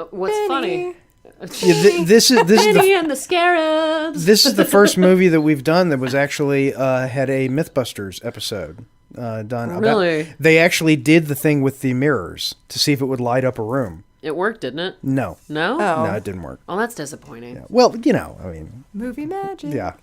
what's Benny. funny? This is Benny and the Scarabs. This is the first movie that we've done that was actually had a MythBusters episode done. Really? They actually did the thing with the mirrors to see if it would light up a room. It worked, didn't it? No. No? Oh. No, it didn't work. Oh, that's disappointing. Yeah. Well, movie magic. Yeah.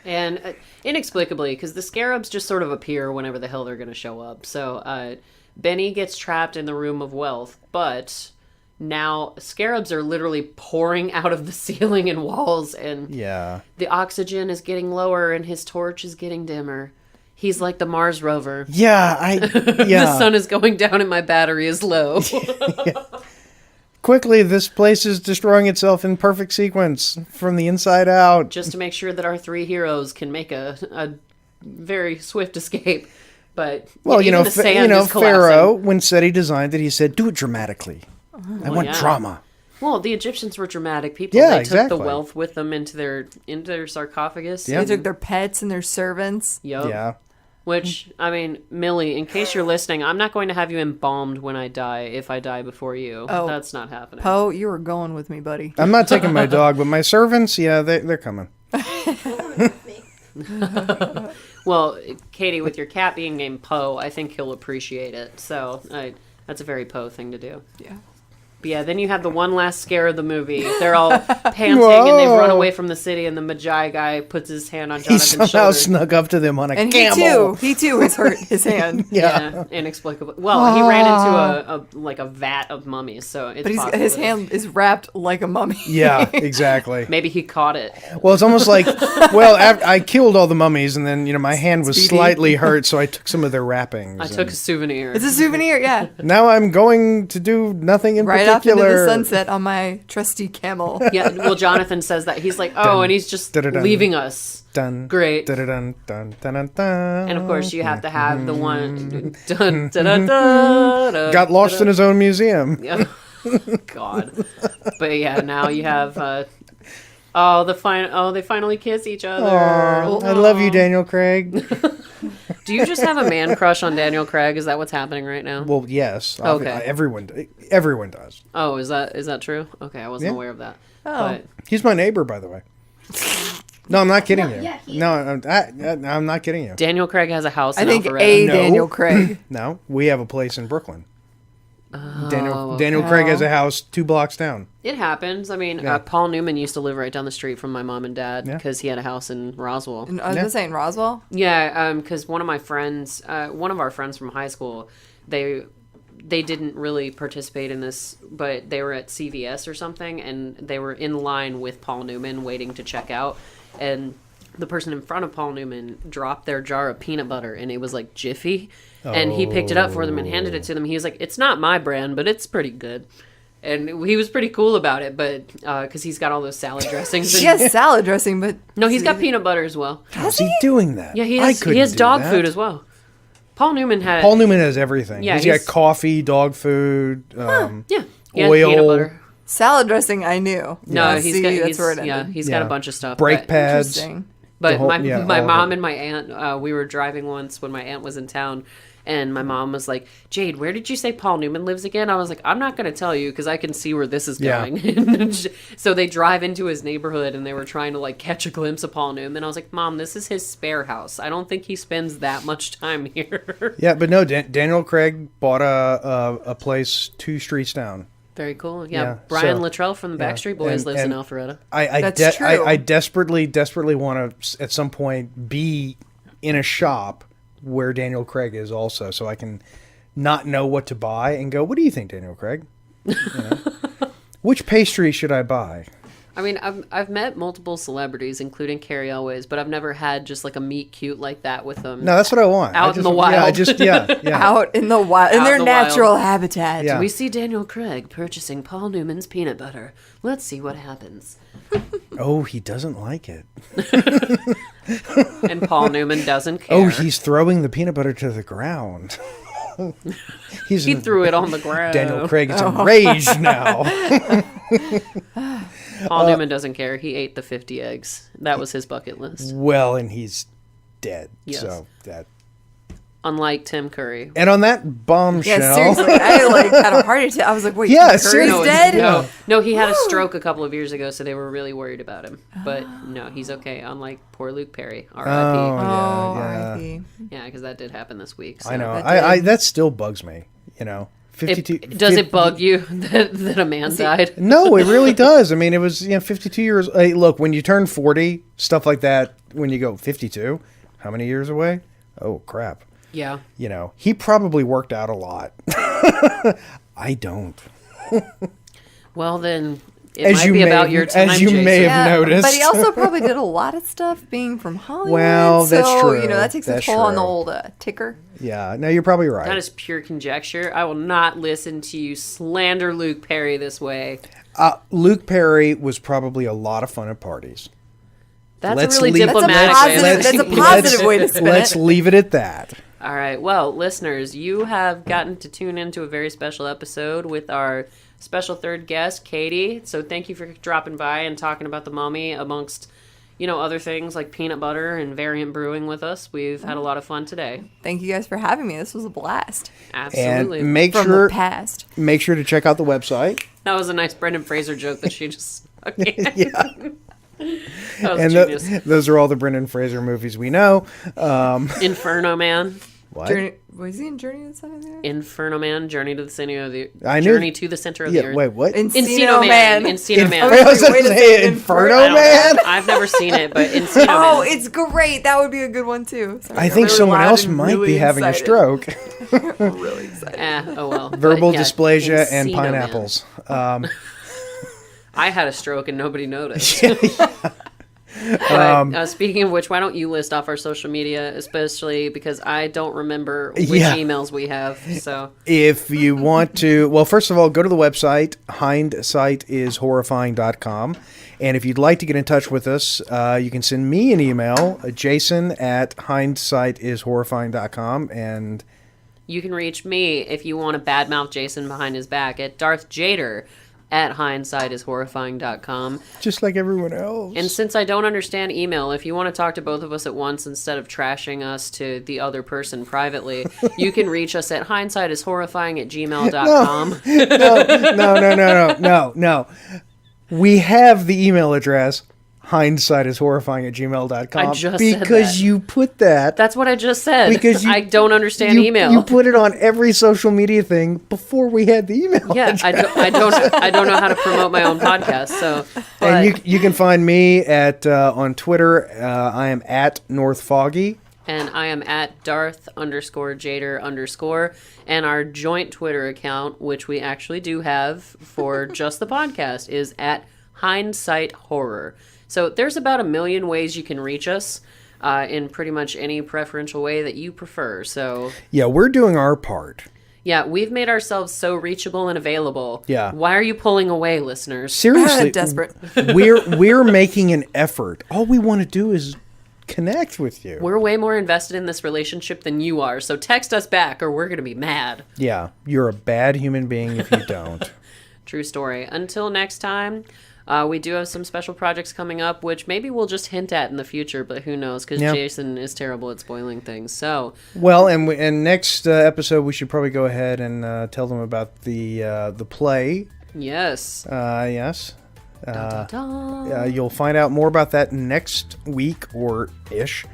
And inexplicably, because the Scarabs just sort of appear whenever the hell they're going to show up. So Benny gets trapped in the Room of Wealth, but now Scarabs are literally pouring out of the ceiling and walls, and the oxygen is getting lower and his torch is getting dimmer. He's like the Mars rover. Yeah, The sun is going down and my battery is low. Quickly, this place is destroying itself in perfect sequence from the inside out. Just to make sure that our three heroes can make a very swift escape. But Pharaoh, when Seti designed it, he said, "Do it dramatically. I want drama." Well, the Egyptians were dramatic people. Yeah, they took the wealth with them into their sarcophagus. Yeah. They took their pets and their servants. Yep. Yeah. Which, I mean, Millie, in case you're listening, I'm not going to have you embalmed when I die if I die before you. Oh, that's not happening. Poe, you were going with me, buddy. I'm not taking my dog, but my servants, they're coming. Well, Katie, with your cat being named Poe, I think he'll appreciate it. So that's a very Poe thing to do. Yeah. But yeah, then you have the one last scare of the movie. They're all panting and they've run away from the city, and the Magi guy puts his hand on He Jonathan's somehow shoulder. snuck up to them on a And camel. he too has hurt his hand. Yeah, inexplicably. Well, he ran into a vat of mummies, so it's But possible his that- hand is wrapped like a mummy. Yeah, exactly. Maybe he caught it. Well, it's almost like, I killed all the mummies, and then, my hand was Speedy. slightly hurt, so I took some of their wrappings. I took a souvenir. It's a souvenir, yeah. Now I'm going to do nothing in Right off into particular. the sunset on my trusty camel. Yeah, well, Jonathan says that. He's like, oh, and he's just dun-dun-dun. leaving us. Dun, Great. dun, dun, dun, dun, dun, dun. And of course, you have to have the one. Dun, dun, dun, dun, Got lost in his own museum. Yeah. God. But yeah, now you have. They finally kiss each other. Aw, I love you, Daniel Craig. Do you just have a man crush on Daniel Craig? Is that what's happening right now? Well, yes. Okay. Everyone does. Oh, is that true? Okay, I wasn't Yeah. aware of that. Oh. But He's my neighbor, by the way. No, I'm not kidding you. yeah, he- No, I'm not kidding you. Daniel Craig has a house I in think Alpharetta. No. Daniel Craig. No, we have a place in Brooklyn. Oh, Daniel Craig has a house 2 blocks down. It happens. I mean, Yeah. Paul Newman used to live right down the street from my mom and dad Yeah. because he had a house in Roswell. And I was going to say in Roswell. Yeah, because one of our friends from high school, they didn't really participate in this, but they were at CVS or something, and they were in line with Paul Newman waiting to check out, and the person in front of Paul Newman dropped their jar of peanut butter, and it was like Jiffy, and he picked it up for them and handed it to them. He was like, "It's not my brand, but it's pretty good." And he was pretty cool about it, but because he's got all those salad dressings. She has salad dressing, but No, he's got peanut butter as well. How's he doing that? Yeah, he I has couldn't do dog that. food as well. Paul Newman had Paul Newman has everything. Yeah, he's got he's- coffee, dog food, yeah, he had oil, peanut butter. salad dressing I knew. No, See, that's where it ended. he's got Yeah. a bunch of stuff. brake but- pads. Interesting. But The whole- my yeah, my all of mom it. and my aunt, we were driving once when my aunt was in town, and my mom was like, "Jade, where did you say Paul Newman lives again?" I was like, "I'm not going to tell you because I can see where this is Yeah. going." So they drive into his neighborhood, and they were trying to like catch a glimpse of Paul Newman. I was like, "Mom, this is his spare house. I don't think he spends that much time here." Yeah, but no, Daniel Craig bought a place 2 streets down. Very cool. Yeah, Yeah, Brian so- Luttrell from the yeah, Backstreet Boys and- lives in and- Alpharetta. That's true. I desperately want to at some point be in a shop where Daniel Craig is also, so I can not know what to buy and go, "What do you think, Daniel Craig? You know? Which pastry should I buy?" I mean, I've met multiple celebrities, including Carrie Elways, but I've never had just like a meet cute like that with them. No, that's what I want. Out in the Yeah, wild. yeah. Out in the wild, in Out their in the wild. natural habitat. Yeah. We see Daniel Craig purchasing Paul Newman's peanut butter. Let's see what happens. Oh, he doesn't like it. And Paul Newman doesn't care. Oh, he's throwing the peanut butter to the ground. He threw it on the ground. Daniel Craig is enraged now. Paul Newman doesn't care. He ate the 50 eggs. That was his bucket list. Well, and he's dead. Yes. So that. Unlike Tim Curry. And on that bombshell. Yeah, seriously. I like had a heart attack. I was like, wait, Yeah, Tim Curry's seriously. dead? No, he had a stroke a couple of years ago, so they were really worried about him. But no, he's okay. Unlike poor Luke Perry, R.I.P. Oh, Oh, yeah. R.I.P. Yeah, because that did happen this week. So. I know. That That still bugs me. You know, 52. Does it bug you that a man died? No, it really does. I mean, it was 52 years. Hey, look, when you turn 40, stuff like that. When you go 52, how many years away? Oh crap. Yeah. You know, he probably worked out a lot. I don't. Well, then it might be about your time, as you Jason. may have noticed. But he also probably did a lot of stuff being from Hollywood. Well, that's so, true. You know, that takes a That's toll on the true. old ticker. Yeah, no, you're probably right. That is pure conjecture. I will not listen to you slander Luke Perry this way. Luke Perry was probably a lot of fun at parties. That's Let's a really leave- diplomatic way of That's a saying it. positive way to spin Let's it. leave it at that. All right. Well, listeners, you have gotten to tune into a very special episode with our special third guest, Katie. So thank you for dropping by and talking about the mummy amongst, other things like peanut butter and variant brewing with us. We've had a lot of fun today. Thank you guys for having me. This was a blast. Absolutely. And make From sure the past. to check out the website. That was a nice Brendan Fraser joke that she just... Okay. Yeah. That was And genius. those are all the Brendan Fraser movies we know. Inferno Man. What? Was he in Journey to the Center of the Earth? Inferno Man, Journey to the Center of the I knew- Journey to the Center of the Earth. Wait, what? Encino Man. Encino Man. I was going Wait to a say second, Inferno I don't Man. know. I've never seen it, but Encino Oh, Man. it's great. That would be a good one too. Sorry, I I'm think really someone loud else and might really be having a excited. stroke. I'm really excited. Oh well. Verbal But, yeah, dysplasia and Encino Man. pineapples. I had a stroke and nobody noticed. But, speaking of which, why don't you list off our social media, especially because I don't remember which Yeah. emails we have. So If you want to, well, first of all, go to the website, hindsighthorrifying.com. And if you'd like to get in touch with us, you can send me an email, jason@hindsighthorrifying.com. And you can reach me if you want to badmouth Jason behind his back at Darth Jader at hindsighthorrifying.com. just like everyone else. And since I don't understand email, if you want to talk to both of us at once instead of trashing us to the other person privately, you can reach us at hindsighthorrifying@gmail.com. No. We have the email address, hindsighthorrifying@gmail.com. I just said because that. you put that. That's what I just said. Because I don't understand email. You put it on every social media thing before we had the email. Yeah, address. I don't know how to promote my own podcast. So, but And you can find me at on Twitter. I am at NorthFoggy. and I am at Darth_Jader_, and our joint Twitter account, which we actually do have for just the podcast, is at Hindsight Horror. So there's about 1 million ways you can reach us in pretty much any preferential way that you prefer. So Yeah, we're doing our part. yeah, we've made ourselves so reachable and available. Yeah. Why are you pulling away, listeners? Seriously, Desperate. we're making an effort. All we want to do is connect with you. We're way more invested in this relationship than you are, so text us back or we're going to be mad. Yeah, you're a bad human being if you don't. True story. Until next time, we do have some special projects coming up, which maybe we'll just hint at in the future, but who knows, because Yeah. Jason is terrible at spoiling things. So, Well, and next episode we should probably go ahead and tell them about the play. yes. Yes. Da-da-da. You'll find out more about that next week or ish.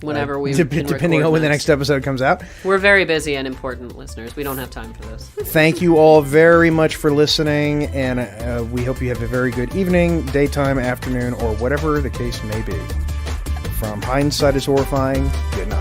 Whenever we depending on when the next episode comes out. We're very busy and important listeners. We don't have time for this. Thank you all very much for listening, and we hope you have a very good evening, daytime, afternoon, or whatever the case may be. From Hindsight is Horrifying, good night.